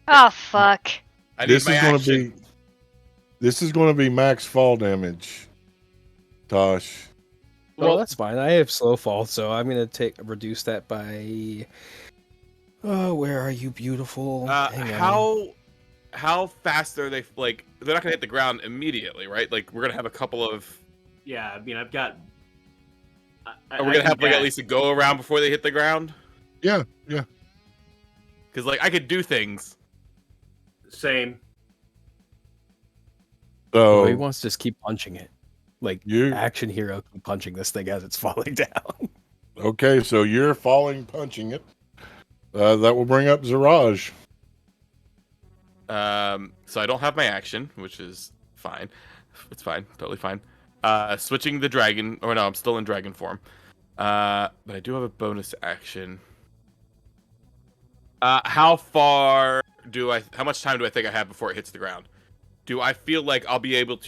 Oh, fuck. I This need is my going action. to be... This is going to be max fall damage. Tosh. Well, that's fine. I have slow fall, so I'm gonna reduce that by. Oh, where are you, beautiful? Hang on. How fast are they? Like, they're not gonna hit the ground immediately, right? Like, we're gonna have a couple of. Yeah, I mean, I've got. Are we gonna have like at least a go around before they hit the ground? Yeah. Because like I could do things. Same. So he wants to just keep punching it. Like, action hero keep punching this thing as it's falling down. Okay, so you're falling, punching it. That will bring up Ziraj. So I don't have my action, which is fine. It's fine, totally fine. Switching the dragon, or no, I'm still in dragon form. But I do have a bonus action. How much time do I think I have before it hits the ground? Do I feel like I'll be able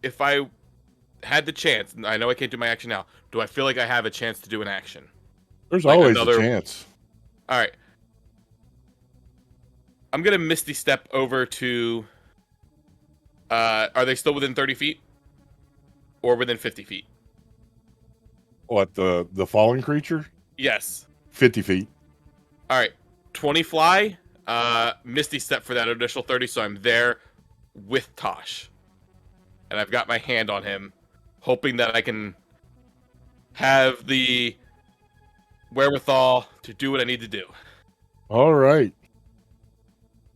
if I had the chance, I know I can't do my action now, do I feel like I have a chance to do an action? There's always a chance. All right. I'm going to Misty Step over to... are they still within 30 feet? Or within 50 feet? What, the falling creature? Yes. 50 feet. All right. 20 fly. Misty Step for that additional 30, so I'm there with Tosh. And I've got my hand on him, hoping that I can have the wherewithal to do what I need to do. All right.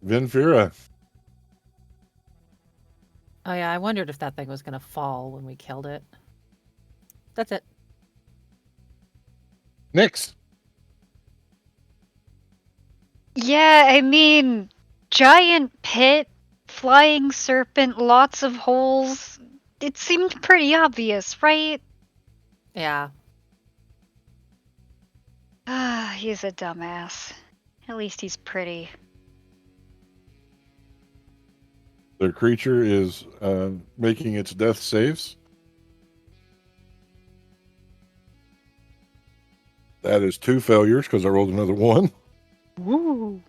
Venfira. Oh yeah, I wondered if that thing was gonna fall when we killed it. That's it. Nyx. Yeah, I mean, giant pit, flying serpent, lots of holes. It seemed pretty obvious, right? Yeah. He's a dumbass. At least he's pretty. The creature is making its death saves. That is 2 failures because I rolled another 1. Woo!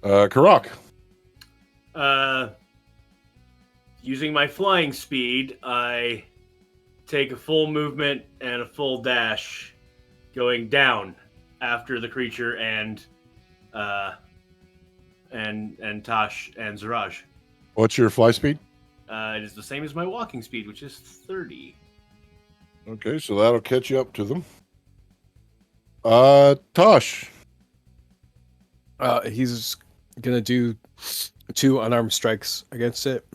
Carrock. Using my flying speed, I take a full movement and a full dash, going down after the creature and Tosh and Ziraj. What's your fly speed? It is the same as my walking speed, which is 30. Okay, so that'll catch you up to them. Tosh. He's gonna do 2 unarmed strikes against it.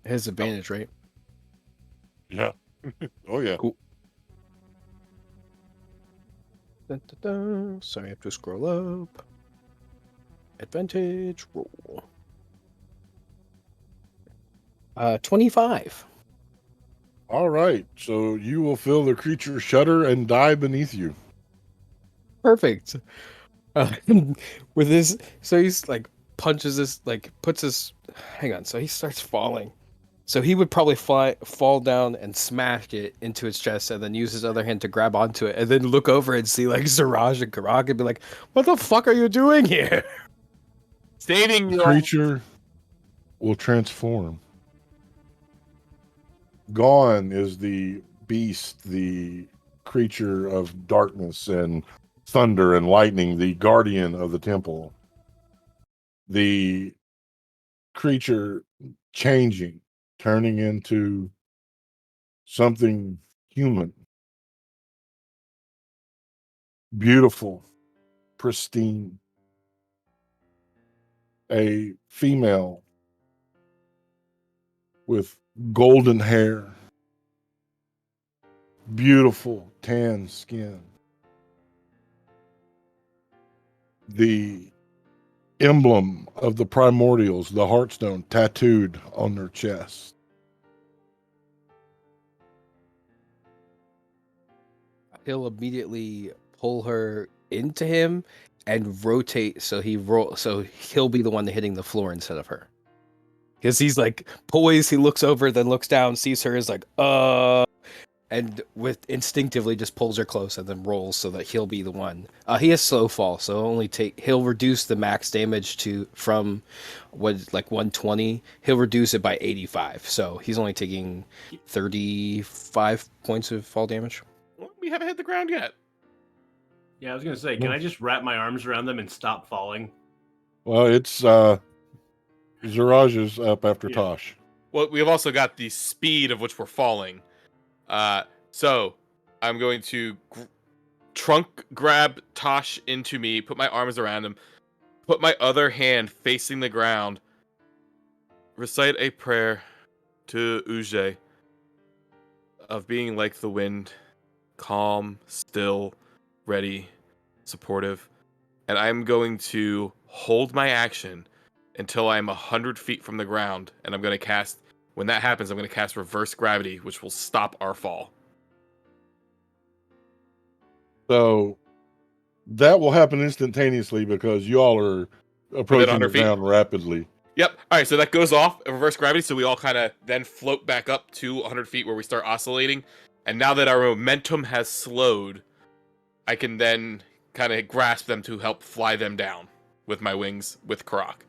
It has advantage, right? Yeah. Oh, yeah. Cool. Dun, dun, dun. Sorry, I have to scroll up. Advantage roll. 25. All right. So you will feel the creature shudder and die beneath you. Perfect. With this, so he's like punches this, like puts his. Hang on. So he starts falling. So he would probably fall down and smash it into its chest, and then use his other hand to grab onto it, and then look over and see like Ziraj and Carrock and be like, "What the fuck are you doing here?" Saving The creature will transform. Gone is the beast, the creature of darkness and thunder and lightning, the guardian of the temple. The creature changing, turning into something human. Beautiful, pristine. A female with golden hair, beautiful tan skin. The emblem of the primordials, the heartstone, tattooed on their chest. He'll immediately pull her into him and rotate so he'll be the one hitting the floor instead of her. Because he's like poised, he looks over, then looks down, sees her, is like, and with instinctively just pulls her close and then rolls so that he'll be the one. He has slow fall, so he'll reduce the max damage from 120. He'll reduce it by 85, so he's only taking 35 points of fall damage. Well, we haven't hit the ground yet. Yeah, I was gonna say, can I just wrap my arms around them and stop falling? Well, it's Ziraj is up after Tosh. Well, we have also got the speed of which we're falling. So I'm going to trunk grab Tosh into me, put my arms around him, put my other hand facing the ground, recite a prayer to Uje of being like the wind, calm, still, ready, supportive. And I'm going to hold my action until I'm 100 feet from the ground, and I'm going to cast. When that happens, I'm going to cast Reverse Gravity, which will stop our fall. So that will happen instantaneously because y'all are approaching the 100 feet? ground rapidly. Yep. All right, so that goes off Reverse Gravity, so we all kind of then float back up to 100 feet where we start oscillating. And now that our momentum has slowed, I can then kind of grasp them to help fly them down with my wings with Carrock.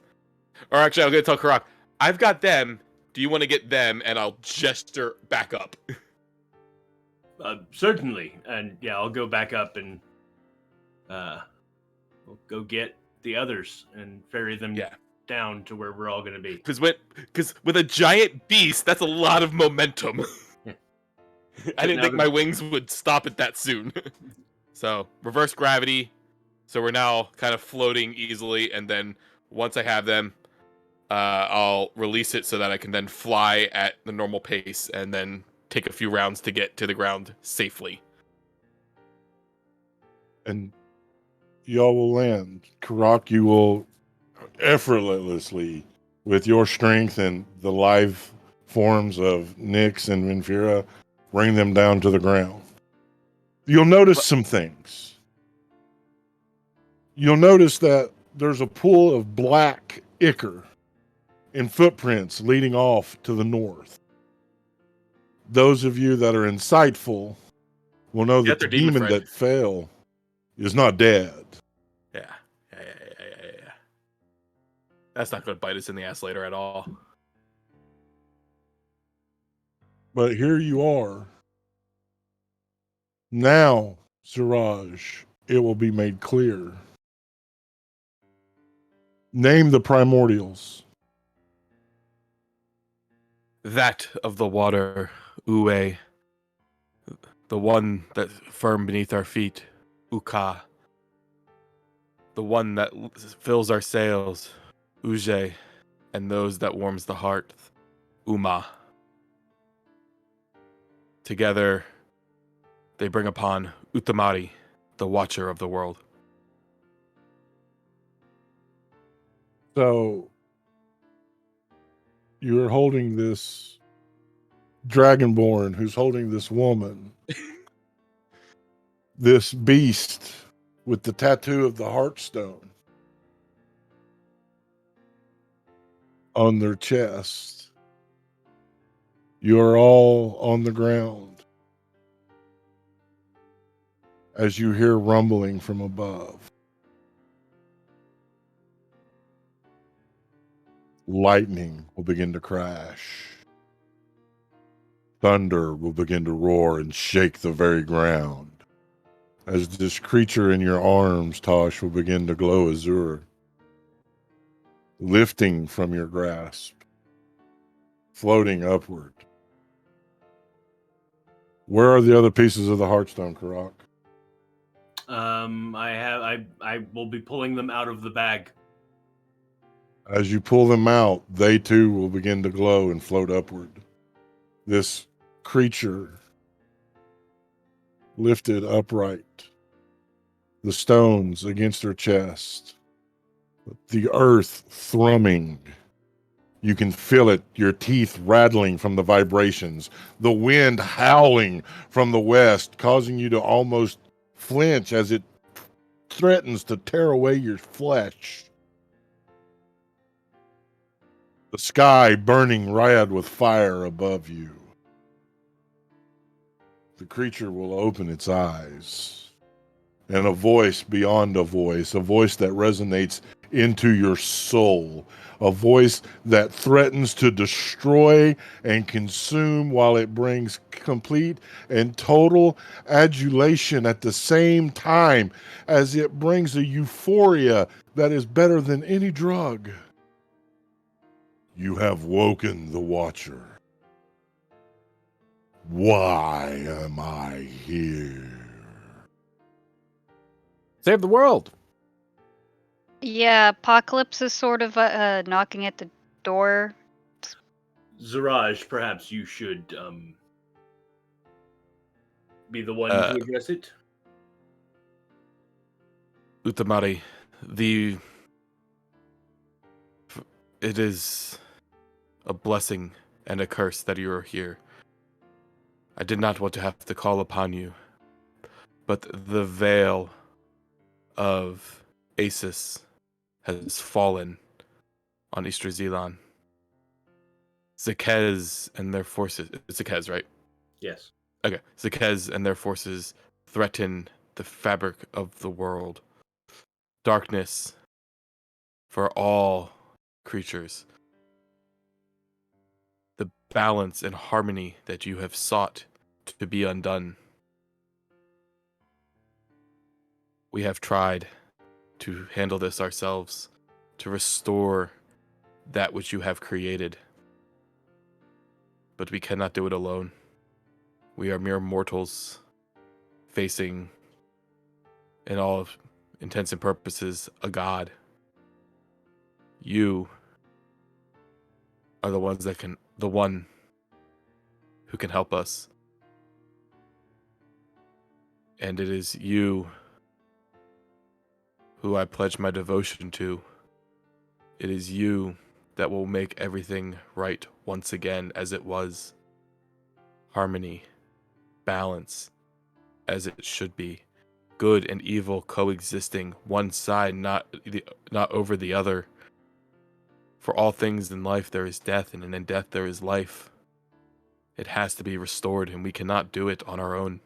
Or actually, I'm going to tell Carrock, I've got them. Do you want to get them? And I'll gesture back up. Certainly. And yeah, I'll go back up and we'll go get the others and ferry them down to where we're all going to be. Because with a giant beast, that's a lot of momentum. I didn't think my wings would stop it that soon. So, reverse gravity. So we're now kind of floating easily, and then once I have them, I'll release it so that I can then fly at the normal pace and then take a few rounds to get to the ground safely. And y'all will land. Carrock, you will effortlessly, with your strength and the live forms of Nyx and Vinfira, bring them down to the ground. You'll notice some things. You'll notice that there's a pool of black ichor and footprints leading off to the north. Those of you that are insightful will know that the demon that fell is not dead. Yeah. That's not going to bite us in the ass later at all. But here you are. Now, Siraj, it will be made clear. Name the primordials. That of the water, Uwe. The one that's firm beneath our feet, Uka. The one that fills our sails, Uje. And those that warms the heart, Uma. Together, they bring upon Utamari, the watcher of the world. So, you're holding this dragonborn who's holding this woman, this beast with the tattoo of the Heartstone on their chest. You're all on the ground as you hear rumbling from above. Lightning will begin to crash. Thunder will begin to roar and shake the very ground. As this creature in your arms, Tosh, will begin to glow azure, lifting from your grasp, floating upward. Where are the other pieces of the Heartstone, Carrock? I will be pulling them out of the bag. As you pull them out, they too will begin to glow and float upward. This creature lifted upright, the stones against her chest, the earth thrumming. You can feel it, your teeth rattling from the vibrations, the wind howling from the west, causing you to almost flinch as it threatens to tear away your flesh. The sky burning red with fire above you. the creature will open its eyes. And a voice beyond a voice that resonates into your soul, a voice that threatens to destroy and consume while it brings complete and total adulation at the same time as it brings a euphoria that is better than any drug. You have woken the Watcher. Why am I here? Save the world. Yeah, Apocalypse is sort of knocking at the door. Zaraj, perhaps you should be the one to address it. Utamari, it is a blessing and a curse that you are here. I did not want to have to call upon you, but the veil of Asus has fallen on Easter Zealand. Zakez and their forces... Zakez, right? Yes. Okay. Zakez and their forces threaten the fabric of the world. Darkness for all creatures. The balance and harmony that you have sought to be undone. We have tried to handle this ourselves, to restore that which you have created. But we cannot do it alone. We are mere mortals, facing, in all intents and purposes, a god. You are the one who can help us. And it is you who I pledge my devotion to. It is you that will make everything right once again as it was. Harmony, balance, as it should be. Good and evil coexisting, one side not over the other. For all things in life there is death, and in death there is life. It has to be restored, and we cannot do it on our own.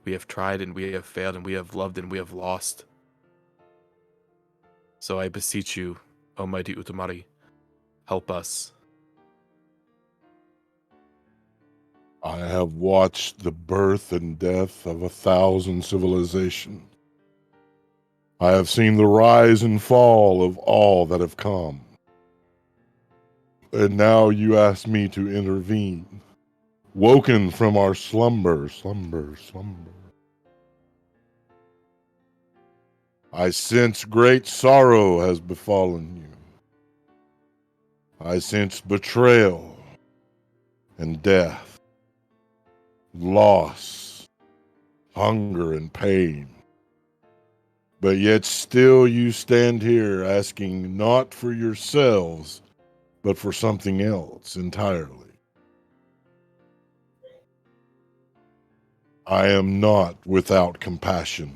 We have tried, and we have failed, and we have loved, and we have lost. So I beseech you, Almighty Utamari, help us. I have watched the birth and death of 1,000 civilizations. I have seen the rise and fall of all that have come. And now you ask me to intervene. Woken from our slumber. I sense great sorrow has befallen you. I sense betrayal and death, loss, hunger and pain. But yet still you stand here asking not for yourselves, but for something else entirely. I am not without compassion.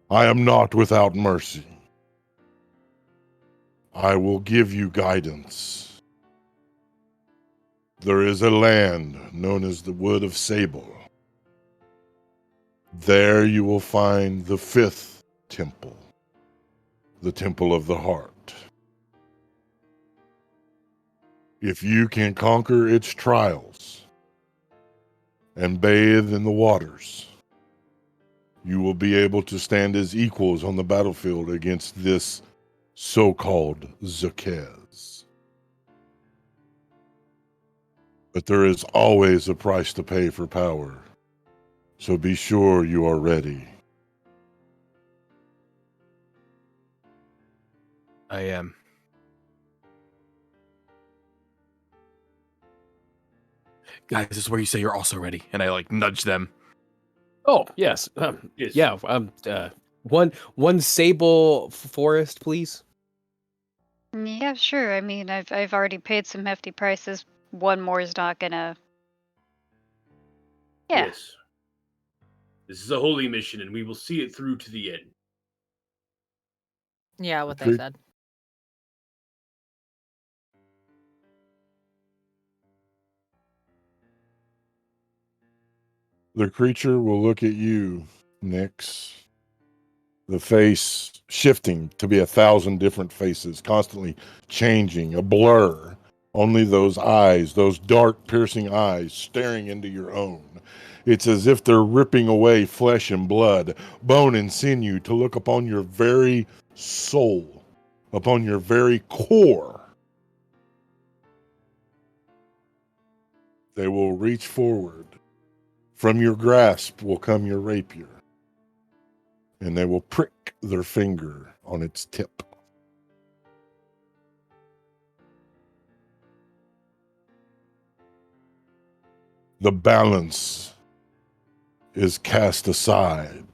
I am not without mercy. I will give you guidance. There is a land known as the Wood of Sable. There you will find the 5th temple, the Temple of the Heart. If you can conquer its trials and bathe in the waters, you will be able to stand as equals on the battlefield against this so-called Zakez. But there is always a price to pay for power, so be sure you are ready. I am. Guys, this is where you say you're also ready, and I nudge them. Oh yes, Yes. yeah. One sable forest, please. Yeah, sure. I mean, I've already paid some hefty prices. One more is not gonna. Yeah. Yes. This is a holy mission, and we will see it through to the end. Yeah, what they Okay. said. The creature will look at you, Nyx. The face shifting to be 1,000 different faces, constantly changing, a blur. Only those eyes, those dark, piercing eyes, staring into your own. It's as if they're ripping away flesh and blood, bone and sinew, to look upon your very soul, upon your very core. They will reach forward. From your grasp will come your rapier, and they will prick their finger on its tip. The balance is cast aside.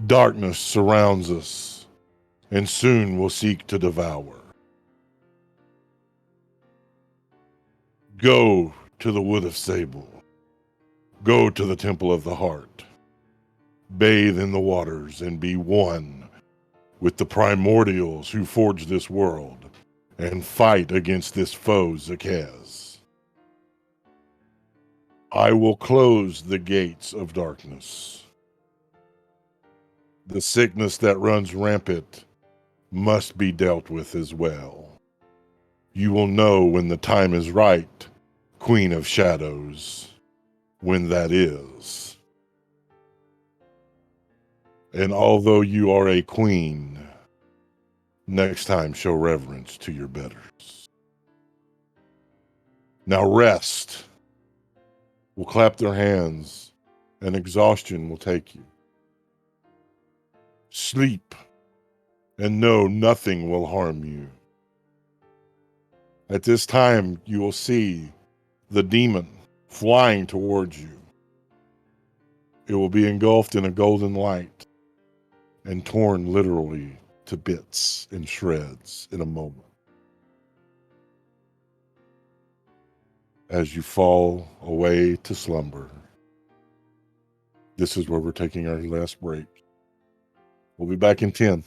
Darkness surrounds us, and soon will seek to devour. Go to the Wood of Sable. Go to the Temple of the Heart. Bathe in the waters and be one with the primordials who forged this world, and fight against this foe, Zakaz. I will close the gates of darkness. The sickness that runs rampant must be dealt with as well. You will know when the time is right, Queen of Shadows, when that is. And although you are a queen, next time show reverence to your betters. Now rest. Will clap their hands, and exhaustion will take you. Sleep, and know nothing will harm you. At this time, you will see the demon flying towards you. It will be engulfed in a golden light and torn literally to bits and shreds in a moment. As you fall away to slumber, this is where we're taking our last break. We'll be back in 10.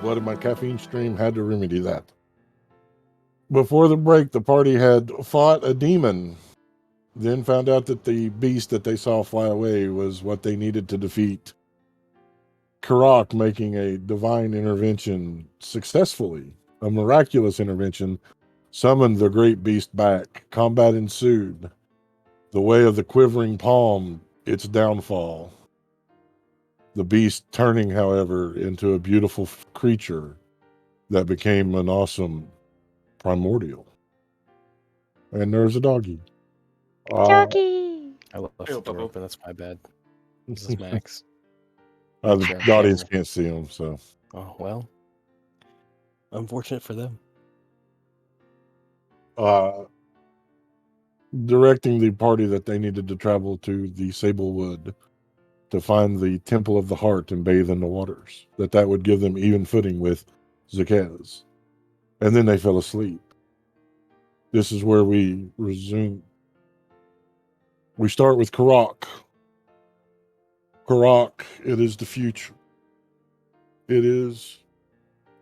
flooded my caffeine stream, had to remedy that. Before the break, the party had fought a demon, then found out that the beast that they saw fly away was what they needed to defeat. Carrock making a divine intervention successfully, a miraculous intervention, summoned the great beast back. Combat ensued. The way of the quivering palm, its downfall. The beast turning, however, into a beautiful creature that became an awesome primordial. And there's a doggy. Doggy! I left Ew, the door Bubble. open. That's my bad. This is Max. The audience can't see him, so. Oh, well. Unfortunate for them. Directing the party that they needed to travel to the Sablewood to find the Temple of the Heart and bathe in the waters. That would give them even footing with Zacchaeus. And then they fell asleep. This is where we resume. We start with Carrock. Carrock, it is the future. It is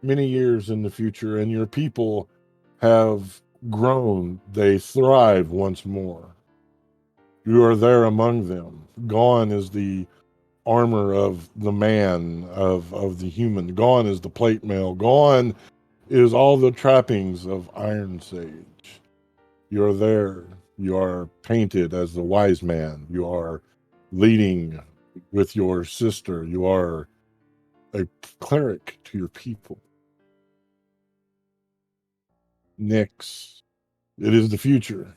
many years in the future, and your people have grown. They thrive once more. You are there among them. Gone is the armor of the man, of the human. Gone is the plate mail. Gone is all the trappings of Iron Sage. You are there. You are painted as the wise man. You are leading with your sister. You are a cleric to your people. Nyx, it is the future.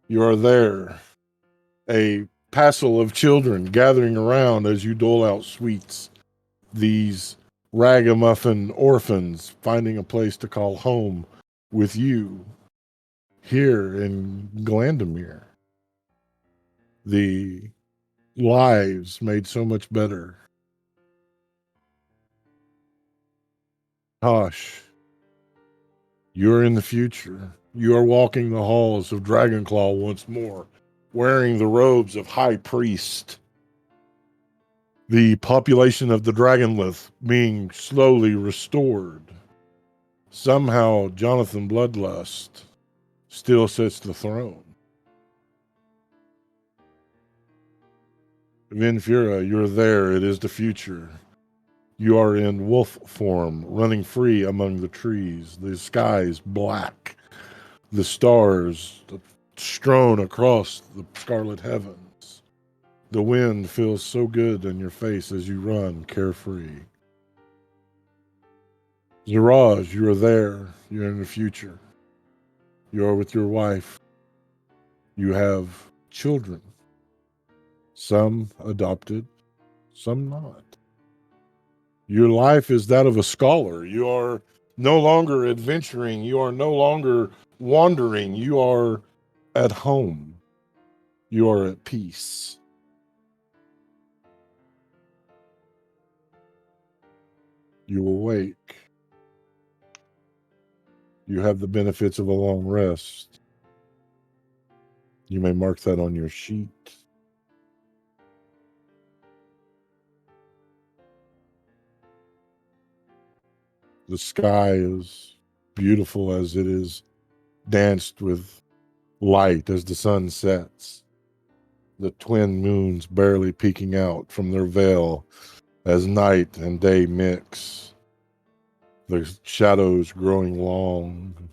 You are there. A passel of children gathering around as you dole out sweets. These ragamuffin orphans finding a place to call home with you here in Glandamere. The lives made so much better. Tosh, you're in the future. You are walking the halls of Dragonclaw once more, wearing the robes of High Priest. The population of the Dragonlith being slowly restored. Somehow, Jonathan Bloodlust still sits the throne. Vinfura, you're there. It is the future. You are in wolf form, running free among the trees. The sky's black. The stars strewn across the scarlet heavens. The wind feels so good in your face as you run carefree. Ziraj, you are there. You're in the future. You are with your wife. You have children. Some adopted, some not. Your life is that of a scholar. You are no longer adventuring. You are no longer wandering. You are at home. You are at peace. You awake. You have the benefits of a long rest. You may mark that on your sheet. The sky is beautiful as it is danced with light as the sun sets. The twin moons barely peeking out from their veil as night and day mix. The shadows growing long.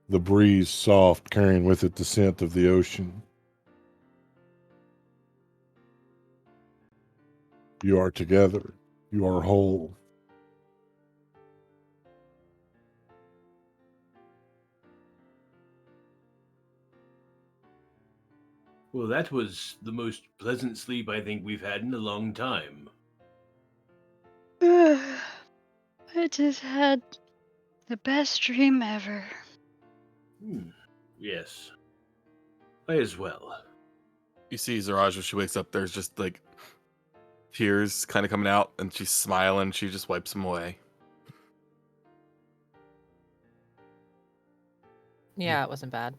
The breeze soft, carrying with it the scent of the ocean. You are together. You are whole. Well, that was the most pleasant sleep I think we've had in a long time. I just had the best dream ever. Yes. I as well. You see Zaraj when she wakes up, there's just like tears kind of coming out, and she's smiling. She just wipes them away. Yeah, it wasn't bad.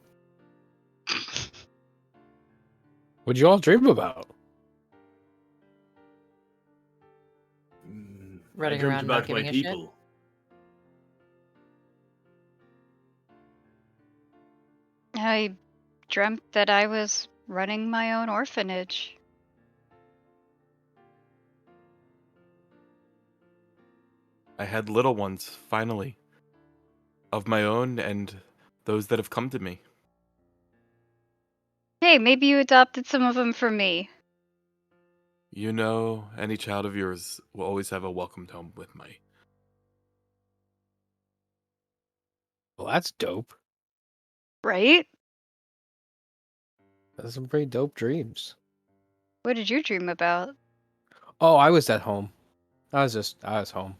What'd you all dream about? I Running dreamt around not about my giving a shit? people. I dreamt that I was running my own orphanage. I had little ones, finally. Of my own and those that have come to me. Hey, maybe you adopted some of them from me. You know, any child of yours will always have a welcomed home with me. Well, that's dope. Right? That's some pretty dope dreams. What did you dream about? Oh, I was at home. I was home.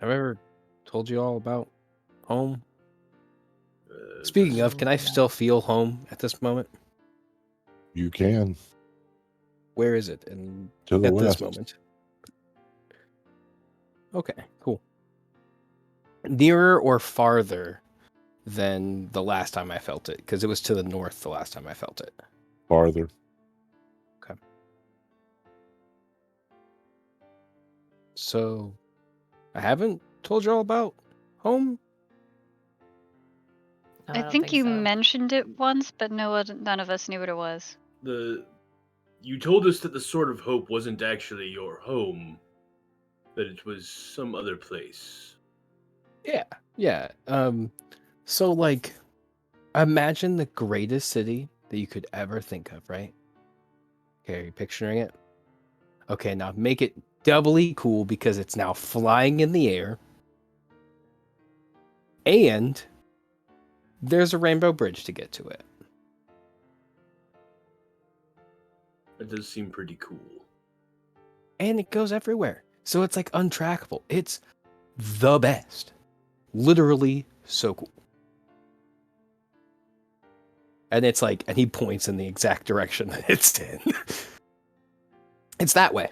Have I ever told you all about home? Speaking of, can I still feel home at this moment? You can. Where is it? And To the at west. this moment. Okay, cool. Nearer or farther than the last time I felt it? Because it was to the north the last time I felt it. Farther. Okay. So, I haven't told you all about home? No, I don't think you so. mentioned it once, but none of us knew what it was. You told us that the Sword of Hope wasn't actually your home, that it was some other place. Yeah. So like, imagine the greatest city that you could ever think of, right? Okay, are you picturing it? Okay, now make it doubly cool because it's now flying in the air. And there's a rainbow bridge to get to it. That does seem pretty cool. And it goes everywhere. So it's like untrackable. It's the best. Literally so cool. And it's like, and he points in the exact direction that it's in. It's that way.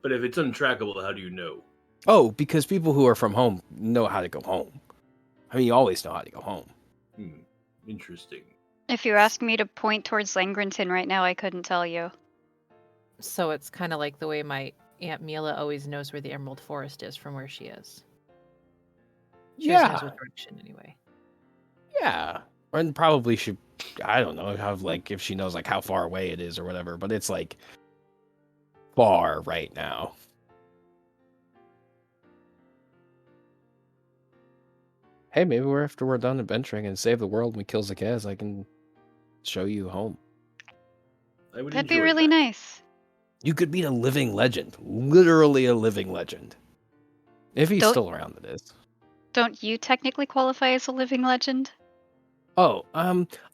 But if it's untrackable, how do you know? Oh, because people who are from home know how to go home. I mean, you always know how to go home. Interesting. If you asked me to point towards Langrenton right now, I couldn't tell you. So it's kind of like the way my Aunt Mila always knows where the Emerald Forest is from where she is. She always knows what direction anyway. Yeah. And probably should, I don't know, have like, if she knows like how far away it is or whatever, but it's like far right now. Hey, maybe after we're done adventuring and save the world and we kill Zakaz, I can show you home. I would That'd be enjoy really that. nice. You could meet a living legend. Literally a living legend. If he's still around, it is. Don't you technically qualify as a living legend? Oh,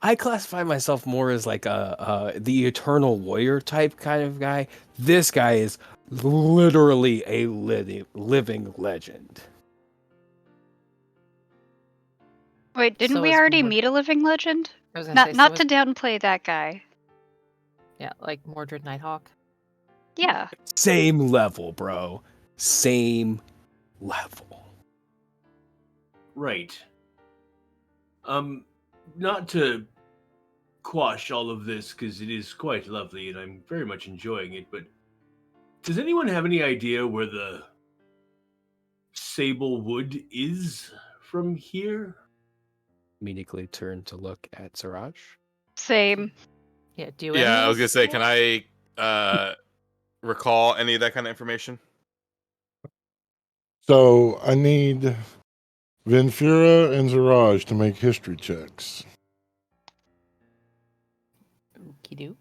I classify myself more as like the eternal warrior type kind of guy. This guy is literally a living legend. Wait, didn't So we is already Mord- meet a living legend? I was gonna say, Not so to downplay that guy. yeah, like Mordred Nighthawk. Yeah. Same level, bro. Same level. Right. Not to quash all of this, because it is quite lovely and I'm very much enjoying it, but does anyone have any idea where the Sable Wood is from here? Immediately turn to look at Siraj. Same. Yeah, do Yeah, any I was of gonna say, us- can I recall any of that kind of information? So I need Venfura and Zaraj to make history checks. Okey doke.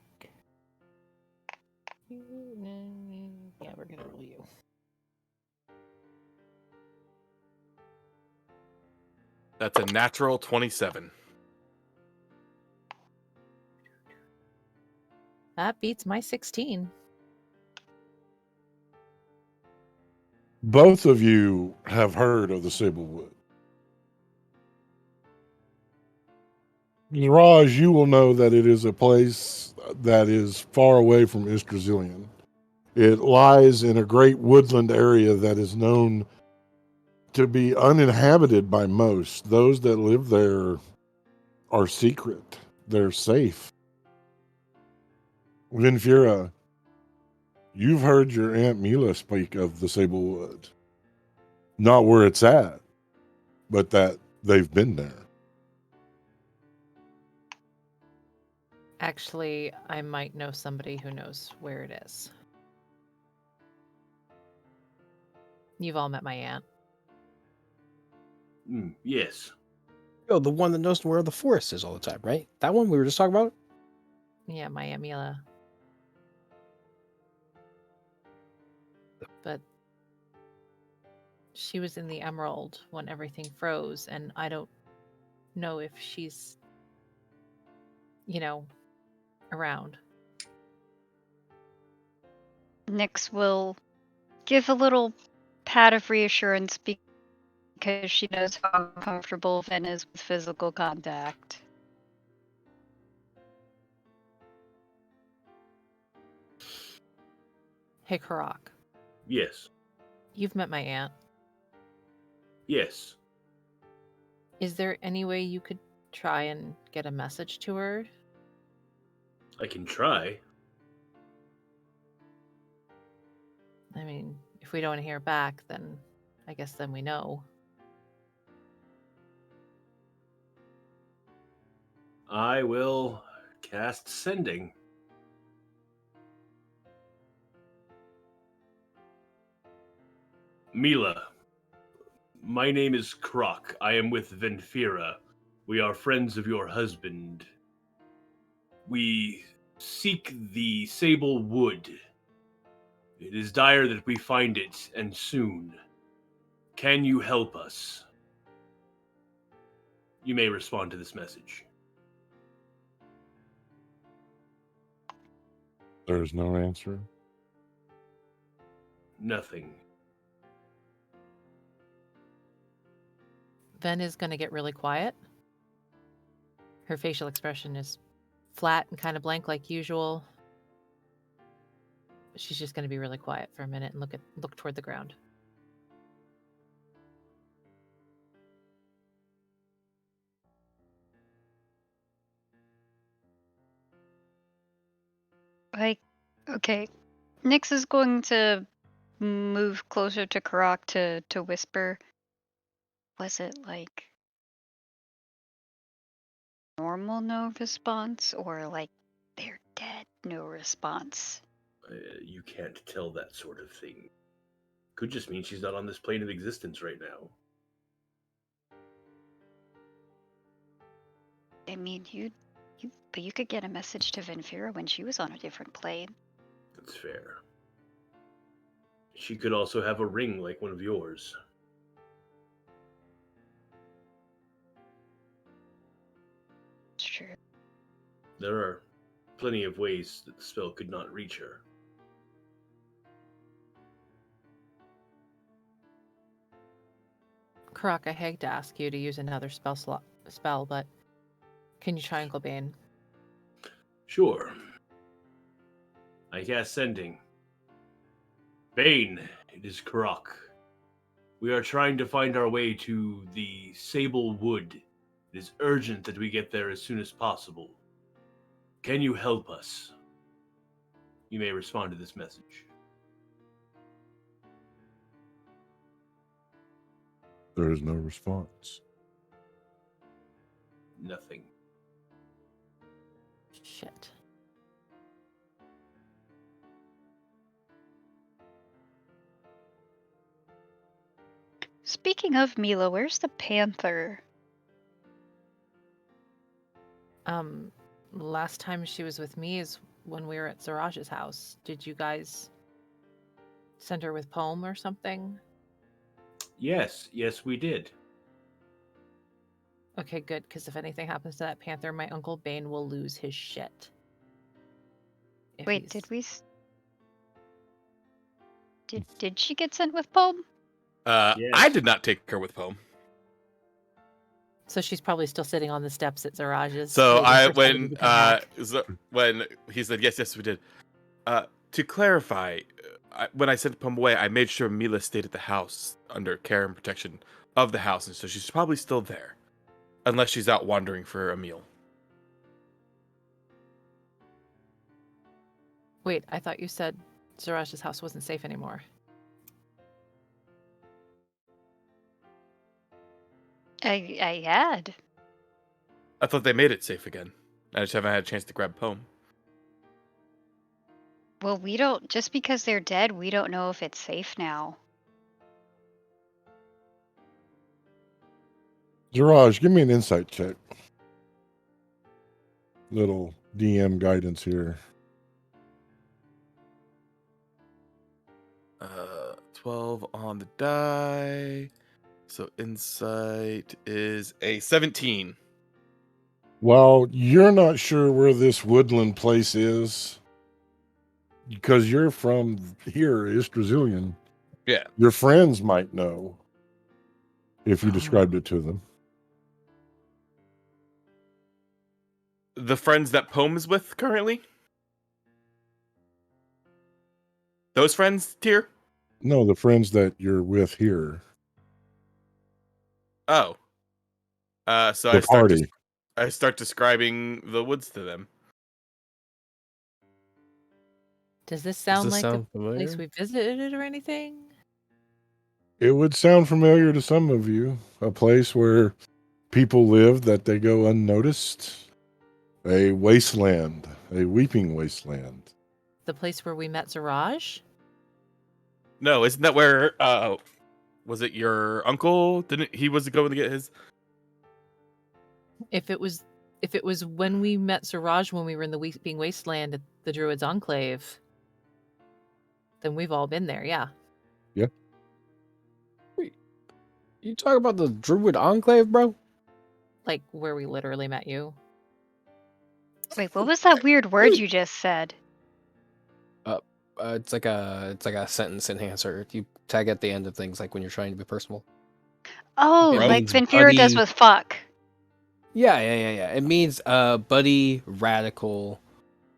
Yeah, we're gonna roll you. That's a natural 27. That beats my 16. Both of you have heard of the Sable Wood. Zaraj, you will know that it is a place that is far away from Yggdrasil. It lies in a great woodland area that is known to be uninhabited by most. Those that live there are secret. They're safe. Venfura, You've heard your Aunt Mila speak of the Sablewood. Not where it's at, but that they've been there. Actually, I might know somebody who knows where it is. You've all met my aunt. Yes. Oh, the one that knows where the forest is all the time, right? That one we were just talking about? Yeah, my Aunt Mila. But she was in the Emerald when everything froze, and I don't know if she's, around. Nyx will give a little pat of reassurance because she knows how comfortable Ven is with physical contact. Hey, Carrock, Yes. you've met my aunt. Yes. Is there any way you could try and get a message to her? I can try. I mean, if we don't hear back, then I guess then we know. I will cast sending. Mila, my name is Croc. I am with Venfira. We are friends of your husband. We seek the Sable Wood. It is dire that we find it, and soon. Can you help us? You may respond to this message. There's no answer. Nothing. Ven is going to get really quiet. Her facial expression is flat and kind of blank like usual. She's just going to be really quiet for a minute and look toward the ground. Okay. Nyx is going to move closer to Karak to whisper. Was it like normal no response or like they're dead no response? You can't tell that sort of thing. Could just mean she's not on this plane of existence right now. I mean, but you could get a message to Venfira when she was on a different plane. That's fair. She could also have a ring like one of yours. It's true. There are plenty of ways that the spell could not reach her. Karak, I hate to ask you to use another spell, but can you try Uncle Bane? Sure. I cast sending. Bane, it is Carrock. We are trying to find our way to the Sable Wood. It is urgent that we get there as soon as possible. Can you help us? You may respond to this message. There is no response. Nothing. Shit. Speaking of Mila, where's the panther? Last time she was with me is when we were at Zaraj's house. Did you guys send her with Poem or something? Yes, we did. Okay, good, because if anything happens to that panther, my Uncle Bane will lose his shit. Wait, did she get sent with Poem? I Yes. did not take her with Poem. So she's probably still sitting on the steps at Zaraj's. So waiting for somebody to come back. when he said yes, we did. To clarify, when I sent Poem away, I made sure Mila stayed at the house under care and protection of the house, and so she's probably still there, unless she's out wandering for a meal. Wait, I thought you said Zaraj's house wasn't safe anymore. I had. I thought they made it safe again. I just haven't had a chance to grab Poem. Well, we don't. Just because they're dead, we don't know if it's safe now. Zaraj, give me an insight check. Little DM guidance here. 12 on the die. So insight is a 17. While you're not sure where this woodland place is, because you're from here, Istrazilian, Yeah. your friends might know if you described it to them. The friends that Poem is with currently? Those friends, Tyr? No, the friends that you're with here. Oh. So The party. I start describing the woods to them. Does this sound this like sound the place familiar? we visited or anything? It would sound familiar to some of you. A place where people live that they go unnoticed. A wasteland. A weeping wasteland. The place where we met Zaraj? No, isn't that where was it your uncle? Didn't he was going to get his? If it was when we met Zaraj when we were in the Weeping Wasteland at the Druids Enclave, then we've all been there, yeah. You talk about the Druid Enclave, bro? Like where we literally met you. Wait, what was that weird word you just said? It's like a sentence enhancer. You tag at the end of things, like when you're trying to be personal. Oh, It like means Venfira does buddy- with fuck. Yeah. It means buddy radical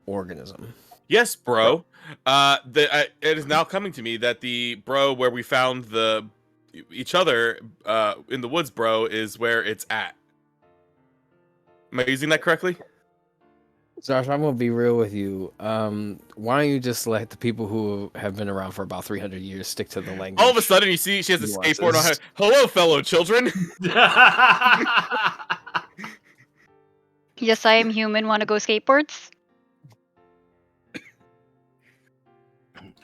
organism. Yes, bro. It is now coming to me that the bro where we found each other in the woods, bro, is where it's at. Am I using that correctly? Josh, I'm gonna be real with you. Why don't you just let the people who have been around for about 300 years stick to the language? All of a sudden, you see she has a Nuances. skateboard on her. Hello, fellow children. Yes, I am human. Want to go skateboards?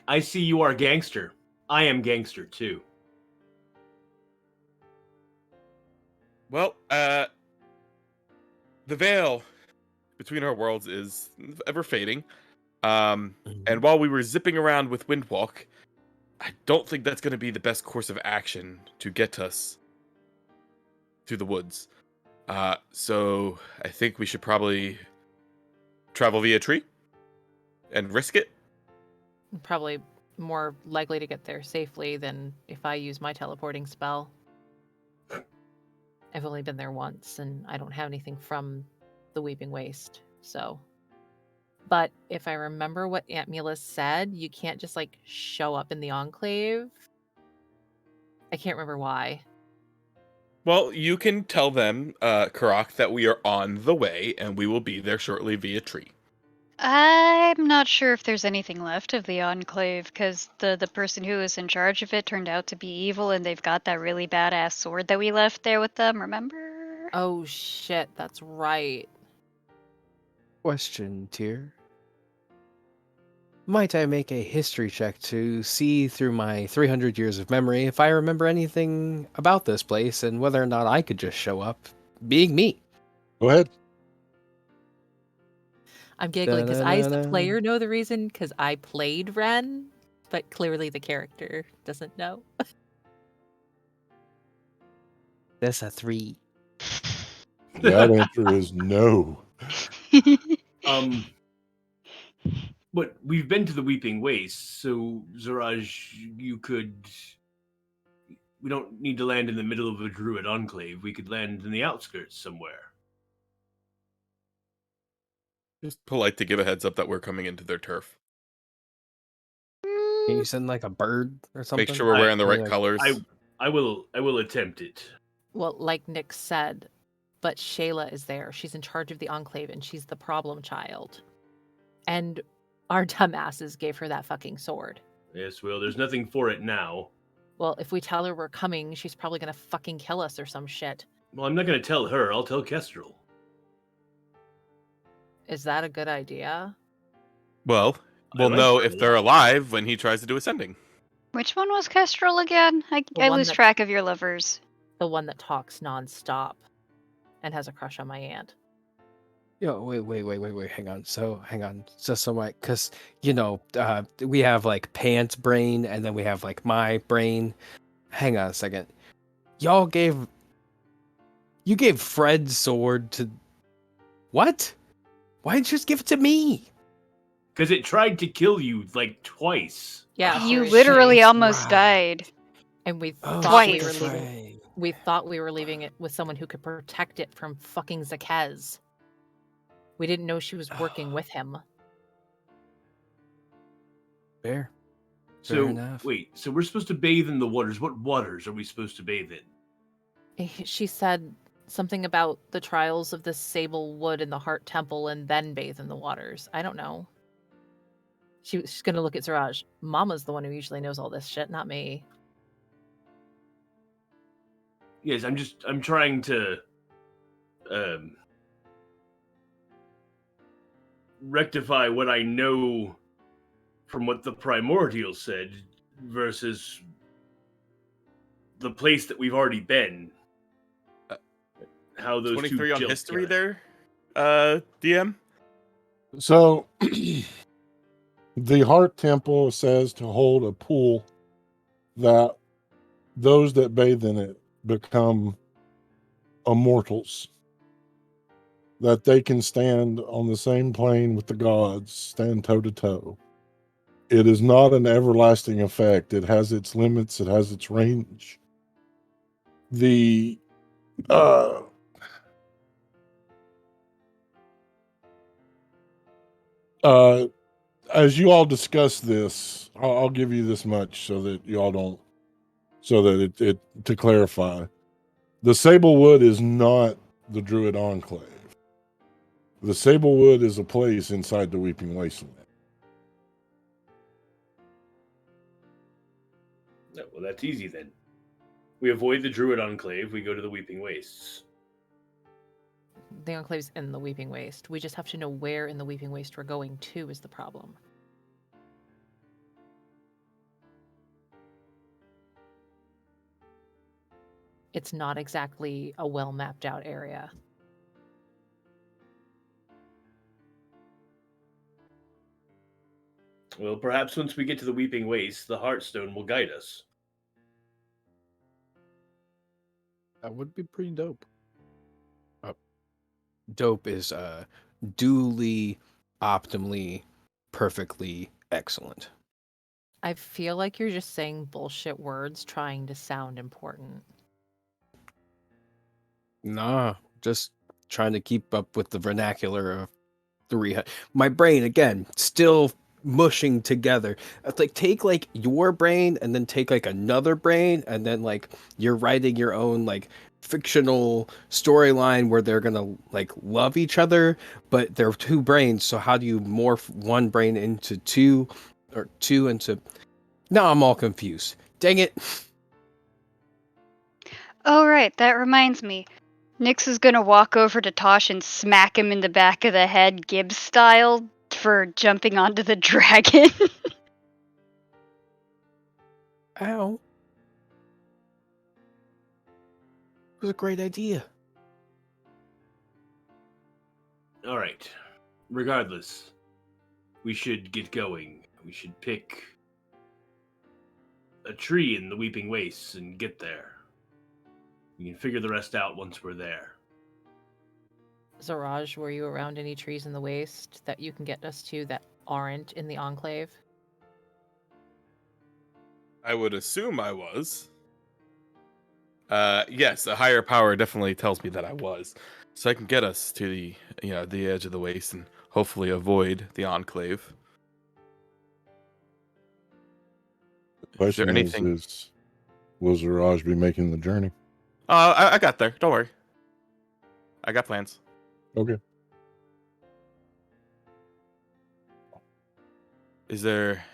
I see you are gangster. I am gangster too. Well, the veil between our worlds is ever fading. And while we were zipping around with Windwalk, I don't think that's going to be the best course of action to get us through the woods. So I think we should probably travel via tree and risk it. Probably more likely to get there safely than if I use my teleporting spell. I've only been there once, and I don't have anything from the Weeping Waste, so. But if I remember what Aunt Mila said, you can't just, like, show up in the Enclave. I can't remember why. Well, you can tell them, Carrock, that we are on the way, and we will be there shortly via tree. I'm not sure if there's anything left of the Enclave, because the person who was in charge of it turned out to be evil, and they've got that really badass sword that we left there with them, remember? Oh, shit, that's right. Question, Tyr. Might I make a history check to see through my 300 years of memory if I remember anything about this place and whether or not I could just show up being me? Go ahead. I'm giggling because I, as the Da-na-na-na. player, know the reason because I played Ren, but clearly the character doesn't know. That's a 3. That answer is no. But we've been to the Weeping Waste, so Zaraj, you could. We don't need to land in the middle of a Druid Enclave. We could land in the outskirts somewhere. Just polite to give a heads up that we're coming into their turf. Can you send like a bird or something? Make sure we're wearing the right Like- colors. I will attempt it. Well, like Nick said, but Shayla is there. She's in charge of the Enclave, and she's the problem child. And Our dumbasses gave her that fucking sword. Yes, well, there's nothing for it now. Well, if we tell her we're coming, she's probably gonna fucking kill us or some shit. Well, I'm not going to tell her. I'll tell Kestrel. Is that a good idea? Well, I we'll like know her if a they're lot. alive when he tries to do ascending. Which one was Kestrel again? The I one lose that- track of your lovers. The one that talks nonstop and has a crush on my aunt. Yo, wait, hang on. So like, cause we have like Pants brain, and then we have like my brain. Hang on a second. You gave Fred's sword to what? Why didn't you just give it to me? Because it tried to kill you like twice. Yeah, You seriously. literally almost right. died. And we Oh, thought we Twice. were leaving. We thought we were leaving it with someone who could protect it from fucking Zakez. We didn't know she was working with him. Fair. So, enough. wait, so we're supposed to bathe in the waters. What waters are we supposed to bathe in? She said something about the trials of the sable wood in the Heart Temple and then bathe in the waters. I don't know. She's gonna look at Siraj. Mama's the one who usually knows all this shit, not me. Yes, I'm trying to rectify what I know from what the primordial said versus the place that we've already been. How those 23 two on gel history together. there, DM? So, the Heart Temple says to hold a pool that those that bathe in it become immortals. That they can stand on the same plane with the gods, stand toe to toe. It is not an everlasting effect. It has its limits. It has its range. The as you all discuss this, I'll give you this much so that you all don't, so that it to clarify, the Sablewood is not the Druid Enclave. The Sablewood is a place inside the Weeping Wasteland. No, well, that's easy then. We avoid the Druid Enclave. We go to the Weeping Wastes. The Enclave's in the Weeping Waste. We just have to know where in the Weeping Waste we're going to is the problem. It's not exactly a well mapped out area. Well, perhaps once we get to the Weeping Wastes, the Heartstone will guide us. That would be pretty dope. Dope is duly, optimally, perfectly excellent. I feel like you're just saying bullshit words trying to sound important. Nah, just trying to keep up with the vernacular of 300. My brain, again, still mushing together. It's like, take like your brain and then take like another brain, and then like you're writing your own like fictional storyline where they're gonna like love each other, but they're two brains. So how do you morph one brain into two, or two into? Now I'm all confused. Dang it. Oh, right, that reminds me. Nyx is gonna walk over to Tosh and smack him in the back of the head, Gibbs style, for jumping onto the dragon. Ow. It was a great idea. All right. Regardless, we should get going. We should pick a tree in the Weeping Wastes and get there. We can figure the rest out once we're there. Zaraj, were you around any trees in the waste that you can get us to that aren't in the Enclave? I would assume I was. Yes, a higher power definitely tells me that I was. So I can get us to the edge of the waste and hopefully avoid the Enclave. The question anything- is will Zaraj be making the journey? I got there. Don't worry. I got plans. Okay. Is there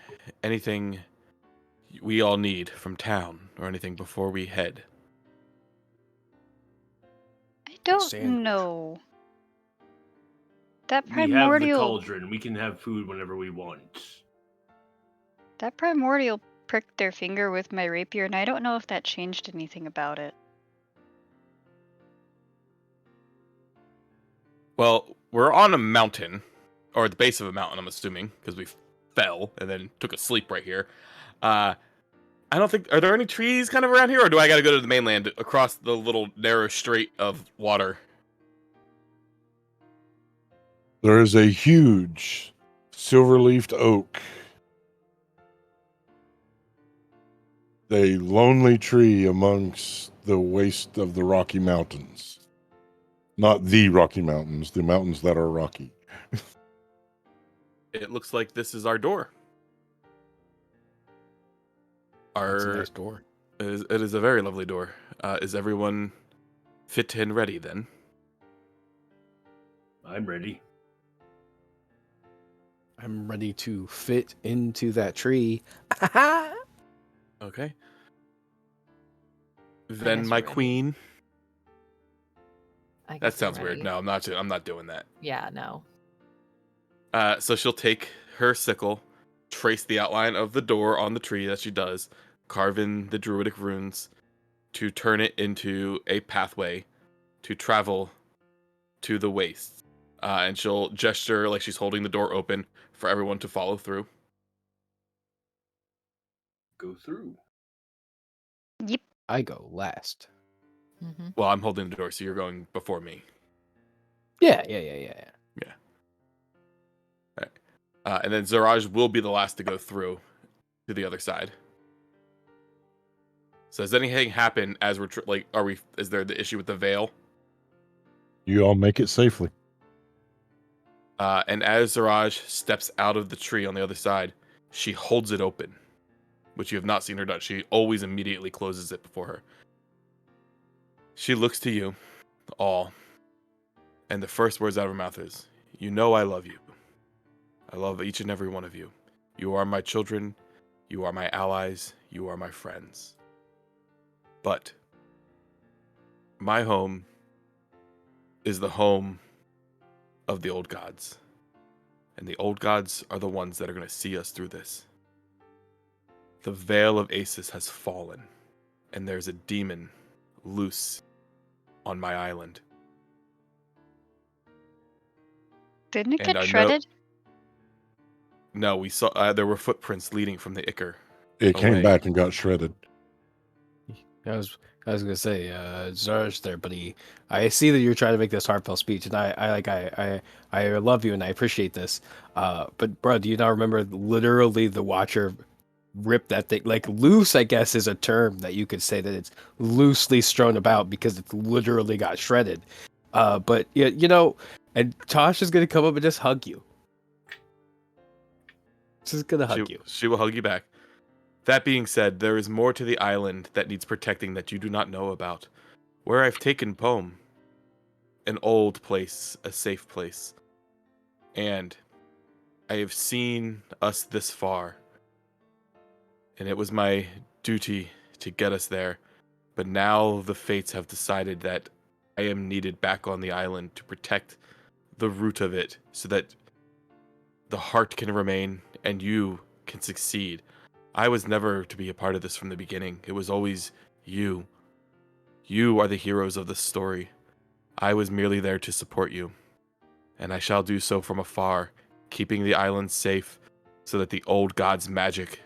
anything we all need from town or anything before we head? I don't Sandwich. know. That We have the primordial cauldron. We can have food whenever we want. pricked their finger with my rapier, and I don't know if that changed anything about it. Well, we're on a mountain, or at the base of a mountain, I'm assuming, because we fell and then took a sleep right here. I don't think... Are there any trees kind of around here, or do I gotta go to the mainland across the little narrow strait of water? There is a huge silver-leafed oak, a lonely tree amongst the waste of the Rocky Mountains. Not the Rocky Mountains, the mountains that are rocky. It looks like this is our door. That's a nice door. It is a very lovely door. Is everyone fit and ready then? I'm ready. I'm ready to fit into that tree. Okay. Then guess my we're ready. queen. I That guess I'm sounds weird. ready. No, I'm not doing that. Yeah, no. So she'll take her sickle, trace the outline of the door on the tree that she does, carve in the druidic runes to turn it into a pathway to travel to the waste. And she'll gesture like she's holding the door open for everyone to follow through. Go through. Yep. I go last. Mm-hmm. Well, I'm holding the door, so you're going before me. Yeah. And then Zaraj will be the last to go through to the other side. So does anything happen as we're is there the issue with the veil? You all make it safely. And as Zaraj steps out of the tree on the other side, she holds it open, which you have not seen her do. She always immediately closes it before her. She looks to you all, and the first words out of her mouth is, "You know I love you. I love each and every one of you. You are my children. You are my allies. You are my friends. But my home is the home of the old gods. And the old gods are the ones that are going to see us through this. The veil of Asus has fallen, and there's a demon loose on my island. Didn't it And get I know- shredded? No, we saw there were footprints leading from the Ichor. It came Away. back and got shredded. I was gonna say, Zarsh there, buddy. I see that you're trying to make this heartfelt speech, and I love you and I appreciate this. But bro, do you not remember literally the Watcher ripped that thing like loose? I guess is a term that you could say that it's loosely strewn about because it literally got shredded. But yeah, and Tosh is gonna come up and just hug you. Just gonna hug you. She will hug you back. That being said, there is more to the island that needs protecting that you do not know about. Where I've taken Poem, an old place, a safe place. And I have seen us this far. And it was my duty to get us there. But now the fates have decided that I am needed back on the island to protect the root of it so that the heart can remain and you can succeed. I was never to be a part of this from the beginning. It was always you. You are the heroes of this story. I was merely there to support you. And I shall do so from afar, keeping the island safe so that the old god's magic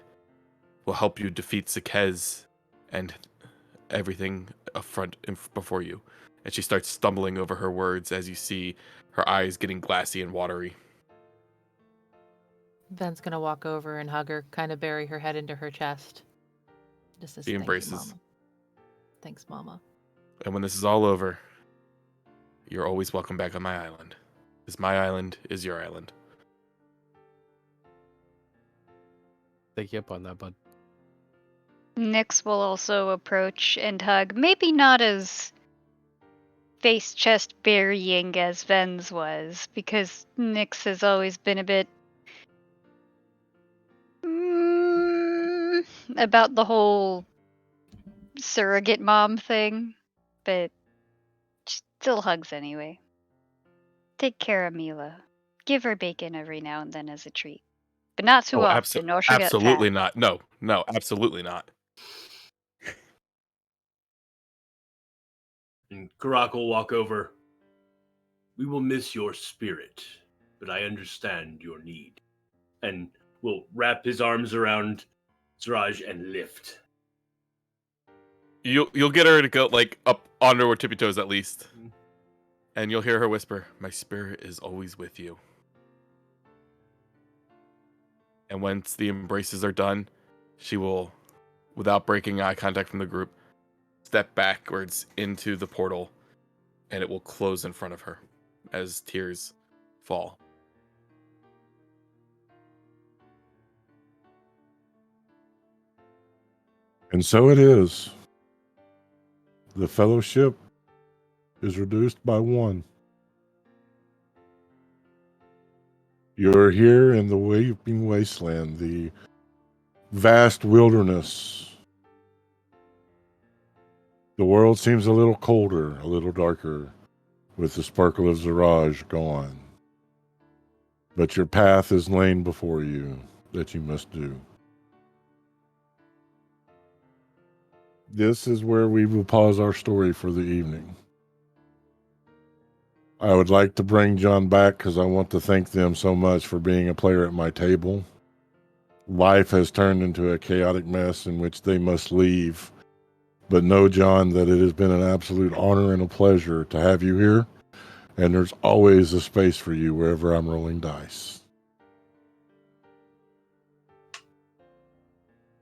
will help you defeat Sakez and everything before you. And she starts stumbling over her words as you see her eyes getting glassy and watery. Ven's gonna walk over and hug her, kind of bury her head into her chest. Just as She "Thank you, embraces. Mama." Thanks, Mama. And when this is all over, you're always welcome back on my island. Because my island is your island. Take you up on that, bud. Nyx will also approach and hug. Maybe not as face chest burying as Ven's was, because Nyx has always been a bit about the whole surrogate mom thing, but still hugs anyway. Take care of Mila. Give her bacon every now and then as a treat. But not too often, or she'll get absolutely fat. not. No, absolutely not. And Carrock will walk over. We will miss your spirit, but I understand your need. And will wrap his arms around Ziraj and lift. You'll get her to go like up onto her tippy toes at least, and you'll hear her whisper, "My spirit is always with you." And once the embraces are done, she will, without breaking eye contact from the group, step backwards into the portal, and it will close in front of her as tears fall. And so it is. The fellowship is reduced by one. You're here in the weeping wasteland, the vast wilderness. The world seems a little colder, a little darker, with the sparkle of Ziraj gone. But your path is laid before you that you must do. This is where we will pause our story for the evening. I would like to bring John back because I want to thank them so much for being a player at my table. Life has turned into a chaotic mess in which they must leave. But know, John, that it has been an absolute honor and a pleasure to have you here. And there's always a space for you wherever I'm rolling dice.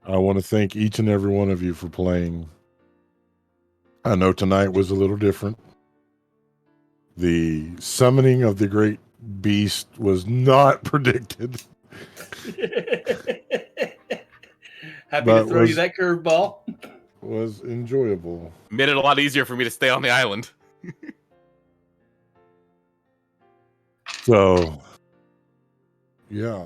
I want to thank each and every one of you for playing. I know tonight was a little different. The summoning of the great beast was not predicted. Happy But to throw you that curveball. Was enjoyable. Made it a lot easier for me to stay on the island. So, yeah.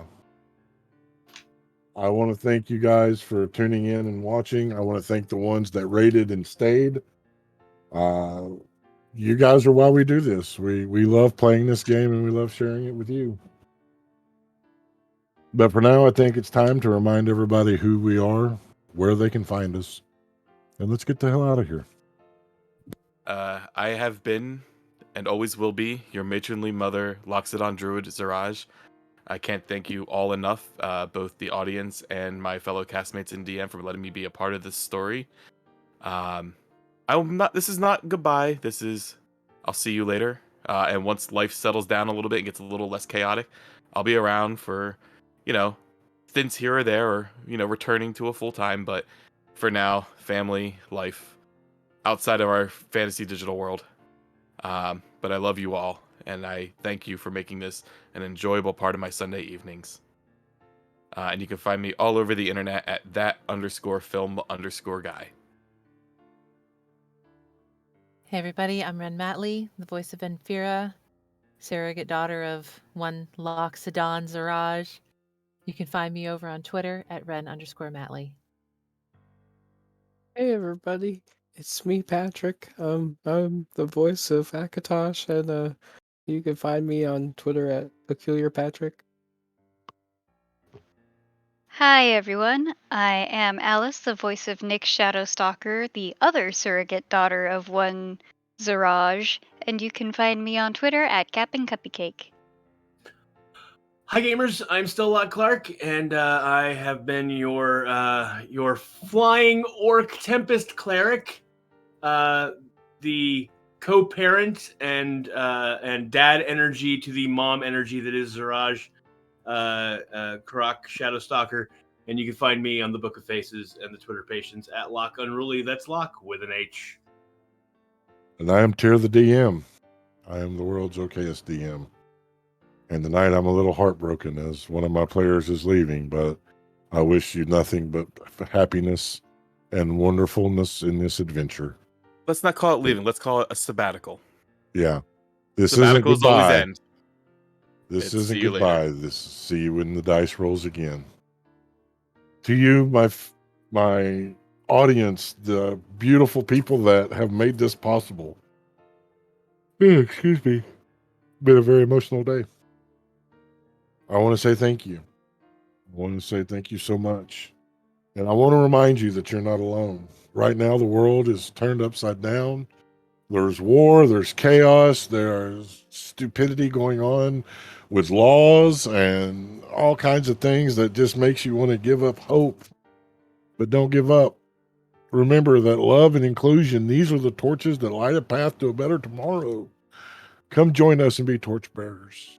I want to thank you guys for tuning in and watching. I want to thank the ones that rated and stayed. You guys are why we do this. We love playing this game and we love sharing it with you. But for now, I think it's time to remind everybody who we are, where they can find us, and let's get the hell out of here. I have been and always will be your matronly mother, Loxodon Druid Ziraj. I can't thank you all enough, both the audience and my fellow castmates in DM, for letting me be a part of this story. This is not goodbye. This is, I'll see you later. And once life settles down a little bit and gets a little less chaotic, I'll be around for, stints here or there, or, returning to a full time. But for now, family, life, outside of our fantasy digital world. But I love you all, and I thank you for making this an enjoyable part of my Sunday evenings. And you can find me all over the internet at that_film_guy. Hey everybody, I'm Ren Matley, the voice of Venfira, surrogate daughter of one Loxodon Ziraj. You can find me over on Twitter at Ren_Matley. Hey everybody, it's me, Patrick. I'm the voice of Akatosh, and you can find me on Twitter at PeculiarPatrick. Hi everyone, I am Alice, the voice of Nick Shadowstalker, the other surrogate daughter of one Ziraj, and you can find me on Twitter at CapandCuppyCake. Hi gamers, I'm still Lot Clark, and I have been your flying orc tempest cleric, the co-parent and dad energy to the mom energy that is Ziraj, Carrock Shadowstalker, and you can find me on the Book of Faces and the Twitter Patients at Lock Unruly. That's Lock with an H. And I am Tyr the DM. I am the world's okayest DM. And tonight I'm a little heartbroken as one of my players is leaving, but I wish you nothing but happiness and wonderfulness in this adventure. Let's not call it leaving. Let's call it a sabbatical. Yeah. This Sabbaticals isn't goodbye. always end. This It's isn't see you goodbye. later. This is see you when the dice rolls again. To you, my audience, the beautiful people that have made this possible. Excuse me. Been a very emotional day. I want to say thank you. I want to say thank you so much. And I want to remind you that you're not alone. Right now, the world is turned upside down. There's war, there's chaos, there's stupidity going on with laws and all kinds of things that just makes you want to give up hope. But don't give up. Remember that love and inclusion, these are the torches that light a path to a better tomorrow. Come join us and be torchbearers.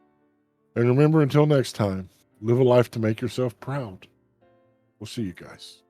And remember, until next time, live a life to make yourself proud. We'll see you guys.